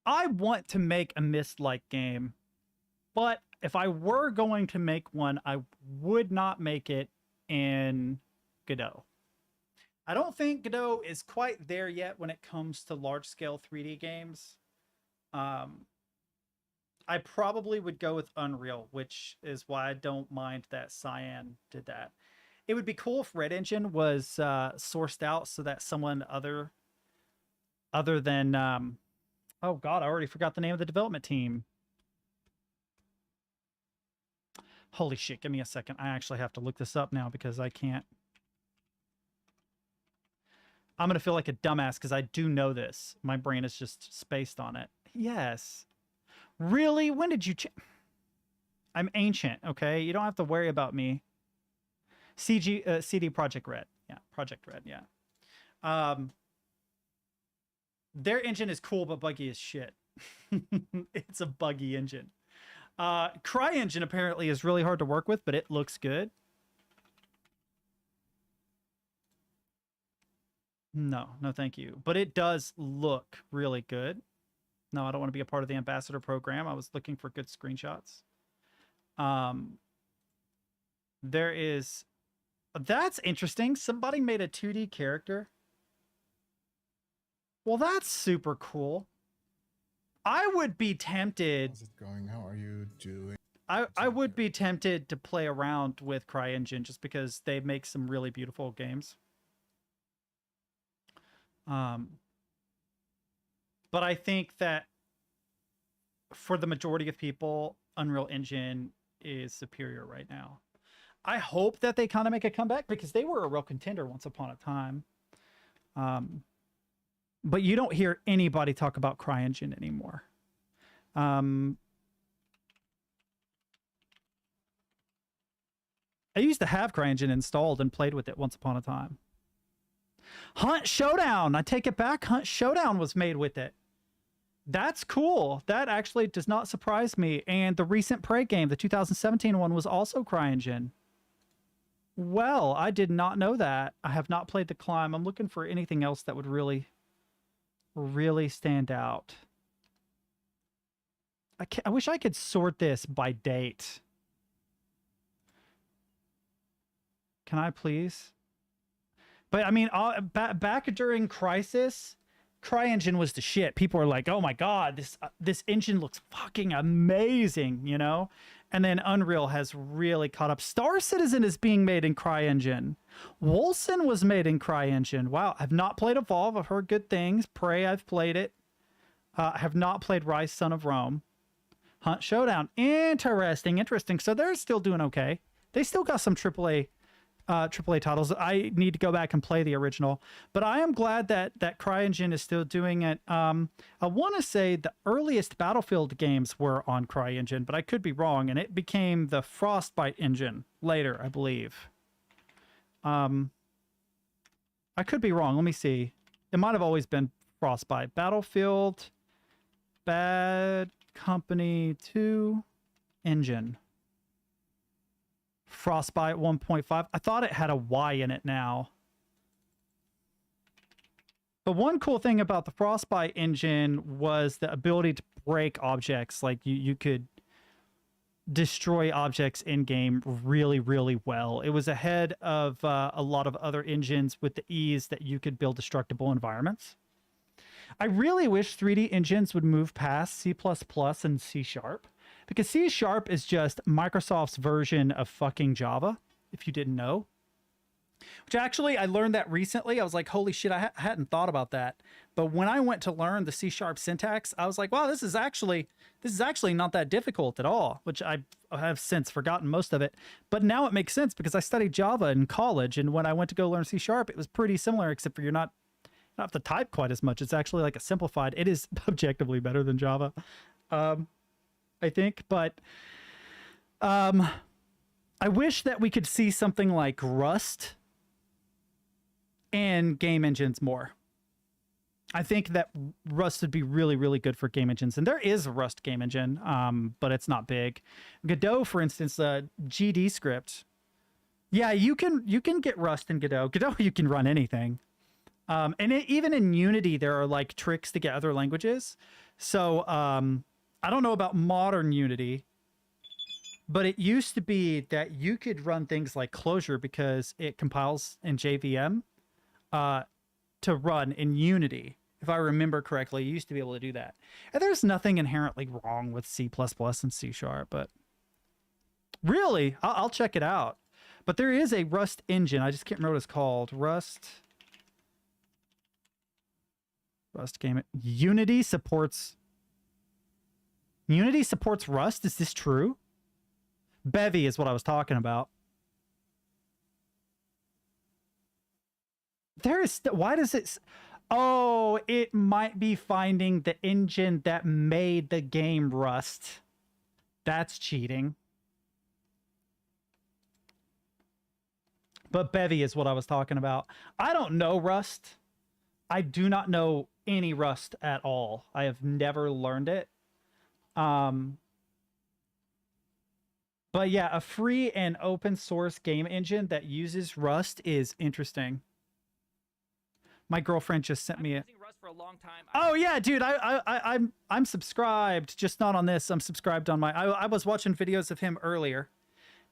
I want to make a Myst-like game, but if I were going to make one, I would not make it in Godot. I don't think Godot is quite there yet when it comes to large-scale 3D games. I probably would go with Unreal, which is why I don't mind that Cyan did that. It would be cool if Red Engine was sourced out so that someone other than oh god, I already forgot the name of the development team. Holy shit, give me a second. I actually have to look this up now because I can't. I'm gonna feel like a dumbass because I do know this. My brain is just spaced on it. Yes. Really? When did you I'm ancient, okay? You don't have to worry about me. CD Projekt Red. Yeah, Project Red, yeah. Their engine is cool, but buggy as shit. It's a buggy engine. CryEngine apparently is really hard to work with, but it looks good. No, no thank you. But it does look really good. No, I don't want to be a part of the ambassador program. I was looking for good screenshots. There is... That's interesting. Somebody made a 2D character. Well, that's super cool. I would be tempted... How's it going? How are you doing? I would be tempted to play around with CryEngine just because they make some really beautiful games. But I think that for the majority of people, Unreal Engine is superior right now. I hope that they kind of make a comeback because they were a real contender once upon a time. But you don't hear anybody talk about CryEngine anymore. I used to have CryEngine installed and played with it once upon a time. Hunt Showdown! I take it back. Hunt Showdown was made with it. That's cool. That actually does not surprise me. And the recent Prey game, the 2017 one, was also CryEngine. Well, I did not know that. I have not played The Climb. I'm looking for anything else that would really, really stand out. I wish I could sort this by date. Can I please? But I mean, back during Crisis, CryEngine was the shit. People were like, "Oh my god, this engine looks fucking amazing," you know. And then Unreal has really caught up. Star Citizen is being made in CryEngine. Wolcen was made in CryEngine. Wow, I've not played Evolve. I've heard good things. Prey, I've played it. I have not played Rise, Son of Rome. Hunt Showdown. Interesting. So they're still doing okay. They still got some AAA titles. I need to go back and play the original, but I am glad that CryEngine is still doing it. I want to say the earliest Battlefield games were on CryEngine, but I could be wrong, and it became the Frostbite engine later, I believe. I could be wrong. Let me see. It might have always been Frostbite. Battlefield, Bad Company 2 engine. Frostbite 1.5. I thought it had a Y in it now. But one cool thing about the Frostbite engine was the ability to break objects. Like you could destroy objects in game really, really well. It was ahead of a lot of other engines with the ease that you could build destructible environments. I really wish 3D engines would move past C++ and C#. Because C# is just Microsoft's version of fucking Java, if you didn't know. Which actually, I learned that recently. I was like, holy shit, I hadn't thought about that. But when I went to learn the C# syntax, I was like, wow, this is actually not that difficult at all, which I have since forgotten most of it. But now it makes sense because I studied Java in college, and when I went to go learn C#, it was pretty similar, except for you don't have to type quite as much. It's actually like a simplified. It is objectively better than Java, I think. But I wish that we could see something like Rust and game engines more. I think that Rust would be really, really good for game engines. And there is a Rust game engine, but it's not big. Godot, for instance, the GD script. Yeah, you can get Rust in Godot. Godot, you can run anything. And even in Unity, there are like tricks to get other languages. So I don't know about modern Unity, but it used to be that you could run things like Clojure because it compiles in JVM to run in Unity. If I remember correctly, you used to be able to do that. And there's nothing inherently wrong with C++ and C#, but really, I'll check it out. But there is a Rust engine. I just can't remember what it's called. Rust game. Unity supports Rust. Is this true? Bevy is what I was talking about. Why does it? Oh, it might be finding the engine that made the game Rust. That's cheating. But Bevy is what I was talking about. I don't know Rust. I do not know any Rust at all. I have never learned it. But yeah, a free and open source game engine that uses Rust is interesting. My girlfriend just sent me a Rust for a long time. Oh yeah, dude, I'm subscribed, just not on this. I'm subscribed on my I was watching videos of him earlier.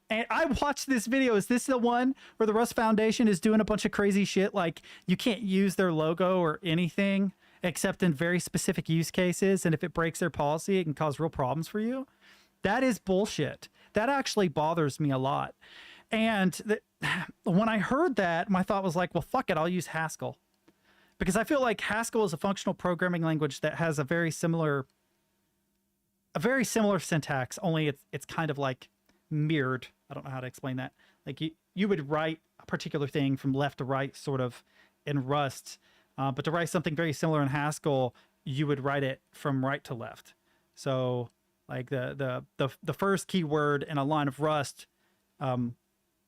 And I watched this video. Is this the one where the Rust Foundation is doing a bunch of crazy shit? Like you can't use their logo or anything except in very specific use cases. And if it breaks their policy, it can cause real problems for you. That is bullshit. That actually bothers me a lot. And when I heard that, my thought was like, well, fuck it. I'll use Haskell. Because I feel like Haskell is a functional programming language that has a very similar syntax, only it's kind of like mirrored. I don't know how to explain that. Like you would write a particular thing from left to right sort of in Rust, but to write something very similar in Haskell, you would write it from right to left. So like the first keyword in a line of Rust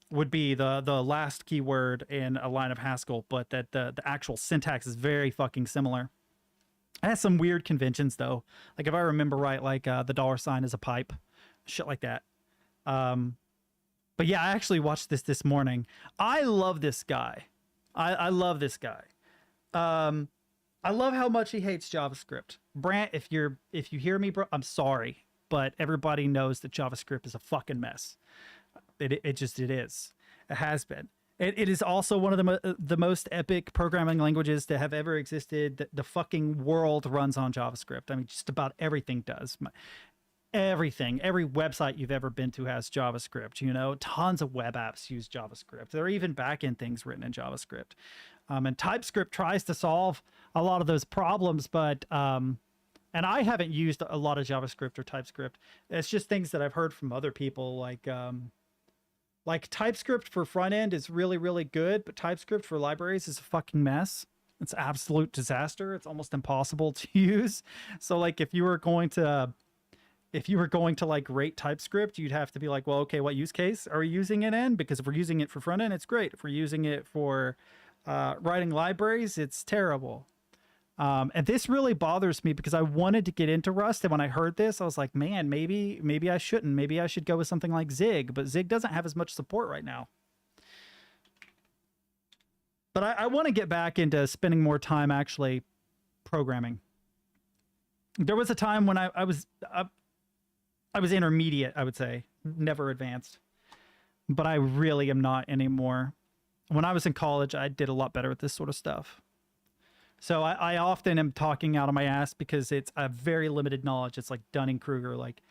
would be the last keyword in a line of Haskell, but that the actual syntax is very fucking similar. It has some weird conventions though. Like if I remember right, like the $ is a pipe, shit like that. But yeah, I actually watched this morning. I love this guy. I love this guy. I love how much he hates JavaScript. Brant, if you hear me, bro, I'm sorry, but everybody knows that JavaScript is a fucking mess. It is. It has been. It is also one of the most epic programming languages to have ever existed. The fucking world runs on JavaScript. I mean, just about everything does. Everything, every website you've ever been to has JavaScript. You know, tons of web apps use JavaScript. There are even backend things written in JavaScript. And TypeScript tries to solve a lot of those problems, but and I haven't used a lot of JavaScript or TypeScript. It's just things that I've heard from other people, like TypeScript for front end is really, really good, but TypeScript for libraries is a fucking mess. It's an absolute disaster. It's almost impossible to use. So like if you were going to like rate TypeScript, you'd have to be like, well, okay, what use case are we using it in? Because if we're using it for front end, it's great. If we're using it for writing libraries, it's terrible. And this really bothers me because I wanted to get into Rust. And when I heard this, I was like, man, maybe I shouldn't. Maybe I should go with something like Zig, but Zig doesn't have as much support right now. But I want to get back into spending more time actually programming. There was a time when I was intermediate, I would say, never advanced, but I really am not anymore. When I was in college, I did a lot better with this sort of stuff. So I often am talking out of my ass because it's a very limited knowledge. It's like Dunning-Kruger, like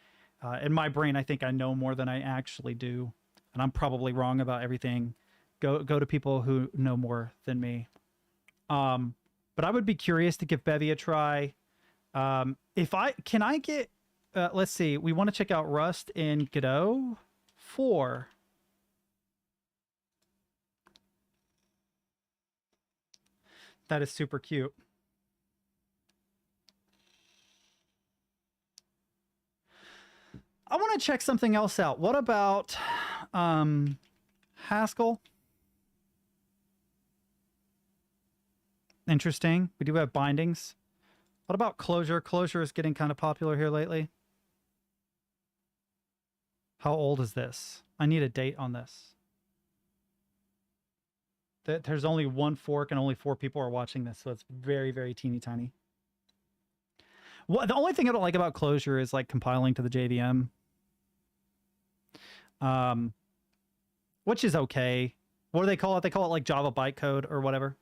In my brain, I think I know more than I actually do, and I'm probably wrong about everything. Go to people who know more than me. But I would be curious to give Bevy a try. If I can, I get. Let's see. We want to check out Rust in Godot 4. That is super cute. I want to check something else out. What about Haskell? Interesting. We do have bindings. What about Clojure? Clojure is getting kind of popular here lately. How old is this? I need a date on this. There's only one fork and only 4 people are watching this, so it's very, very teeny tiny. Well, the only thing I don't like about Clojure is like compiling to the JVM. Which is okay. What do they call it? They call it like Java bytecode or whatever.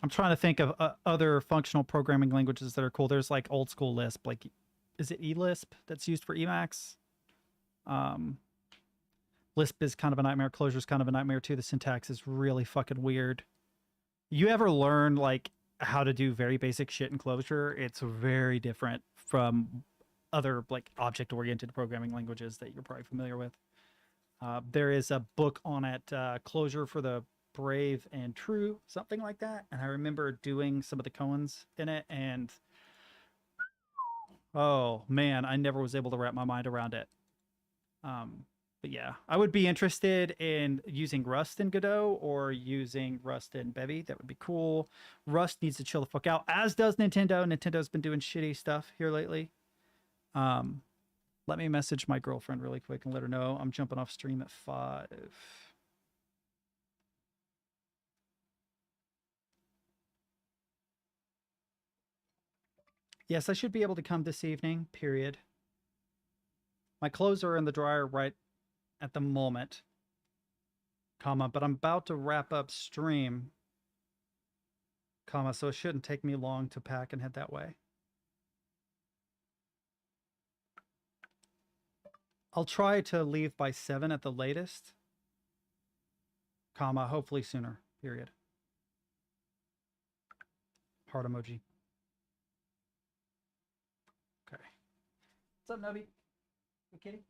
I'm trying to think of other functional programming languages that are cool. There's like old school Lisp, like, is it eLisp that's used for Emacs? Lisp is kind of a nightmare. Clojure is kind of a nightmare too. The syntax is really fucking weird. You ever learn like how to do very basic shit in Clojure? It's very different from other like object-oriented programming languages that you're probably familiar with. There is a book on it, Clojure for the Brave and True, something like that. And I remember doing some of the koans in it, and oh man, I never was able to wrap my mind around it. But yeah, I would be interested in using Rust in Godot or using Rust in Bevy. That would be cool. Rust needs to chill the fuck out, as does Nintendo. Nintendo's been doing shitty stuff here lately. Let me message my girlfriend really quick and let her know I'm jumping off stream at 5. Yes, I should be able to come this evening, period. My clothes are in the dryer right at the moment, comma, but I'm about to wrap up stream, comma, so it shouldn't take me long to pack and head that way. I'll try to leave by 7 at the latest, comma, hopefully sooner, period. Heart emoji. Okay. What's up, Nubby? Good kitty?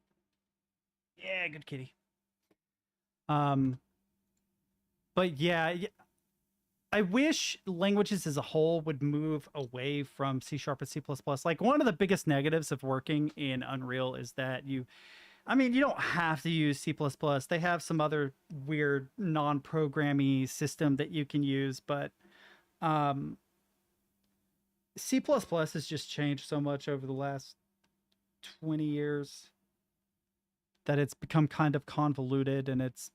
Yeah, good kitty. But yeah, I wish languages as a whole would move away from C# and C++. Like, one of the biggest negatives of working in Unreal is that you don't have to use C++. They have some other weird non-programmy system that you can use, but C++ has just changed so much over the last 20 years that it's become kind of convoluted, and it's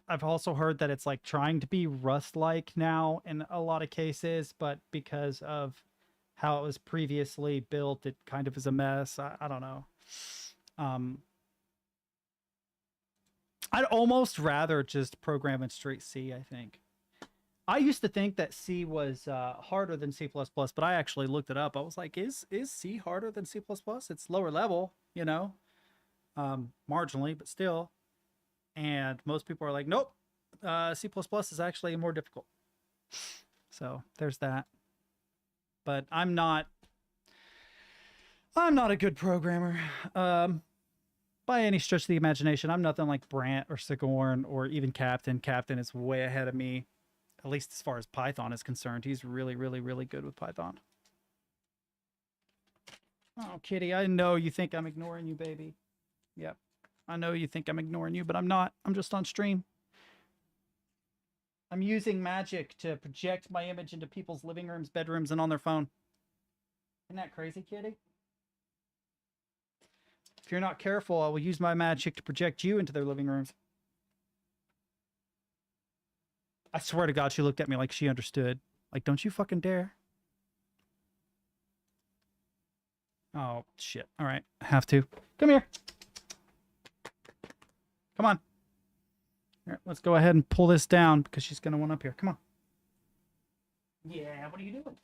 I've also heard that it's like trying to be Rust-like now in a lot of cases, but because of how it was previously built, it kind of is a mess. I don't know. I'd almost rather just program in straight C, I think. I used to think that C was harder than C++, but I actually looked it up. I was like, is C harder than C++? It's lower level, you know, marginally, but still. And most people are like, nope, C++ is actually more difficult. So there's that. But I'm not a good programmer by any stretch of the imagination. I'm nothing like Brant or Sigourney or even Captain. Captain is way ahead of me, at least as far as Python is concerned. He's really, really, really good with Python. Oh, Kitty, I know you think I'm ignoring you, baby. Yep. I know you think I'm ignoring you, but I'm not. I'm just on stream. I'm using magic to project my image into people's living rooms, bedrooms, and on their phone. Isn't that crazy, Kitty? If you're not careful, I will use my magic to project you into their living rooms. I swear to God, she looked at me like she understood. Like, don't you fucking dare. Oh, shit. All right. I have to. Come here. Come on. Here, let's go ahead and pull this down because she's going to want up here. Come on. Yeah, what are you doing? Come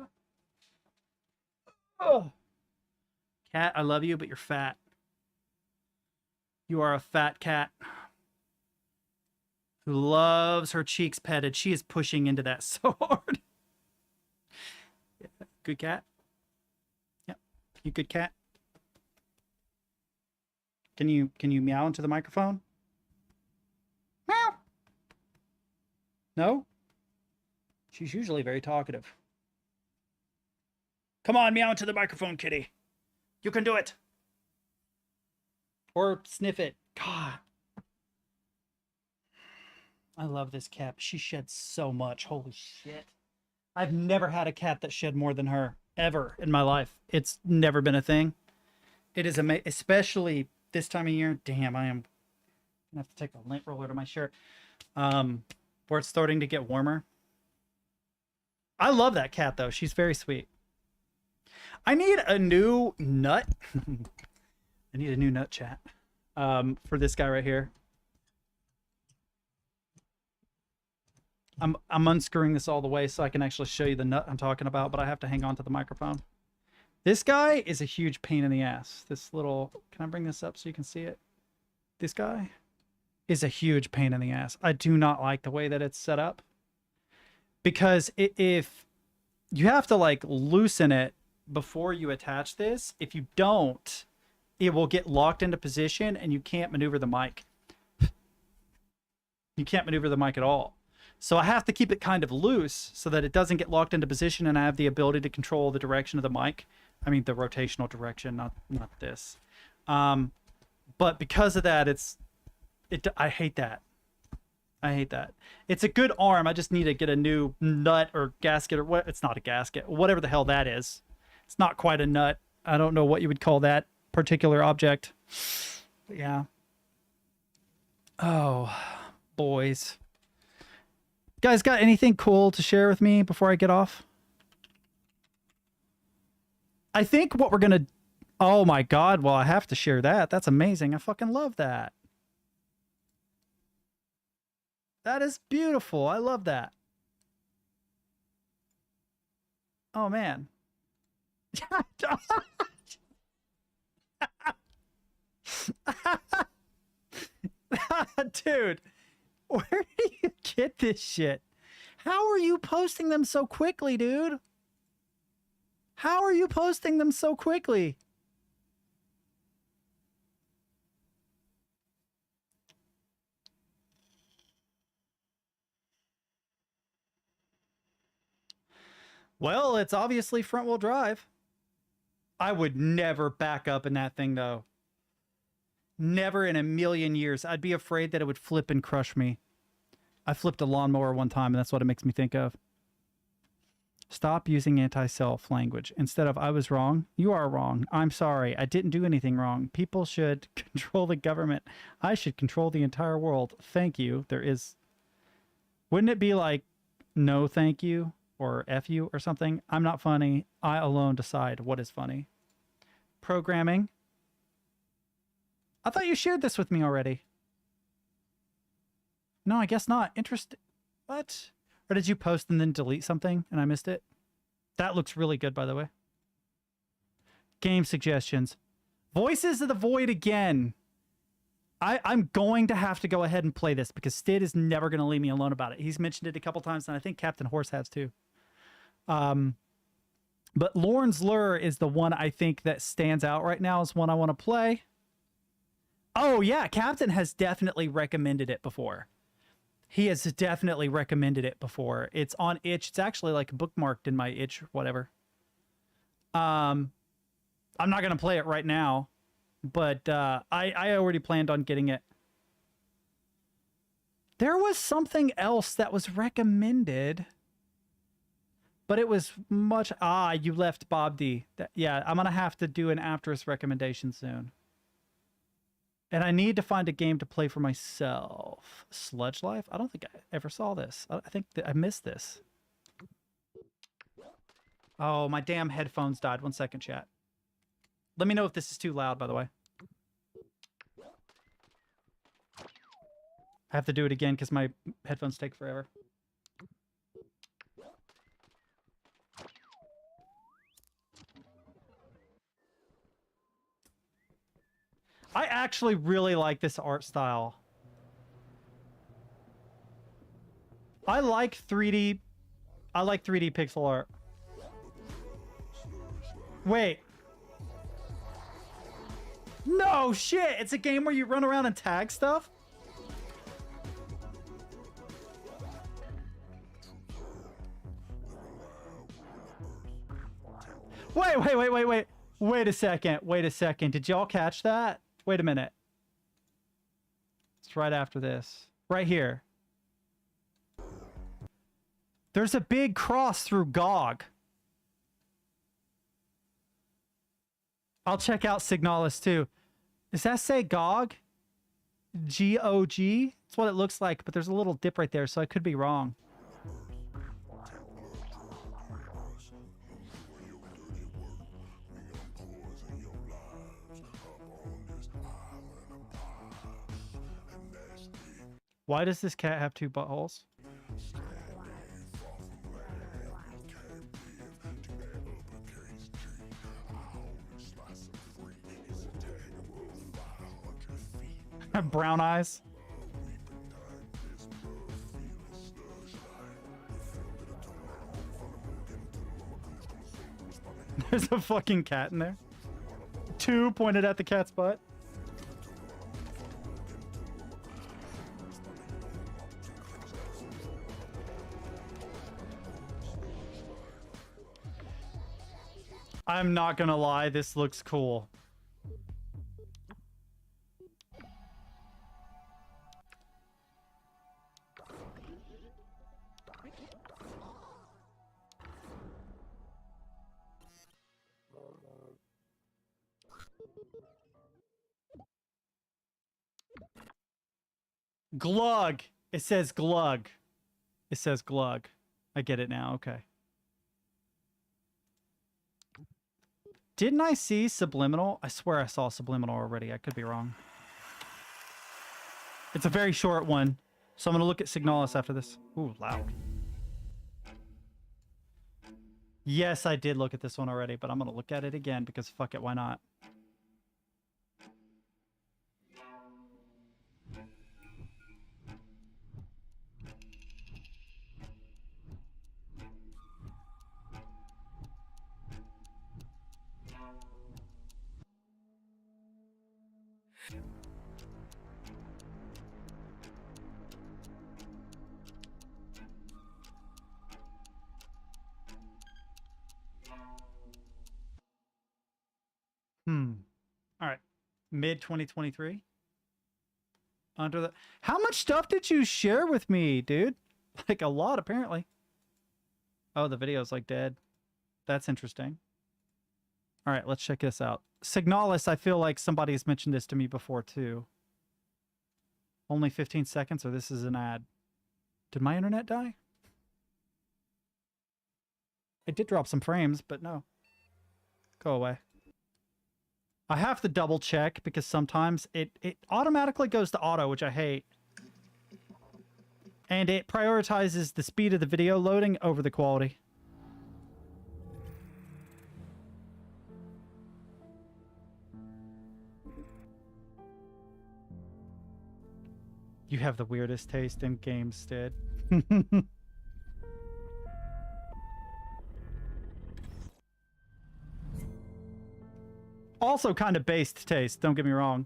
on. Oh. Cat, I love you, but you're fat. You are a fat cat who loves her cheeks petted. She is pushing into that so hard. Yeah. Good cat. Yep. You good cat? Can you meow into the microphone? Meow. No? She's usually very talkative. Come on, meow into the microphone, kitty. You can do it. Or sniff it. God. I love this cat. She sheds so much. Holy shit. I've never had a cat that shed more than her. Ever in my life. It's never been a thing. It is amazing. Especially this time of year. Damn, I am going to have to take the lint roller to my shirt. Where it's starting to get warmer. I love that cat, though. She's very sweet. I need a new nut. I need a new nut, chat. For this guy right here. I'm unscrewing this all the way so I can actually show you the nut I'm talking about, but I have to hang on to the microphone. This guy is a huge pain in the ass. This little... Can I bring this up so you can see it? This guy is a huge pain in the ass. I do not like the way that it's set up. Because if you have to like loosen it before you attach this, if you don't, it will get locked into position and you can't maneuver the mic. You can't maneuver the mic at all. So I have to keep it kind of loose so that it doesn't get locked into position and I have the ability to control the direction of the mic. I mean, the rotational direction, not this. But because of that, I hate that. I hate that. It's a good arm. I just need to get a new nut or gasket or what. It's not a gasket. Whatever the hell that is. It's not quite a nut. I don't know what you would call that particular object. But yeah. Oh, boys. Guys, got anything cool to share with me before I get off? I think what we're going to... Oh my God. Well, I have to share that. That's amazing. I fucking love that. That is beautiful. I love that. Oh, man. Dude, where do you get this shit? How are you posting them so quickly, dude? How are you posting them so quickly? Well, it's obviously front-wheel drive. I would never back up in that thing, though. Never in a million years. I'd be afraid that it would flip and crush me. I flipped a lawnmower one time, and that's what it makes me think of. Stop using anti-self language. Instead of, I was wrong, you are wrong. I'm sorry. I didn't do anything wrong. People should control the government. I should control the entire world. Thank you. There is... Wouldn't it be like, no thank you? Or F you or something? I'm not funny. I alone decide what is funny. Programming. I thought you shared this with me already. No, I guess not. Interesting. What? Or did you post and then delete something and I missed it? That looks really good, by the way. Game suggestions. Voices of the Void again. I'm going to have to go ahead and play this because Stid is never going to leave me alone about it. He's mentioned it a couple times, and I think Captain Horse has too. But Lorne's Lure is the one I think that stands out right now as one I want to play. Oh, yeah. Captain has definitely recommended it before. He has definitely recommended it before. It's on itch. It's actually like bookmarked in my itch, whatever. I'm not going to play it right now, but I already planned on getting it. There was something else that was recommended, but it was much... Ah, you left Bob D. Yeah, I'm going to have to do an Afterus recommendation soon. And I need to find a game to play for myself. Sludge Life? I don't think I ever saw this. I think that I missed this. Oh, my damn headphones died. 1 second, chat. Let me know if this is too loud, by the way. I have to do it again because my headphones take forever. I actually really like this art style. I like 3D pixel art. Wait. No shit! It's a game where you run around and tag stuff? Wait. Wait a second. Did y'all catch that? Wait a minute. It's right after this. Right here. There's a big cross through GOG. I'll check out Signalis too. Does that say GOG? G-O-G? That's what it looks like, but there's a little dip right there, so I could be wrong. Why does this cat have 2 buttholes? Brown eyes. There's a fucking cat in there. 2 pointed at the cat's butt. I'm not gonna lie, this looks cool. Glug. It says glug. It says glug. I get it now. Okay. Didn't I see Subliminal? I swear I saw Subliminal already. I could be wrong. It's a very short one. So I'm going to look at Signalis after this. Ooh, loud. Yes, I did look at this one already, but I'm going to look at it again because fuck it, why not? All right. Mid 2023. Under the... How much stuff did you share with me, dude? Like a lot, apparently. Oh, the video's like dead. That's interesting. All right, let's check this out. Signalis, I feel like somebody's mentioned this to me before, too. Only 15 seconds, or this is an ad. Did my internet die? It did drop some frames, but no. Go away. I have to double check because sometimes it automatically goes to auto, which I hate. And it prioritizes the speed of the video loading over the quality. You have the weirdest taste in games, Stead. Also kind of based taste, don't get me wrong.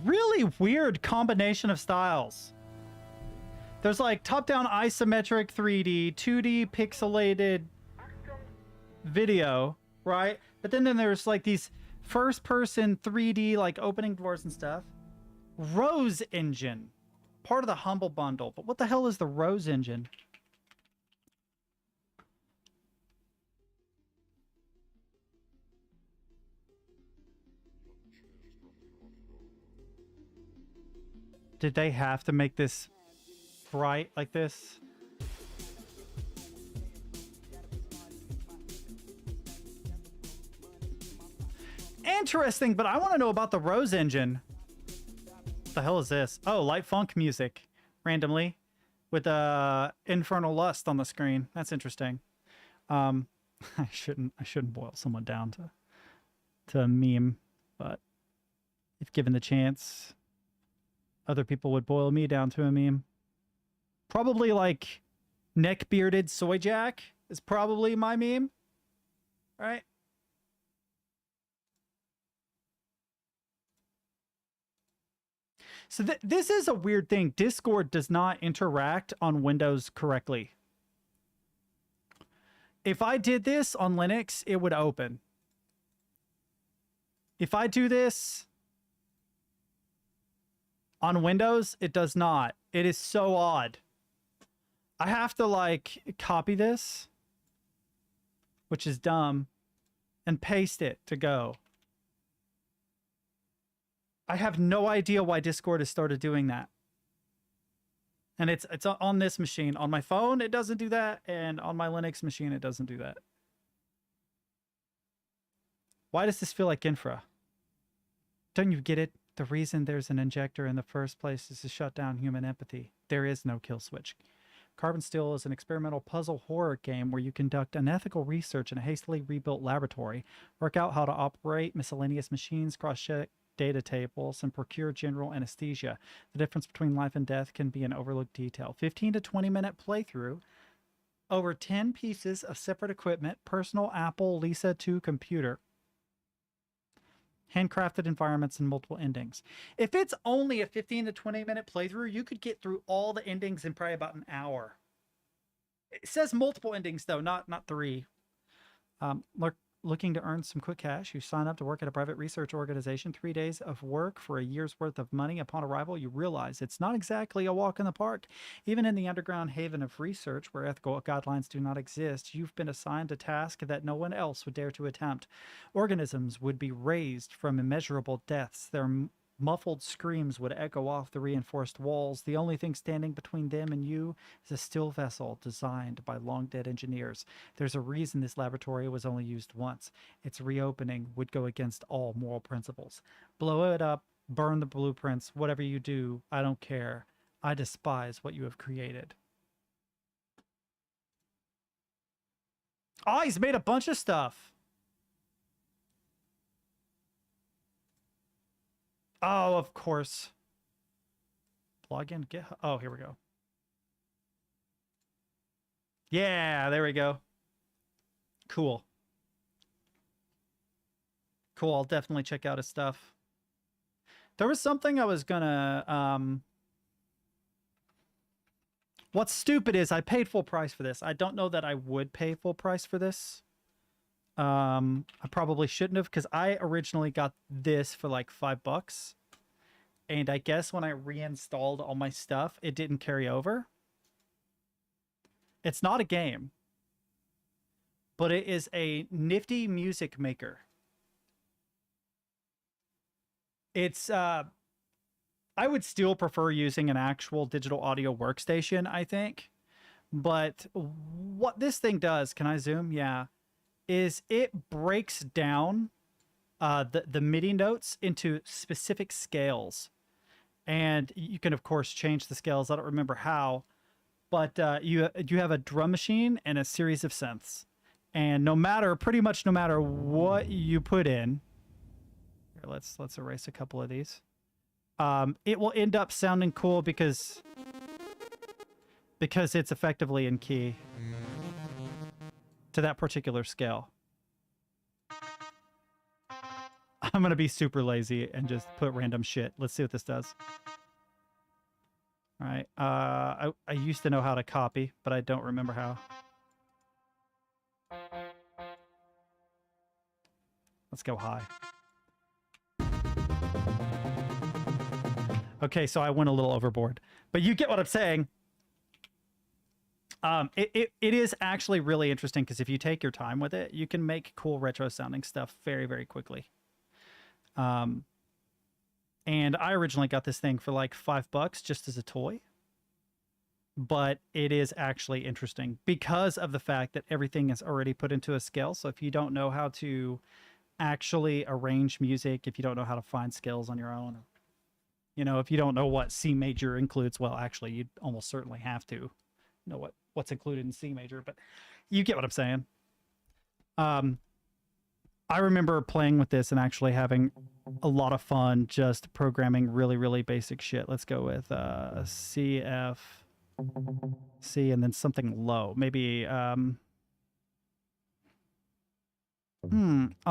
Really weird combination of styles. There's like top-down isometric 3D, 2D pixelated video, right? But then there's like these first-person 3D like opening doors and stuff. Rose Engine, part of the Humble Bundle. But what the hell is the Rose Engine? Did they have to make this bright like this? Interesting, but I want to know about the Rose engine. What the hell is this? Oh, light funk music randomly with Infernal Lust on the screen. That's interesting. I shouldn't boil someone down to a meme, but if given the chance, other people would boil me down to a meme. Probably like neck-bearded soy jack is probably my meme, right? So this is a weird thing. Discord does not interact on Windows correctly. If I did this on Linux, it would open. If I do this on Windows, it does not. It is so odd. I have to like copy this, which is dumb, and paste it to go. I have no idea why Discord has started doing that. And it's on this machine. On my phone, it doesn't do that. And on my Linux machine, it doesn't do that. Why does this feel like infra? Don't you get it? The reason there's an injector in the first place is to shut down human empathy. There is no kill switch. Carbon Steel is an experimental puzzle horror game where you conduct unethical research in a hastily rebuilt laboratory, work out how to operate miscellaneous machines, cross-check data tables, and procure general anesthesia. The difference between life and death can be an overlooked detail. 15 to 20-minute playthrough, over 10 pieces of separate equipment, personal Apple Lisa 2 computer, handcrafted environments, and multiple endings. If it's only a 15 to 20-minute playthrough, you could get through all the endings in probably about an hour. It says multiple endings, though, not 3. Looking to earn some quick cash, you sign up to work at a private research organization. 3 days of work for a year's worth of money. Upon arrival, you realize it's not exactly a walk in the park. Even in the underground haven of research, where ethical guidelines do not exist, you've been assigned a task that no one else would dare to attempt. Organisms would be raised from immeasurable deaths. Their muffled screams would echo off the reinforced walls. The only thing standing between them and you is a still vessel designed by long-dead engineers. There's a reason this laboratory was only used once. Its reopening would go against all moral principles. Blow it up, burn the blueprints, whatever you do, I don't care. I despise what you have created. Oh, he's made a bunch of stuff. Oh, of course. Log in, GitHub. Oh, here we go. Yeah, there we go. Cool. Cool, I'll definitely check out his stuff. There was something I was gonna... What's stupid is I paid full price for this. I don't know that I would pay full price for this. I probably shouldn't have, because I originally got this for like $5. And I guess when I reinstalled all my stuff, it didn't carry over. It's not a game, but it is a nifty music maker. It's, I would still prefer using an actual digital audio workstation, I think. But what this thing does, can I zoom? Yeah. Is it breaks down the MIDI notes into specific scales. And you can, of course, change the scales. I don't remember how. But you have a drum machine and a series of synths. And pretty much no matter what you put in... Here, let's erase a couple of these. It will end up sounding cool because it's effectively in key to that particular scale. I'm going to be super lazy and just put random shit. Let's see what this does. All right. I used to know how to copy, but I don't remember how. Let's go high. Okay, so I went a little overboard. But you get what I'm saying. It is actually really interesting because if you take your time with it, you can make cool retro sounding stuff very, very quickly. And I originally got this thing for like $5 just as a toy. But it is actually interesting because of the fact that everything is already put into a scale. So if you don't know how to actually arrange music, if you don't know how to find scales on your own, you know, if you don't know what C major includes, well, actually, you'd almost certainly have to know what's included in C major, but you get what I'm saying. I remember playing with this and actually having a lot of fun just programming really, really basic shit. Let's go with C, F, C, and then something low. Maybe, I'll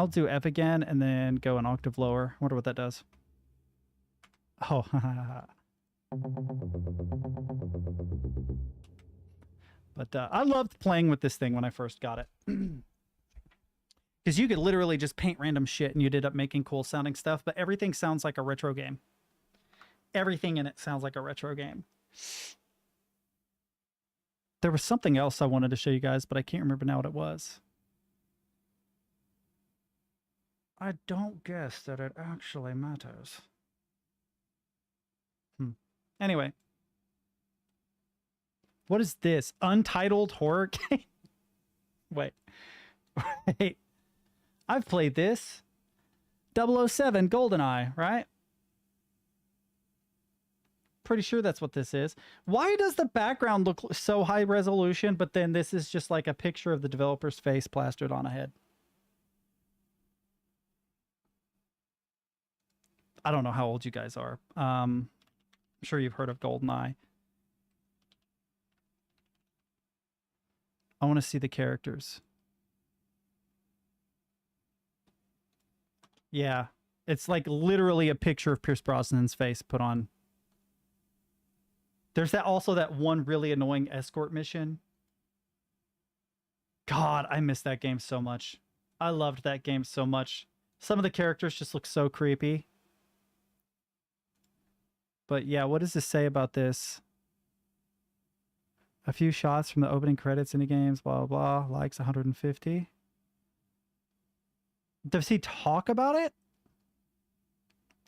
do F again and then go an octave lower. I wonder what that does. Oh, but I loved playing with this thing when I first got it. Because you could literally just paint random shit and you'd end up making cool sounding stuff, but everything sounds like a retro game. Everything in it sounds like a retro game. There was something else I wanted to show you guys, but I can't remember now what it was. I don't guess that it actually matters. Anyway. What is this? Untitled horror game? Wait. Wait. I've played this. 007 GoldenEye, right? Pretty sure that's what this is. Why does the background look so high resolution, but then this is just like a picture of the developer's face plastered on a head? I don't know how old you guys are. I'm sure you've heard of GoldenEye. I want to see the characters. Yeah, it's like literally a picture of Pierce Brosnan's face put on. There's also that one really annoying escort mission. God, I miss that game so much. I loved that game so much. Some of the characters just look so creepy. But yeah, what does this say about this? A few shots from the opening credits in the games, blah, blah, blah. Likes 150. Does he talk about it?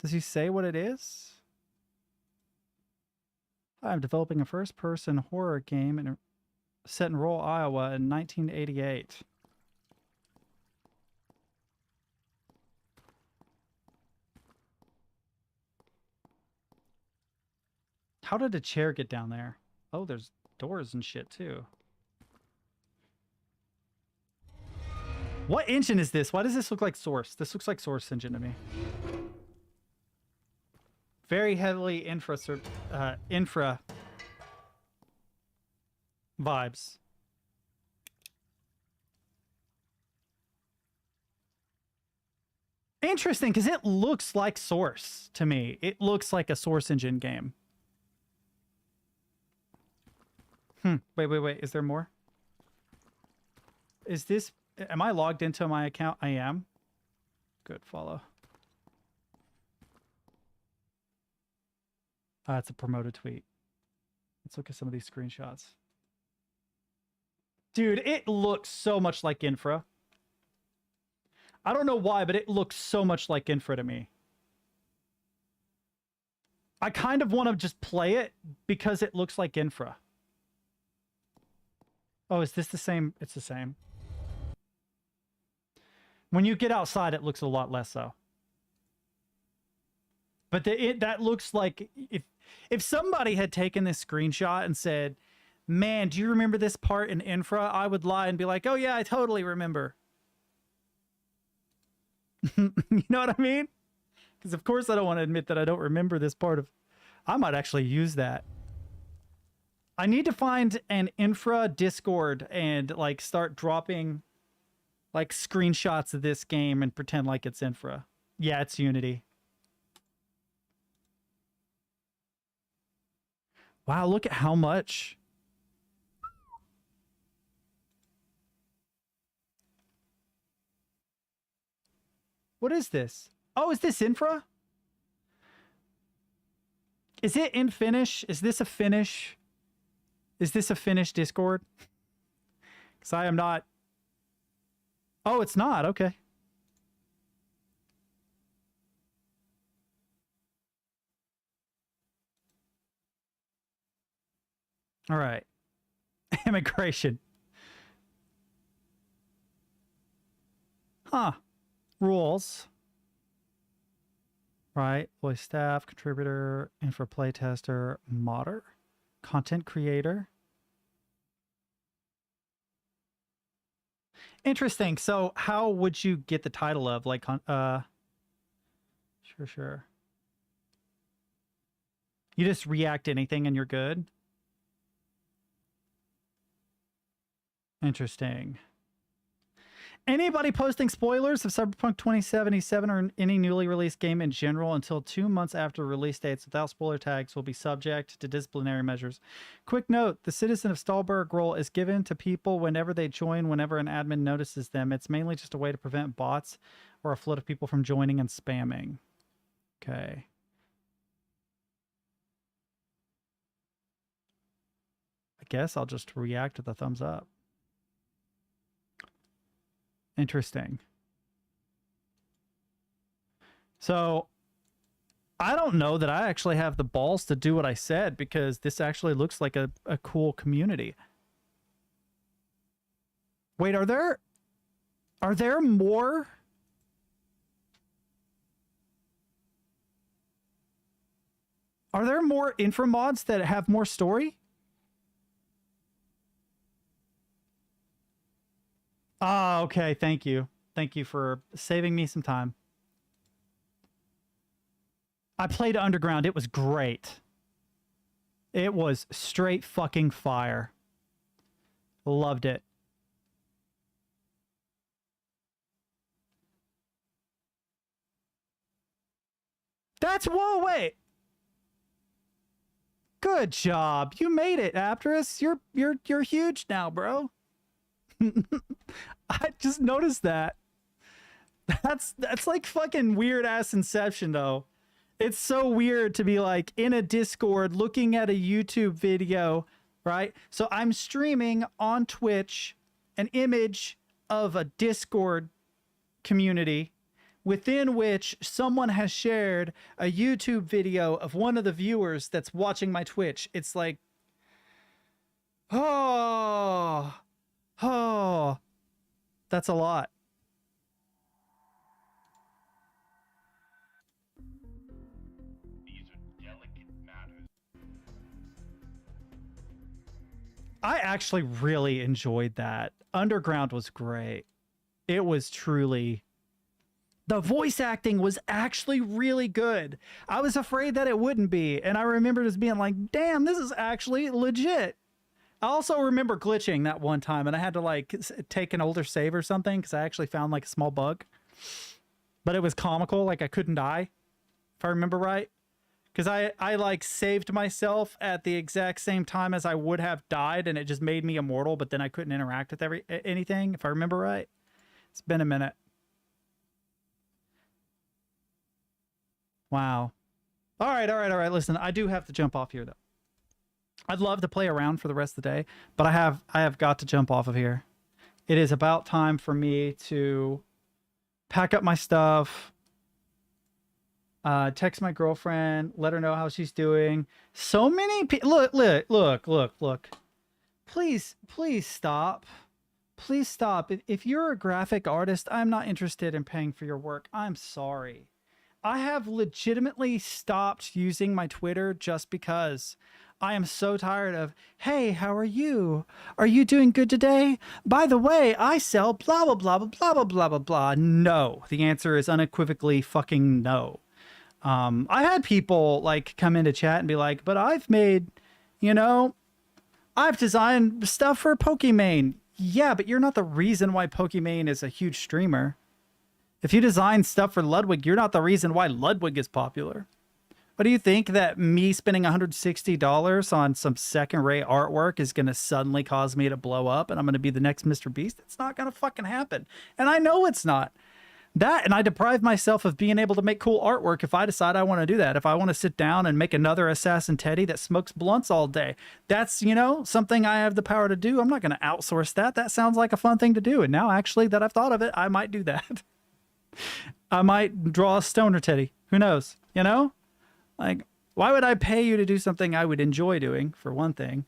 Does he say what it is? I'm developing a first-person horror game set in rural Iowa in 1988. How did a chair get down there? Oh, there's doors and shit, too. What engine is this? Why does this look like Source? This looks like Source engine to me. Very heavily infra vibes. Interesting, because it looks like Source to me. It looks like a Source engine game. Wait. Is there more? Is this... Am I logged into my account? I am. Good, follow. It's a promoted tweet. Let's look at some of these screenshots. Dude, it looks so much like Infra. I don't know why, but it looks so much like Infra to me. I kind of want to just play it because it looks like Infra. Oh, is this the same? It's the same. When you get outside, it looks a lot less so. But that looks like if somebody had taken this screenshot and said, man, do you remember this part in Infra? I would lie and be like, oh yeah, I totally remember. You know what I mean? Because of course I don't want to admit that I don't remember this part of... I might actually use that. I need to find an Infra Discord and like start dropping like screenshots of this game and pretend like it's Infra. Yeah, it's Unity. Wow, look at how much. What is this? Oh, is this Infra? Is it in Finnish? Is this a Finnish? Is this a Finnish Discord? Because I am not... Oh, it's not. Okay. All right. Immigration. Huh. Rules. Right. Voice staff, contributor, info playtester, modder, content creator. Interesting. So how would you get the title of like sure. You just react to anything and you're good? Interesting. Anybody posting spoilers of Cyberpunk 2077 or any newly released game in general until 2 months after release dates without spoiler tags will be subject to disciplinary measures. Quick note, the Citizen of Stahlberg role is given to people whenever they join, whenever an admin notices them. It's mainly just a way to prevent bots or a flood of people from joining and spamming. Okay. I guess I'll just react with a thumbs up. Interesting. So I don't know that I actually have the balls to do what I said because this actually looks like a cool community. Wait, are there more? Are there more infra mods that have more story? Ah, okay. Thank you. Thank you for saving me some time. I played Underground. It was great. It was straight fucking fire. Loved it. That's, whoa, wait. Good job. You made it, Apterus. You're huge now, bro. I just noticed that. That's like fucking weird ass Inception though. It's so weird to be like in a Discord looking at a YouTube video, right? So I'm streaming on Twitch an image of a Discord community within which someone has shared a YouTube video of one of the viewers that's watching my Twitch. It's like, oh, that's a lot. These are delicate matters. I actually really enjoyed that. Underground was great. It was truly... The voice acting was actually really good. I was afraid that it wouldn't be. And I remember just being like, damn, this is actually legit. I also remember glitching that one time and I had to like take an older save or something because I actually found like a small bug. But it was comical. Like I couldn't die, if I remember right. Because I like saved myself at the exact same time as I would have died and it just made me immortal, but then I couldn't interact with anything, if I remember right. It's been a minute. Wow. All right. Listen, I do have to jump off here though. I'd love to play around for the rest of the day, but I have got to jump off of here. It is about time for me to pack up my stuff, text my girlfriend, let her know how she's doing. So many people. Look. Please stop. Please stop. If you're a graphic artist, I'm not interested in paying for your work. I'm sorry. I have legitimately stopped using my Twitter just because I am so tired of, hey, how are you? Are you doing good today? By the way, I sell blah, blah, blah, blah, blah, blah, blah, blah, blah. No. The answer is unequivocally fucking no. I had people like come into chat and be like, but I've made, I've designed stuff for Pokimane. Yeah, but you're not the reason why Pokimane is a huge streamer. If you design stuff for Ludwig, you're not the reason why Ludwig is popular. What do you think that me spending $160 on some second-rate artwork is going to suddenly cause me to blow up and I'm going to be the next Mr. Beast? It's not going to fucking happen. And I know it's not. That, and I deprive myself of being able to make cool artwork if I decide I want to do that. If I want to sit down and make another Assassin Teddy that smokes blunts all day. That's, something I have the power to do. I'm not going to outsource that. That sounds like a fun thing to do. And now, actually, that I've thought of it, I might do that. I might draw a stoner Teddy. Who knows? Like, why would I pay you to do something I would enjoy doing, for one thing?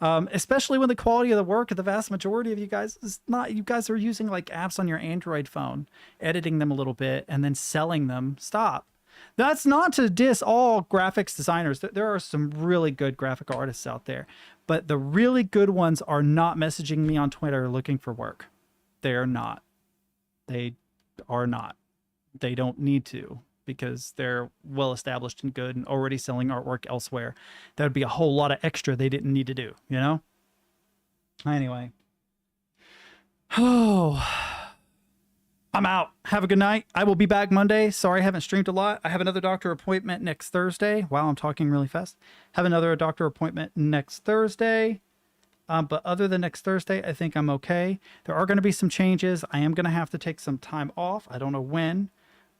Especially when the quality of the work of the vast majority of you guys is not, you guys are using like apps on your Android phone, editing them a little bit and then selling them. Stop. That's not to diss all graphics designers. There are some really good graphic artists out there, but the really good ones are not messaging me on Twitter looking for work. They're not. They are not. They don't need to, because they're well established and good and already selling artwork elsewhere. That would be a whole lot of extra they didn't need to do, you know? Anyway. Oh, I'm out. Have a good night. I will be back Monday. Sorry I haven't streamed a lot. I have another doctor appointment next Thursday. Wow, I'm talking really fast. Have another doctor appointment next Thursday. But other than next Thursday, I think I'm okay. There are going to be some changes. I am going to have to take some time off. I don't know when,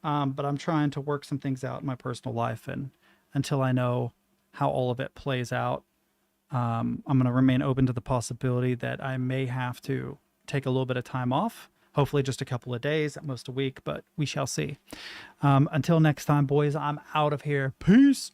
but I'm trying to work some things out in my personal life. And until I know how all of it plays out, I'm going to remain open to the possibility that I may have to take a little bit of time off. Hopefully just a couple of days, at most a week, but we shall see. Until next time, boys, I'm out of here. Peace.